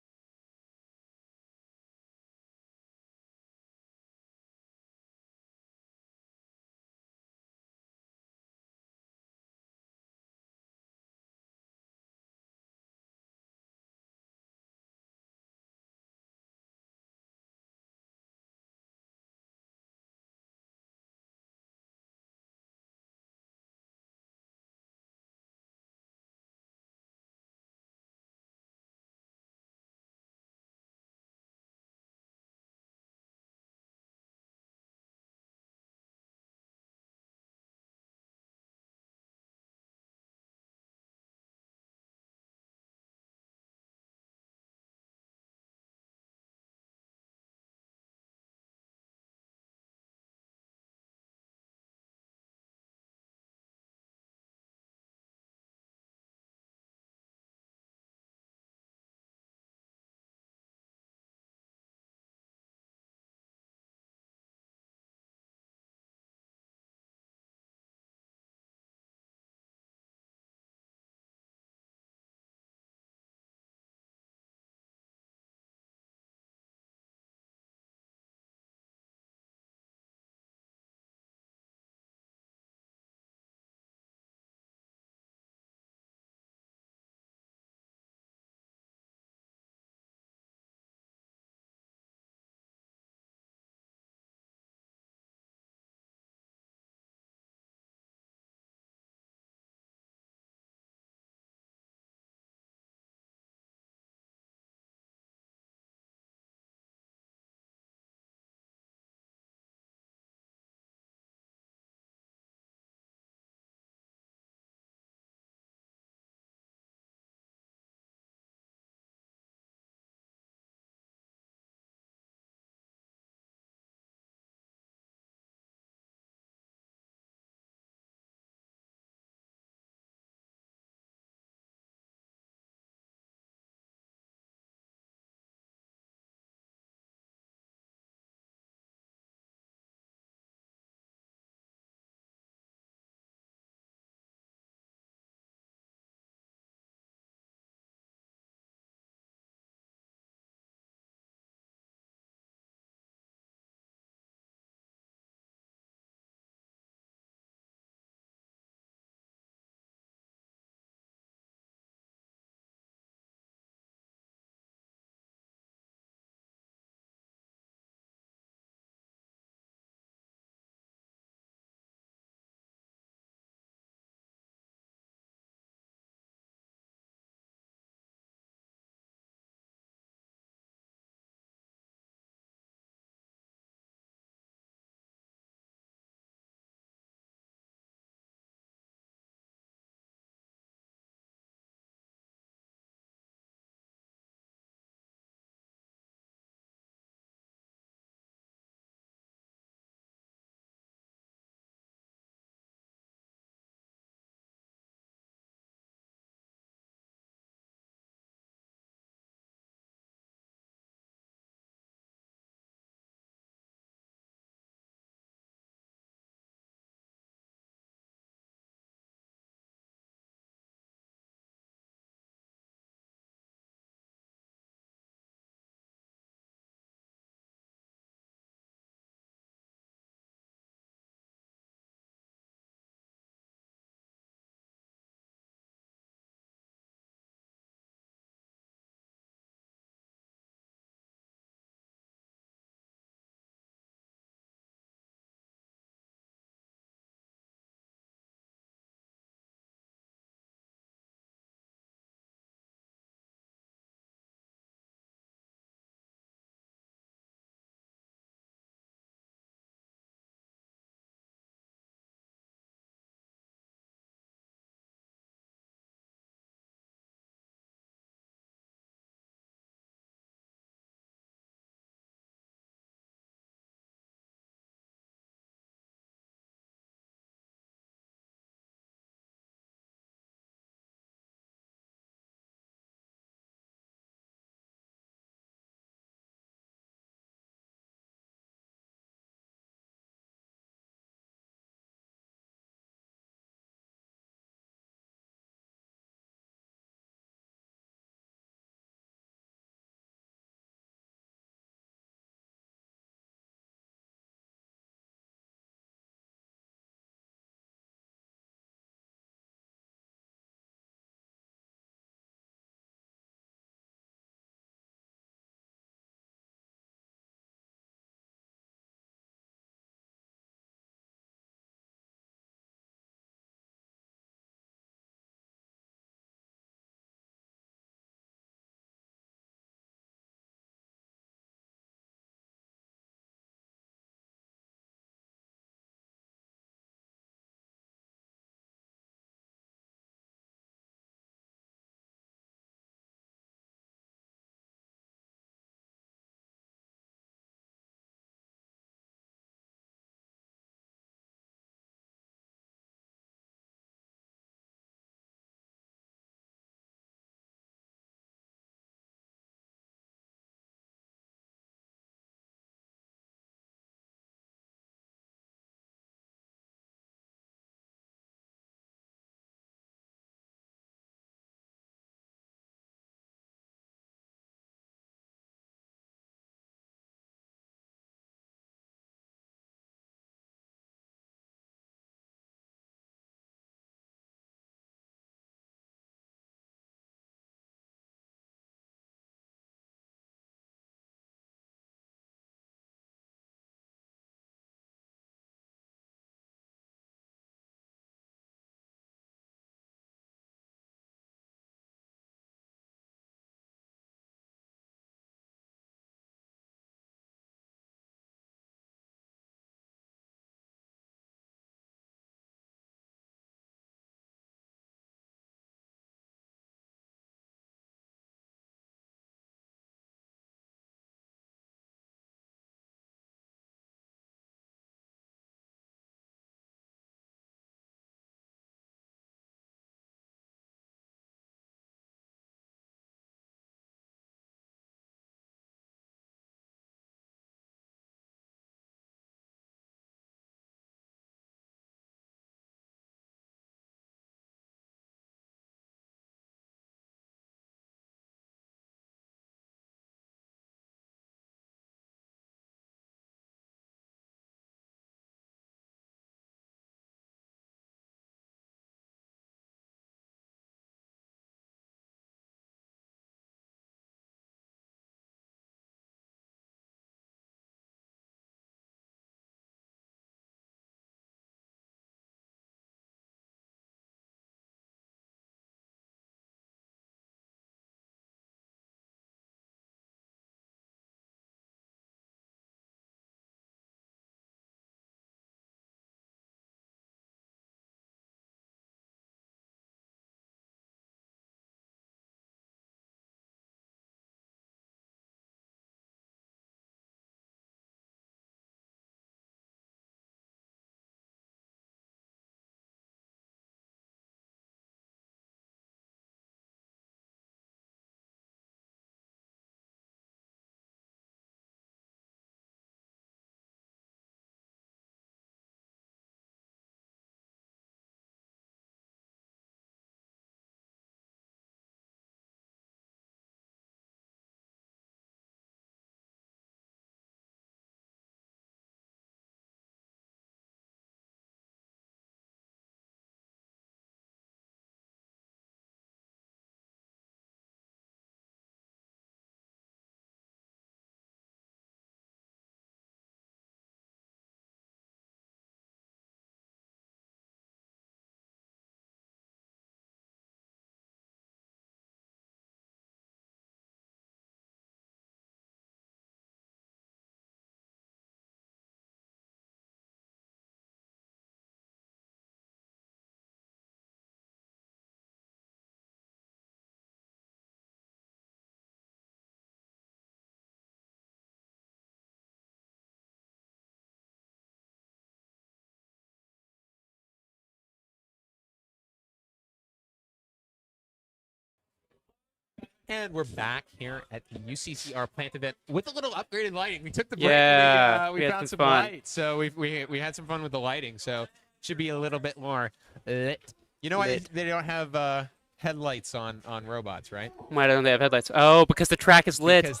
And we're back here at the UCCR plant event with a little upgraded lighting. We took the break Yeah, and we we had found some some fun. lights. So we had some fun with the lighting. So should be a little bit more lit. You know why Lit. they don't have headlights on robots, right? Why don't they have headlights? Oh, because the track is lit. Because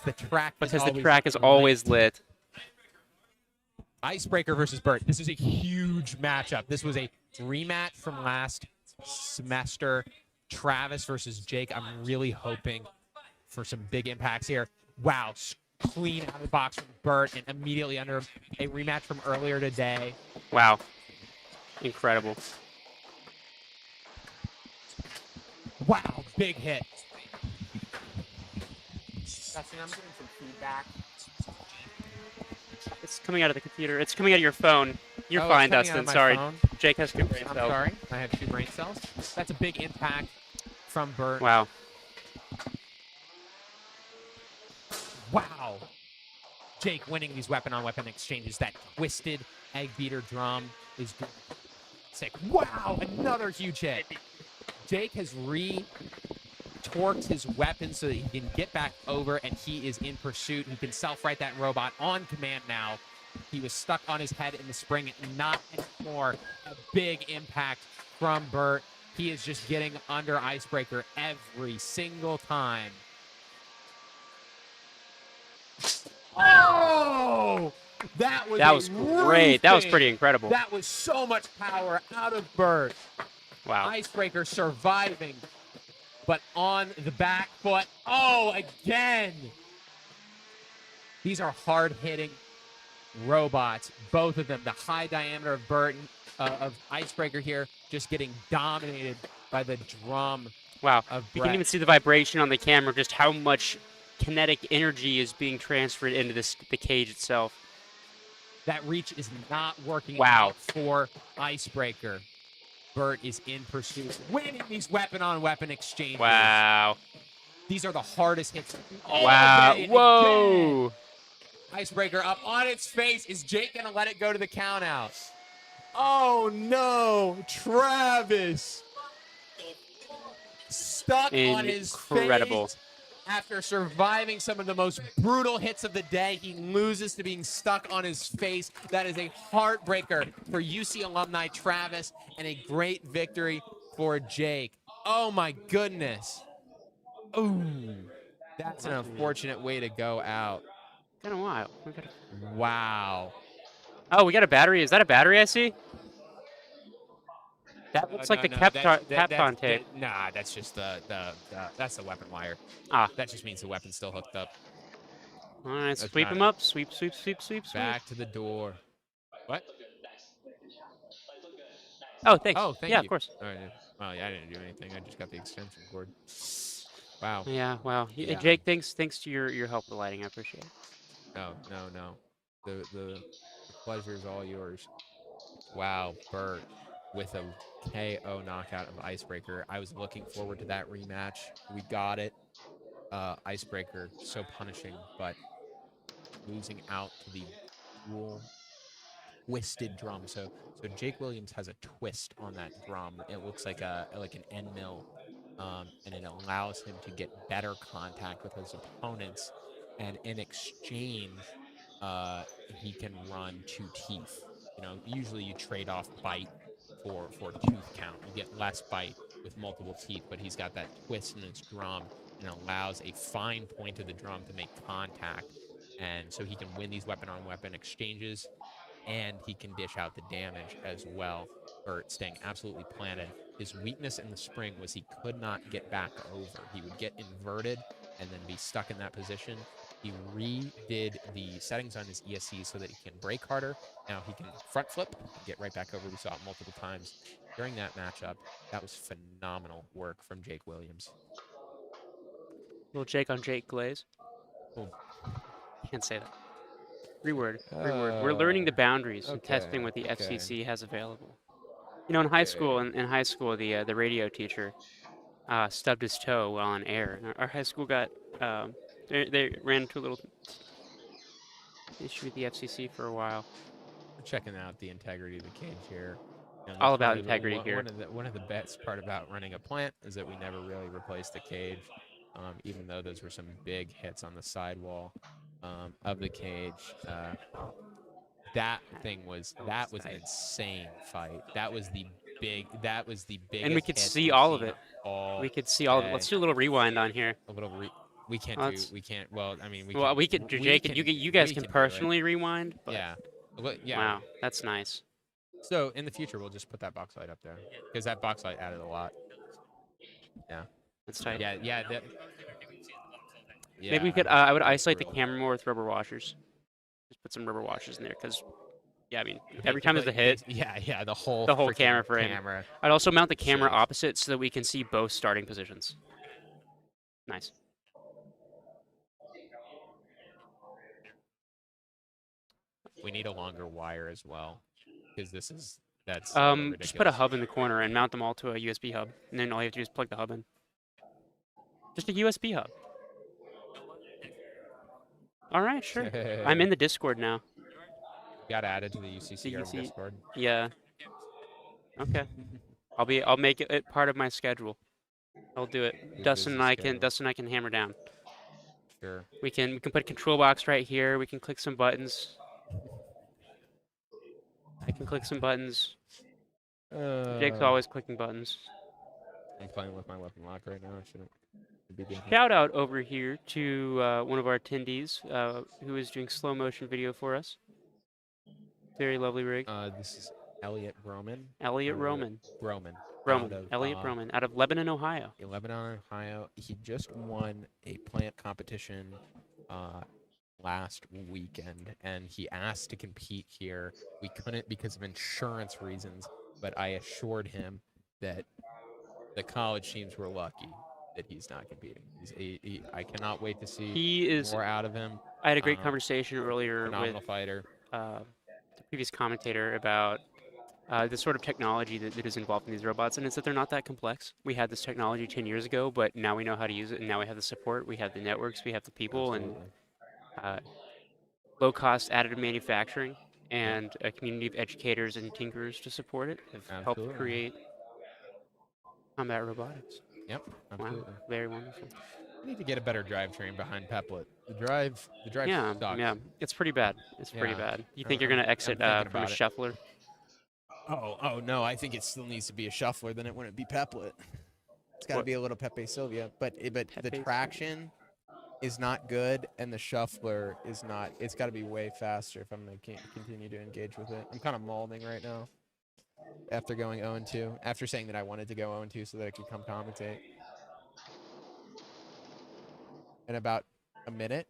the track Is always lit. Icebreaker versus Burt. This is a huge matchup. This was a rematch from last semester. Travis versus Jake. I'm really hoping for some big impacts here. Wow, clean out of the box from Burt and immediately under a rematch from earlier today. Wow. Incredible. Wow, big hit. Dustin, I'm getting some feedback. It's coming out of the computer. It's coming out of your phone. You're Oh, fine, it's coming out Dustin. of my Sorry. phone. Jake has two brain I'm cells. sorry. I have 2 brain cells. That's a big impact from Burt. Wow. Wow. Jake winning these weapon-on-weapon exchanges. That twisted egg beater drum is sick. Wow, another huge hit. Jake has re-torqued his weapon so that he can get back over, and he is in pursuit. He can self-right that robot on command now. He was stuck on his head in the spring, not anymore. A big impact from Burt. He is just getting under Icebreaker every single time. Oh! That was great. That was pretty incredible. That was so much power out of Burt. Wow. Icebreaker surviving, but on the back foot. Oh, again! These are hard-hitting robots, both of them. The high diameter of Burt, of Icebreaker here, just getting dominated by the drum. Wow. Of You Brett. can even see the vibration on the camera, just how much kinetic energy is being transferred into the cage itself. That reach is not working Wow. out for Icebreaker. Burt is in pursuit, winning these weapon-on-weapon exchanges. Wow. These are the hardest hits. Wow. Again. Whoa. Icebreaker up on its face. Is Jake going to let it go to the count out? Oh, no. Travis. Stuck on his Incredible. face. After surviving some of the most brutal hits of the day, he loses to being stuck on his face. That is a heartbreaker for UC alumni Travis and a great victory for Jake. Oh, my goodness. Ooh, that's an unfortunate way to go out. Kind of wild. Wow. Oh, we got a battery. Is that a battery I see? That looks like the Capcom tape. Nah, that's just that's the weapon wire. Ah. That just means the weapon's still hooked up. All right, That's sweep not him it. up. Sweep, sweep, sweep, sweep, sweep. Back to the door. What? Oh, thanks. Oh, thank yeah, you. of course. All right. Well, yeah, I didn't do anything. I just got the extension cord. Wow. Yeah, wow. Yeah. Jake, thanks to your help with the lighting. I appreciate it. No. The pleasure is all yours. Wow, Burt with a KO knockout of Icebreaker. I was looking forward to that rematch. We got it. Icebreaker, so punishing, but losing out to the dual twisted drum. So Jake Williams has a twist on that drum. It looks like an end mill, and it allows him to get better contact with his opponents. And in exchange, he can run 2 teeth. You know, usually you trade off bite for tooth count. You get less bite with multiple teeth, but he's got that twist in his drum and allows a fine point of the drum to make contact. And so he can win these weapon-on-weapon exchanges, and he can dish out the damage as well. Burt staying absolutely planted. His weakness in the spring was he could not get back over. He would get inverted and then be stuck in that position. He redid the settings on his ESC so that he can brake harder. Now he can front flip and get right back over. We saw it multiple times during that matchup. That was phenomenal work from Jake Williams. Little Jake on Jake glaze. Cool. Can't say that. Reword. We're learning the boundaries and testing what the okay. FCC has available. You know, in high school, the radio teacher stubbed his toe while on air. Our high school got they ran into a little issue with the FCC for a while. We're checking out the integrity of the cage here. You know, All that's about one of integrity here. One of the best part about running a plant is that we never really replace the cage. even though those were some big hits on the sidewall of the cage. That was an insane fight. That was the And we biggest could hits see we've all of seen it. all We could see all of it. day. Let's do a little rewind on here. A little we can't Let's- well, I mean, Well, we could. Jake, you guys can do it. personally rewind. But Yeah. Well, yeah. Wow, that's nice. So in the future, we'll just put that box light up there because that box light added a lot. Yeah. That's tight. Yeah. Yeah. Maybe we could. I would that was isolate the brutal. camera more with rubber washers. Just put some rubber washers in there, because, yeah, I mean, Ba- every time there's a ba- hit, Yeah. The whole whole freaking camera frame. Camera. I'd also mount the camera Shake. opposite so that we can see both starting positions. Nice. We need a longer wire as well because that's a little Just put a ridiculous. hub in the corner and mount them all to a USB hub, and then all you have to do is plug the hub in. Just a USB hub. All right, sure. I'm in the Discord now. Got added to the UCCR UC Discord. Yeah. Okay. I'll make it part of my schedule. I'll do it. Your Dustin and busy I can schedule. Dustin and I can hammer down. Sure. We can put a control box right here. We can click some buttons. I can click some buttons. Jake's always clicking buttons. I'm playing with my weapon lock right now. I shouldn't be doing that. Shout out over here to one of our attendees who is doing slow motion video for us. Very lovely rig. This is Elliot Broman. Elliot or Roman. Broman. Roman. out of, Elliot Roman out of Lebanon, Ohio. in Lebanon, Ohio. He just won a plant competition last weekend, and he asked to compete here. We couldn't because of insurance reasons, but I assured him that the college teams were lucky that he's not competing. I cannot wait to see He is. more out of him. I had a great Um, conversation earlier Phenomenal with fighter. the previous commentator about the sort of technology that is involved in these robots, and it's that they're not that complex. We had this technology 10 years ago, but now we know how to use it, and now we have the support, we have the networks, we have the people, Absolutely. and low-cost additive manufacturing, and a community of educators and tinkerers to support it have helped Absolutely. create combat robotics. Yep, absolutely. Wow, very wonderful. We need to get a better drivetrain behind Peplet. The drive Yeah, sucks. yeah, it's pretty bad. It's pretty Yeah. bad. You think you're gonna exit I'm thinking from a about it. shuffler? Oh no, I think it still needs to be a shuffler, then it wouldn't be Peplet. It's got to What? be a little Pepe Sylvia, but the Pepe traction is not good, and the shuffler is not. It's got to be way faster if I'm going to continue to engage with it. I'm kind of molding right now after going 0-2, after saying that I wanted to go 0-2 so that I could come commentate. In about a minute.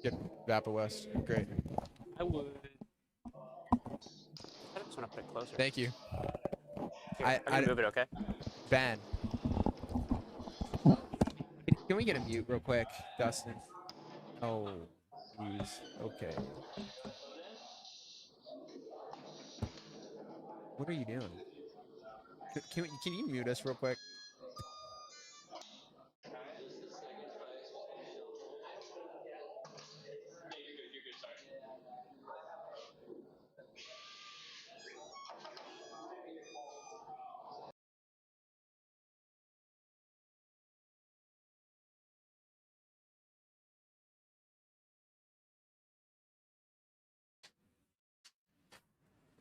Get Vapa West. Great. I would. I just want to put it closer. Thank you. Here, I'm gonna move it, okay? Ben. Can we get a mute real quick, Dustin? Oh, jeez. Okay. What are you doing? Can you mute us real quick?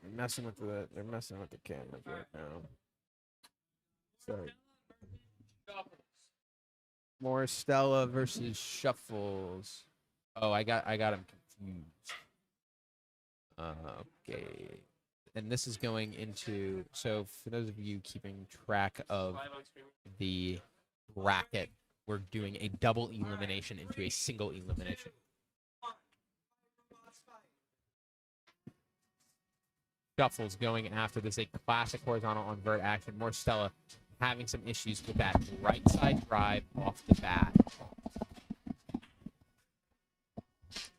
They're messing with the cameras right now. Sorry. More Stella versus Shuffles. Oh, I got him confused. Okay. And this is going into, so for those of you keeping track of the bracket, we're doing a double elimination into a single elimination. Shuffles going after this, a classic horizontal on vert action. More Stella having some issues with that right side drive off the bat.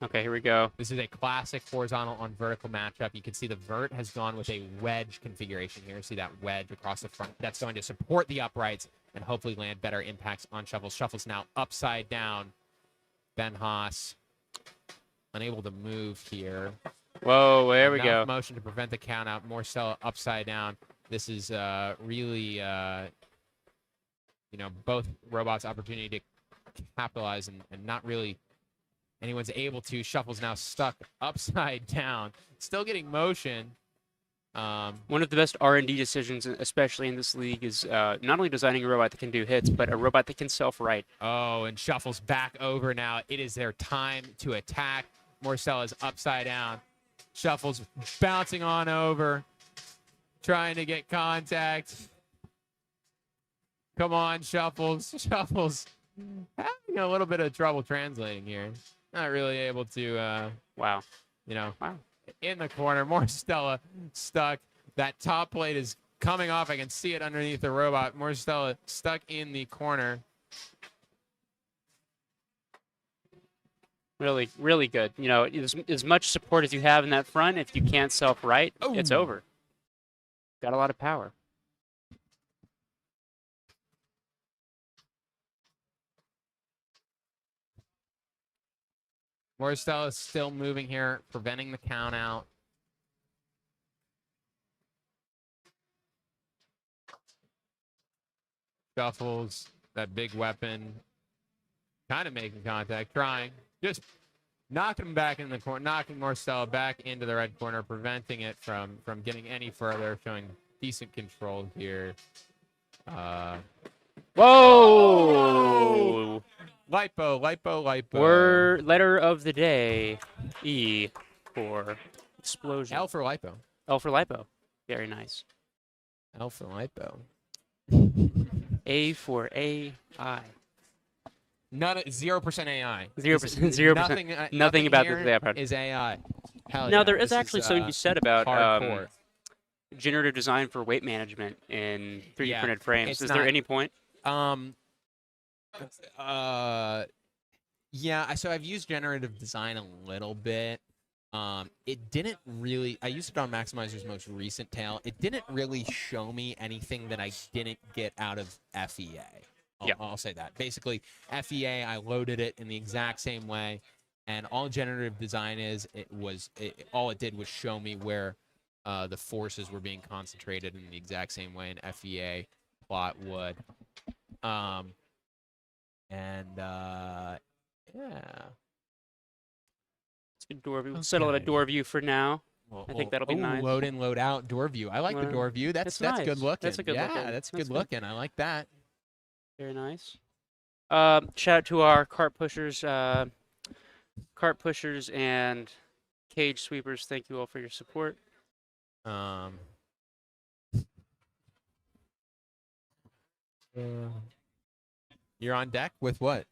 Okay, here we go. This is a classic horizontal on vertical matchup. You can see the vert has gone with a wedge configuration here. See that wedge across the front. That's going to support the uprights and hopefully land better impacts on Shuffles. Shuffles now upside down. Ben Haas unable to move here. Whoa, there we Enough go. motion to prevent the count out. More Stella upside down. This is really, both robots' opportunity to capitalize and not really anyone's able to. Shuffle's now stuck upside down, still getting motion. One of the best R&D decisions, especially in this league, is not only designing a robot that can do hits, but a robot that can self-right. Oh, and Shuffle's back over now. It is their time to attack. Morcella's upside down. Shuffle's bouncing on over, trying to get contact. Come on, Shuffles. Shuffles having a little bit of trouble translating here. Not really able to, Wow. Wow. In the corner. Morcella stuck. That top plate is coming off. I can see it underneath the robot. Morcella stuck in the corner. Really, really good. As much support as you have in that front, if you can't self-right, it's over. Got a lot of power. Morcella is still moving here, preventing the count out. Shuffles, that big weapon, kind of making contact, trying. Just knocking him back in the corner, knocking Morcella back into the red corner, preventing it from getting any further, showing decent control here. Whoa! Lipo. Letter of the day. E for explosion. L for lipo. L for lipo. Very nice. L for lipo. A for AI. 0% AI. 0%. 0%. Nothing about here this is AI. Hell Now yeah, there is this actually something you said about hardcore. generative design for weight management in 3D Yeah, printed frames. it's Is there not- any point? Yeah, so I've used generative design a little bit. It didn't really, I used it on Maximizer's most recent tale. It didn't really show me anything that I didn't get out of FEA. I'll say that. Basically, FEA, I loaded it in the exact same way, and all generative design all it did was show me where the forces were being concentrated in the exact same way an FEA plot would. Yeah. It's a door view. We'll settle at a door view for now. I think that'll be nice. Load in, load out, door view. I like the door view. That's nice. good looking. That's a good looking. That's good looking. I like that. Very nice. Shout out to our cart pushers and cage sweepers. Thank you all for your support. You're on deck with what?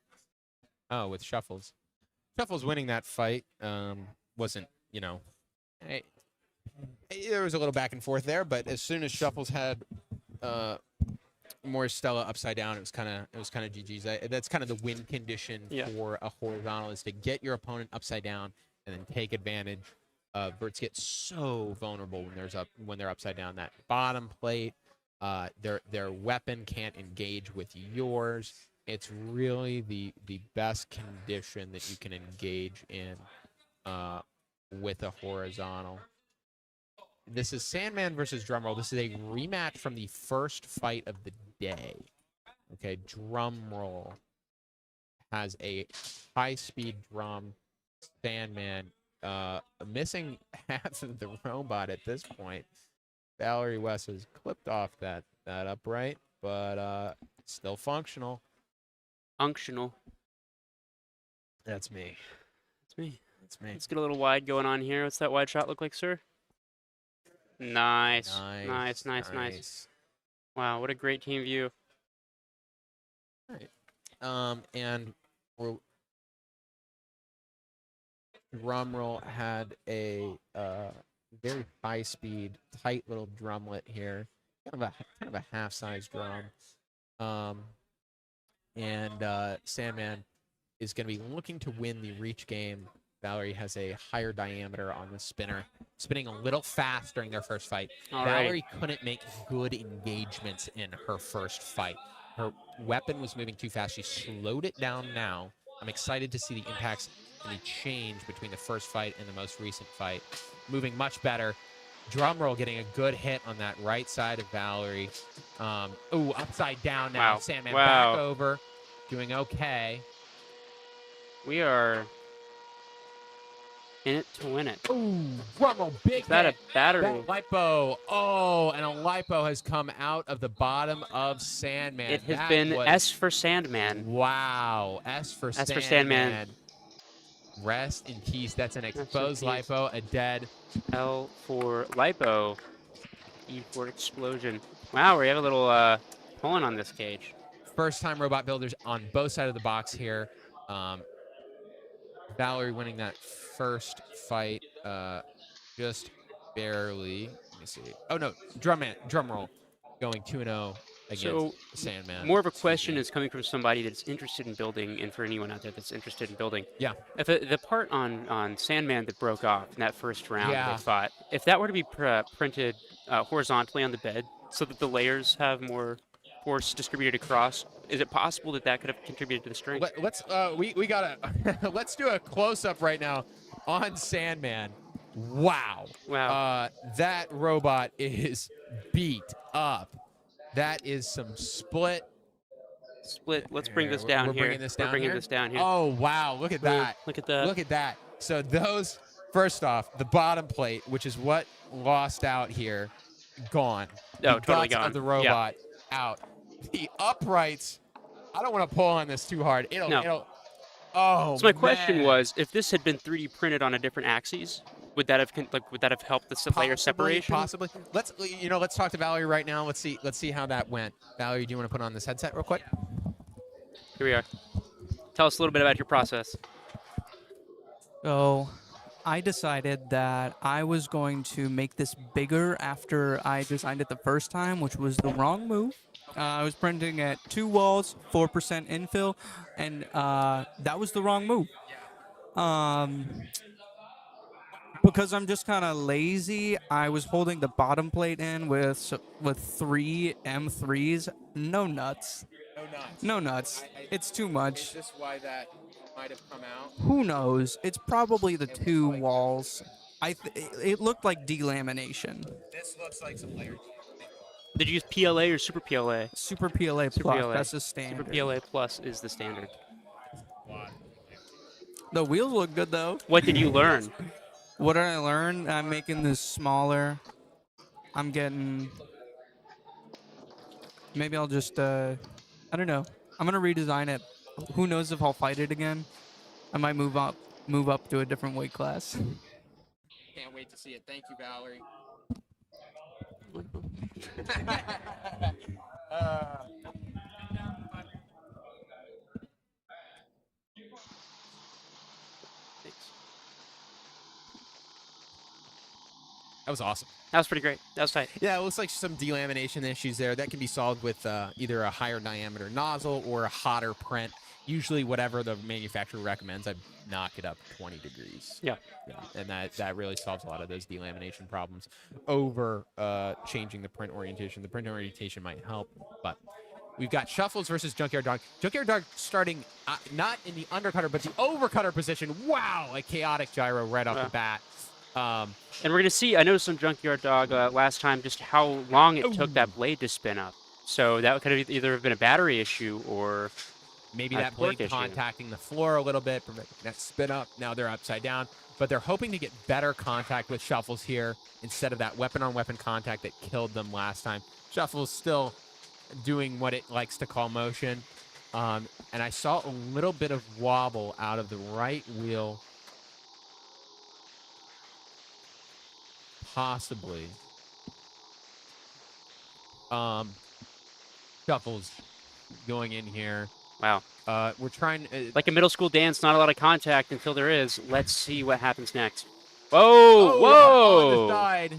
Oh, with Shuffles. Shuffles winning that fight wasn't, there was a little back and forth there, but as soon as Shuffles had Morcella upside down, it was kind of GG's. That's kind of the win condition for a horizontal, is to get your opponent upside down and then take advantage. Birds get so vulnerable when they're upside down. That bottom plate, their weapon can't engage with yours. It's really the best condition that you can engage in with a horizontal. This is Sandman versus Drumroll. This is a rematch from the first fight of the day. Okay, Drumroll has a high-speed drum. Sandman missing half of the robot at this point. Valerie West has clipped off that upright, but still functional. Functional. That's me. That's me. That's me. Let's get a little wide going on here. What's that wide shot look like, sir? Nice. Nice. Wow, what a great team view. All right. And Drumroll had a very high-speed, tight little drumlet here, kind of a half-size drum. And Sandman is going to be looking to win the reach game. Valerie has a higher diameter on the spinner, spinning a little fast during their first fight. Valerie couldn't make good engagements in her first fight. Her weapon was moving too fast. She slowed it down now. I'm excited to see the impacts and the change between the first fight and the most recent fight. Moving much better. Drumroll getting a good hit on that right side of Valerie. Ooh, upside down now. Wow. Sandman Wow. back over, doing okay. We are in it to win it. Ooh, Drumroll, big Is that hit. a battery? That lipo. Oh, and a lipo has come out of the bottom of Sandman. It has That been was, S for Sandman. wow. S for S for Sandman. Sandman. Rest in peace. That's an Rest in exposed peace. lipo, a dead. L for lipo. E for explosion. Wow, we have a little pulling on this cage. First time robot builders on both sides of the box here. Valerie winning that first fight just barely. Let me see. Oh, no. Drum roll. Going 2-0 against So, Sandman. more of a Excuse question me. is coming from somebody that's interested in building, and for anyone out there that's interested in building. Yeah. If the part on Sandman that broke off in that first round Yeah. they fought, if that were to be printed horizontally on the bed so that the layers have more force distributed across, is it possible that that could have contributed to the strength? We gotta let's do a close up right now on Sandman. Wow. Wow. That robot is beat up. That is some split. Let's bring this We're down here. bringing this down We're bringing here? this down here. Oh wow! Look at that. Look at that. Look at that. So those, first off, the bottom plate, which is what lost out here, gone. No, The totally guts gone. of the robot out. The uprights. I don't want to pull on this too hard. It'll. Oh. So my question man. was, if this had been 3D printed on a different axis, would that have helped the layer separation? Possibly. Let's talk to Valerie right now. Let's see how that went. Valerie, do you want to put on this headset real quick? Here we are. Tell us a little bit about your process. So I decided that I was going to make this bigger after I designed it the first time, which was the wrong move. I was printing at 2 walls, 4% infill, and that was the wrong move. Because I'm just kind of lazy, I was holding the bottom plate in with 3 M3s. No nuts. No nuts. It's too much. Is this why that might have come out? Who knows? It's probably the 2 walls. It looked like delamination. This looks like some layered. Did you use PLA or Super PLA? Super PLA Super Plus. PLA. That's the standard. Super PLA Plus is the standard. The wheels look good though. What did you learn? What did I learn? I'm making this smaller. I'm getting. Maybe I'll just. I don't know. I'm gonna redesign it. Who knows if I'll fight it again? I might move up to a different weight class. Can't wait to see it. Thank you, Valerie. That was awesome. That was pretty great. That was tight. Yeah, it looks like some delamination issues there. That can be solved with either a higher diameter nozzle or a hotter print. Usually whatever the manufacturer recommends, I knock it up 20 degrees. Yeah. And that really solves a lot of those delamination problems over changing the print orientation. The print orientation might help, but we've got Shuffles versus Junkyard Dog. Junkyard Dog starting not in the undercutter, but the overcutter position. Wow, a chaotic gyro right off the bat. And we're going to see, I noticed on Junkyard Dog last time just how long it took that blade to spin up. So that could have either been a battery issue or maybe a that blade torque issue. contacting the floor a little bit, preventing that spin up. Now they're upside down, but they're hoping to get better contact with Shuffles here instead of that weapon-on-weapon contact that killed them last time. Shuffles still doing what it likes to call motion. And I saw a little bit of wobble out of the right wheel. Possibly. Shuffles going in here. Wow. We're trying... like a middle school dance, not a lot of contact until there is. Let's see what happens next. Whoa! Whoa! On the side.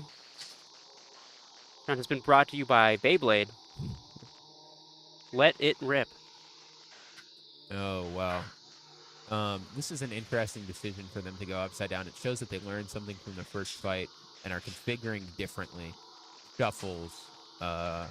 Round has been brought to you by Beyblade. Let it rip. Oh, wow. This is an interesting decision for them to go upside down. It shows that they learned something from the first fight and are configuring differently. Shuffles, kind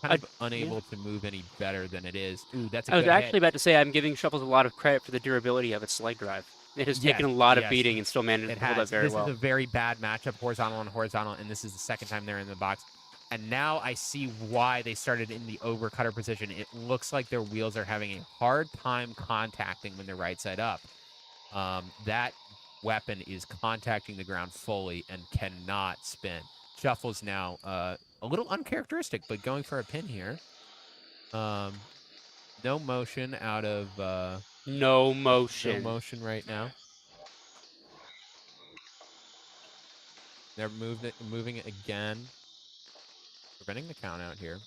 of unable to move any better than it is. Ooh, that's a I was good actually hit. about to say I'm giving Shuffles a lot of credit for the durability of its leg drive. It has Yes, taken a lot of yes. beating and still managed It to hold up has. very This well. is a very bad matchup, horizontal and horizontal, and this is the second time they're in the box. And now I see why they started in the overcutter position. It looks like their wheels are having a hard time contacting when they're right side up. That weapon is contacting the ground fully and cannot spin. Shuffle's now a little uncharacteristic, but going for a pin here. No motion out of No no motion. motion right now. They're moving it again, preventing the count out here.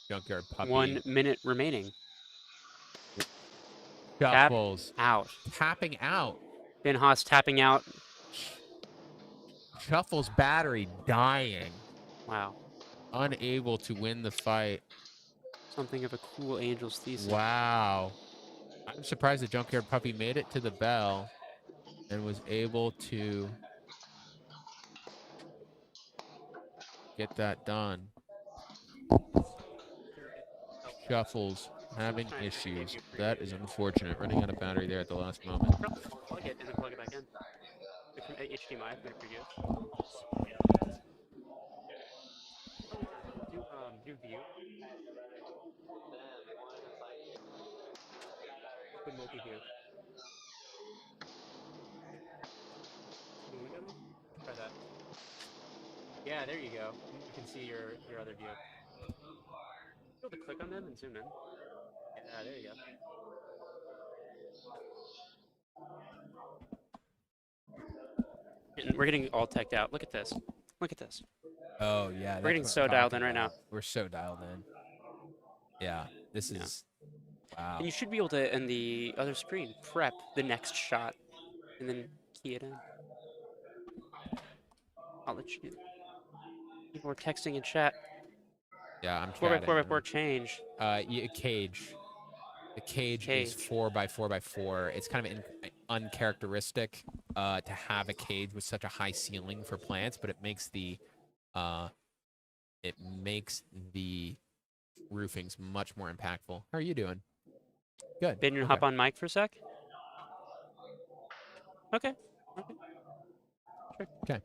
Junkyard Puppy 1 minute remaining. Tap shuffles, out. tapping out. Ben Haas tapping out. Shuffles battery dying, Wow. unable to win the fight. Something of a cool Angels thesis. Wow. I'm surprised the Junkyard Puppy made it to the bell and was able to get that done. Shuffles having issues. That is unfortunate. Running out of battery there at the last moment. Plug it and then plug it back in. From HDMI from your previous. Do view. Open multi-view. Try that. Yeah, there you go. You can see your other view. Be able to click on them and zoom in. Yeah, there you go. And we're getting all teched out. Look at this. Look at this. Oh yeah, We're getting so dialed in right now. We're so dialed in. Yeah, this Yeah. is wow. And you should be able to, in the other screen, prep the next shot and then key it in. I'll let you. People are texting in chat. Yeah, I'm 4x4x4 change. Yeah, cage. The cage is 4x4x4. It's kind of uncharacteristic to have a cage with such a high ceiling for plants, but it makes the roofings much more impactful. How are you doing? Good. Ben, you hop on mic for a sec? Okay. Okay. Sure. Okay.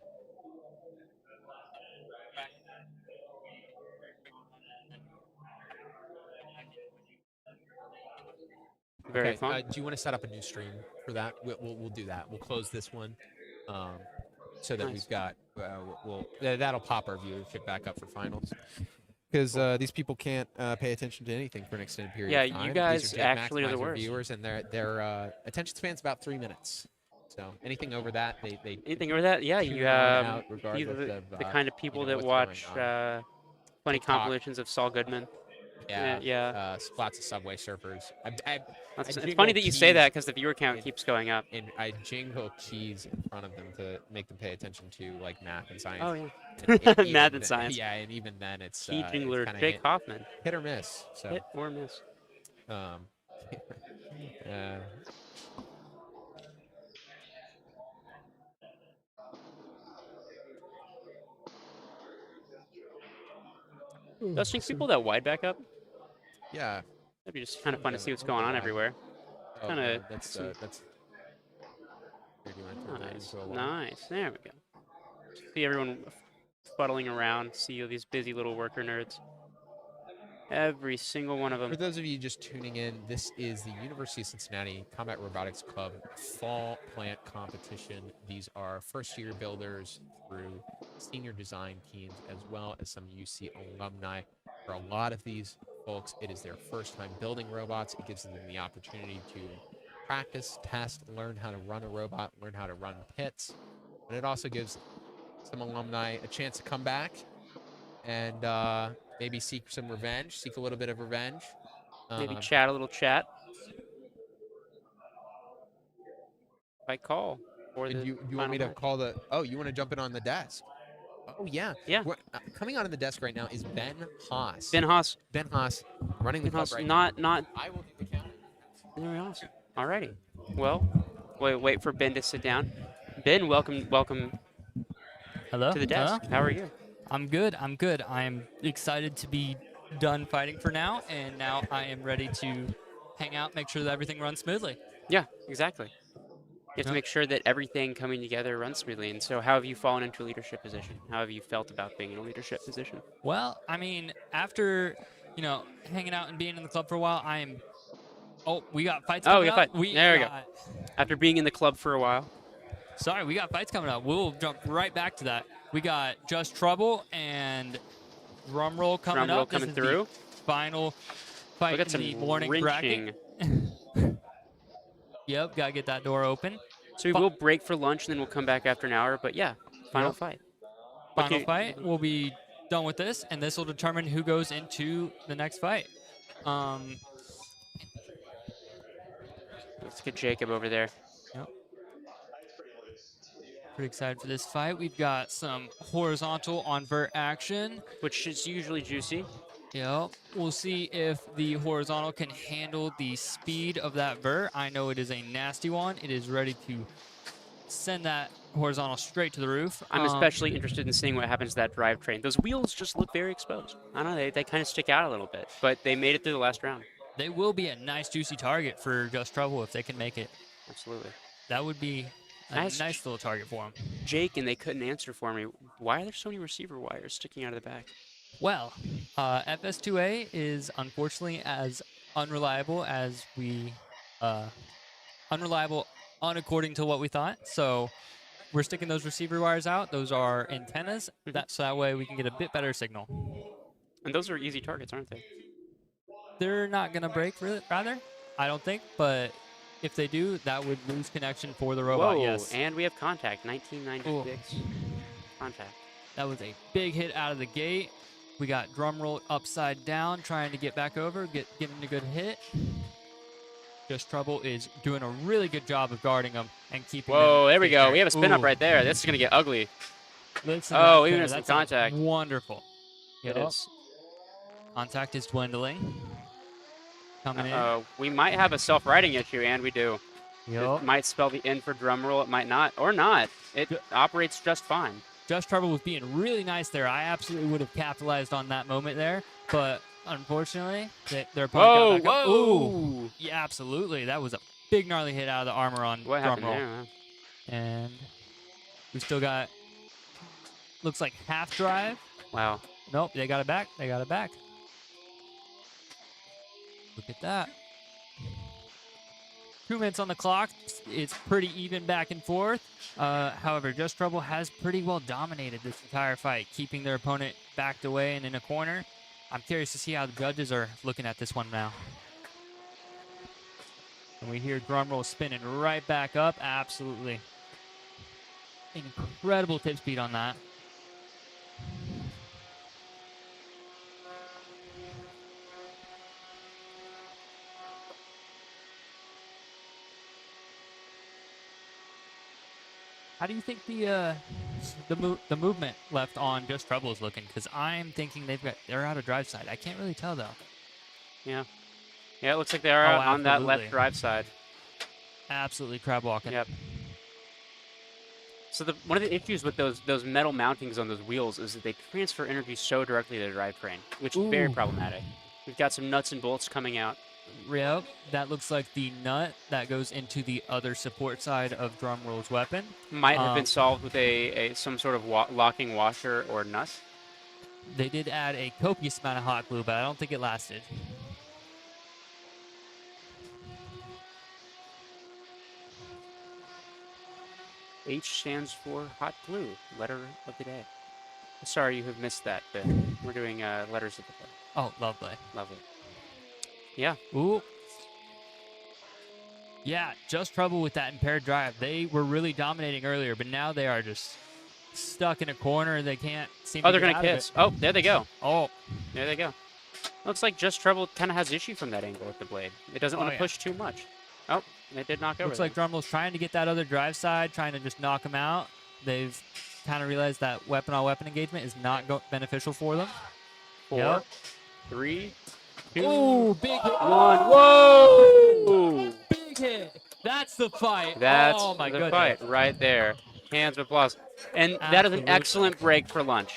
Very fun. Do you want to set up a new stream for that? We'll do that. We'll close this one, so that Nice. we've got that'll pop our viewership back up for finals. Because these people can't pay attention to anything for an extended period of time. Yeah, you guys These are Jet actually are the Maximizer worst. viewers, and their attention span's about 3 minutes. So anything over that, they Anything over that? Yeah, tune you out have regardless of the kind of people that what's watch going on. funny TikTok. compilations of Saul Goodman. Yeah. Lots of Subway Surfers. It's funny that you say that because the viewer count keeps going up. And I jingle keys in front of them to make them pay attention to like math and science. Oh yeah, And math and science. Yeah, and even then it's Key it's jingler kinda Jake Hoffman. hit or miss. So Hit or miss. Does think people that wide back up? Yeah. That'd be just kind of fun to see what's going on everywhere. Oh, Kinda no, that's here, do you wanna throw that Nice, into a wall? nice. There we go. See everyone fuddling around. See all these busy little worker nerds. Every single one of them. For those of you just tuning in, this is the University of Cincinnati Combat Robotics Club Fall Plant Competition. These are first-year builders through senior design teams, as well as some UC alumni. For a lot of these folks, it is their first time building robots. It gives them the opportunity to practice, test, learn how to run a robot, learn how to run pits. And it also gives some alumni a chance to come back and maybe seek some revenge, seek a little bit of revenge. Maybe chat a little chat. By call. Or And the you want me to final call the? Oh, you want to jump in on the desk? Oh yeah. Yeah. Coming on the desk right now is Ben Haas. Ben Haas. Ben Haas running the Ben club Haas. right Not. now. I will do the count. Very awesome. Alrighty. Well, wait for Ben to sit down. Ben, welcome Hello. to the desk. Hello? How are you? I'm good. I'm good. I'm excited to be done fighting for now, and now I am ready to hang out, make sure that everything runs smoothly. Yeah, exactly. You have to Yep. make sure that everything coming together runs smoothly. And so, how have you fallen into a leadership position? How have you felt about being in a leadership position? Well, I mean, after hanging out and being in the club for a while, I am. Oh, we got fights Oh, we coming got up. fight. We There we go. got. After being in the club for a while, Sorry, we got fights coming up. We'll jump right back to that. We got Just Trouble and Drumroll coming drum roll up. This coming is the through. final We fight got in the some morning wrenching. bracket. Yep, gotta get that door open. So we will break for lunch and then we'll come back after an hour. But yeah, final Yep. fight. What Final can fight. We'll be done with this, and this will determine who goes into the next fight. Um, Let's get Jacob over there. yep. Pretty excited for this fight. We've got some horizontal on vert action. Which is usually juicy. Yep. We'll see if the horizontal can handle the speed of that vert. I know it is a nasty one. It is ready to send that horizontal straight to the roof. I'm especially interested in seeing what happens to that drivetrain. Those wheels just look very exposed. I don't know, they kind of stick out a little bit, but they made it through the last round. They will be a nice, juicy target for Just Trouble if they can make it. Absolutely. That would be a Nice. nice little target for them. Jake, and they couldn't answer for me. Why are there so many receiver wires sticking out of the back? Well, FS2A is unfortunately as unreliable as unreliable unaccording to what we thought. So we're sticking those receiver wires out. Those are antennas. So that way we can get a bit better signal. And those are easy targets, aren't they? They're not gonna break, rather, I don't think. But if they do, that would lose connection for the robot. Whoa, Yes. and we have contact, 1996. Contact. That was a big hit out of the gate. We got drum roll upside down, trying to get back over, getting a good hit. Just Trouble is doing a really good job of guarding them and keeping them. Whoa, there we go. stationary. We have a spin up Ooh, right there. This is going to get ugly. listen to Oh, that even spinner. with some That's contact. wonderful. It Yep. is. Contact is dwindling. Coming We might have a self-riding issue, and we do. in. It Yep. might spell the N for drum roll. It might not, or not. It operates just fine. Just Trouble was being really nice there. I absolutely would have capitalized on that moment there, but unfortunately, their opponent got back up. Ooh. Yeah, absolutely. That was a big gnarly hit out of the armor on What drum happened roll. there? Huh? And we still got, looks like half drive. Wow. Nope, they got it back. They got it back. Look at that. 2 minutes on the clock. It's pretty even back and forth. However, Just Trouble has pretty well dominated this entire fight, keeping their opponent backed away and in a corner. I'm curious to see how the judges are looking at this one now. And we hear drum roll spinning right back up. Absolutely. Incredible tip speed on that. How do you think the movement left on Just Trouble is looking? Because I'm thinking they're out of drive side. I can't really tell though. Yeah. Yeah, it looks like they are Oh, on that left absolutely. drive side. Absolutely crab walking. Yep. So one of the issues with those metal mountings on those wheels is that they transfer energy so directly to the drivetrain, which is very Ooh. problematic. We've got some nuts and bolts coming out. Yep. That looks like the nut that goes into the other support side of Drum Roll's weapon. Might have been solved with some sort of locking washer or nut. They did add a copious amount of hot glue, but I don't think it lasted. H stands for hot glue, letter of the day. Sorry you have missed that bit. We're doing letters of the day. Oh, lovely. Lovely. Yeah. Ooh. Yeah, Just Trouble with that impaired drive. They were really dominating earlier, but now they are just stuck in a corner. They can't seem to Oh, they're get going out to of kiss. it. Oh, there they go. Oh, There they go. Looks like Just Trouble kind of has issue from that angle with the blade. It doesn't want to yeah. push too much. Oh, it did knock over. looks like Drum Roll's trying to get that other drive side, trying to just knock them out. They've kind of realized that weapon-on-weapon engagement is not beneficial for them. 4, Yep. 3, 2, Ooh, big hit. 1. Whoa! Big hit. That's the fight. That's oh, my the goodness. fight right there. Hands of applause. And that is an Absolutely. excellent break for lunch.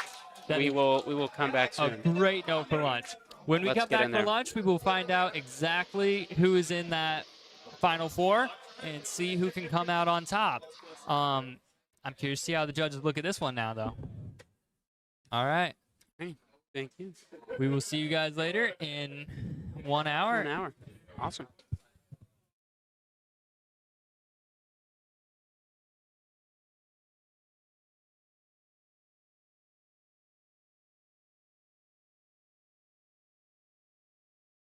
That We is will come back A soon. great note for lunch. When we Let's come get back in for there. lunch, we will find out exactly who is in that Final Four and see who can come out on top. I'm curious to see how the judges look at this one now, though. All right. Hey, thank you. We will see you guys later in 1 hour. 1 hour. Awesome.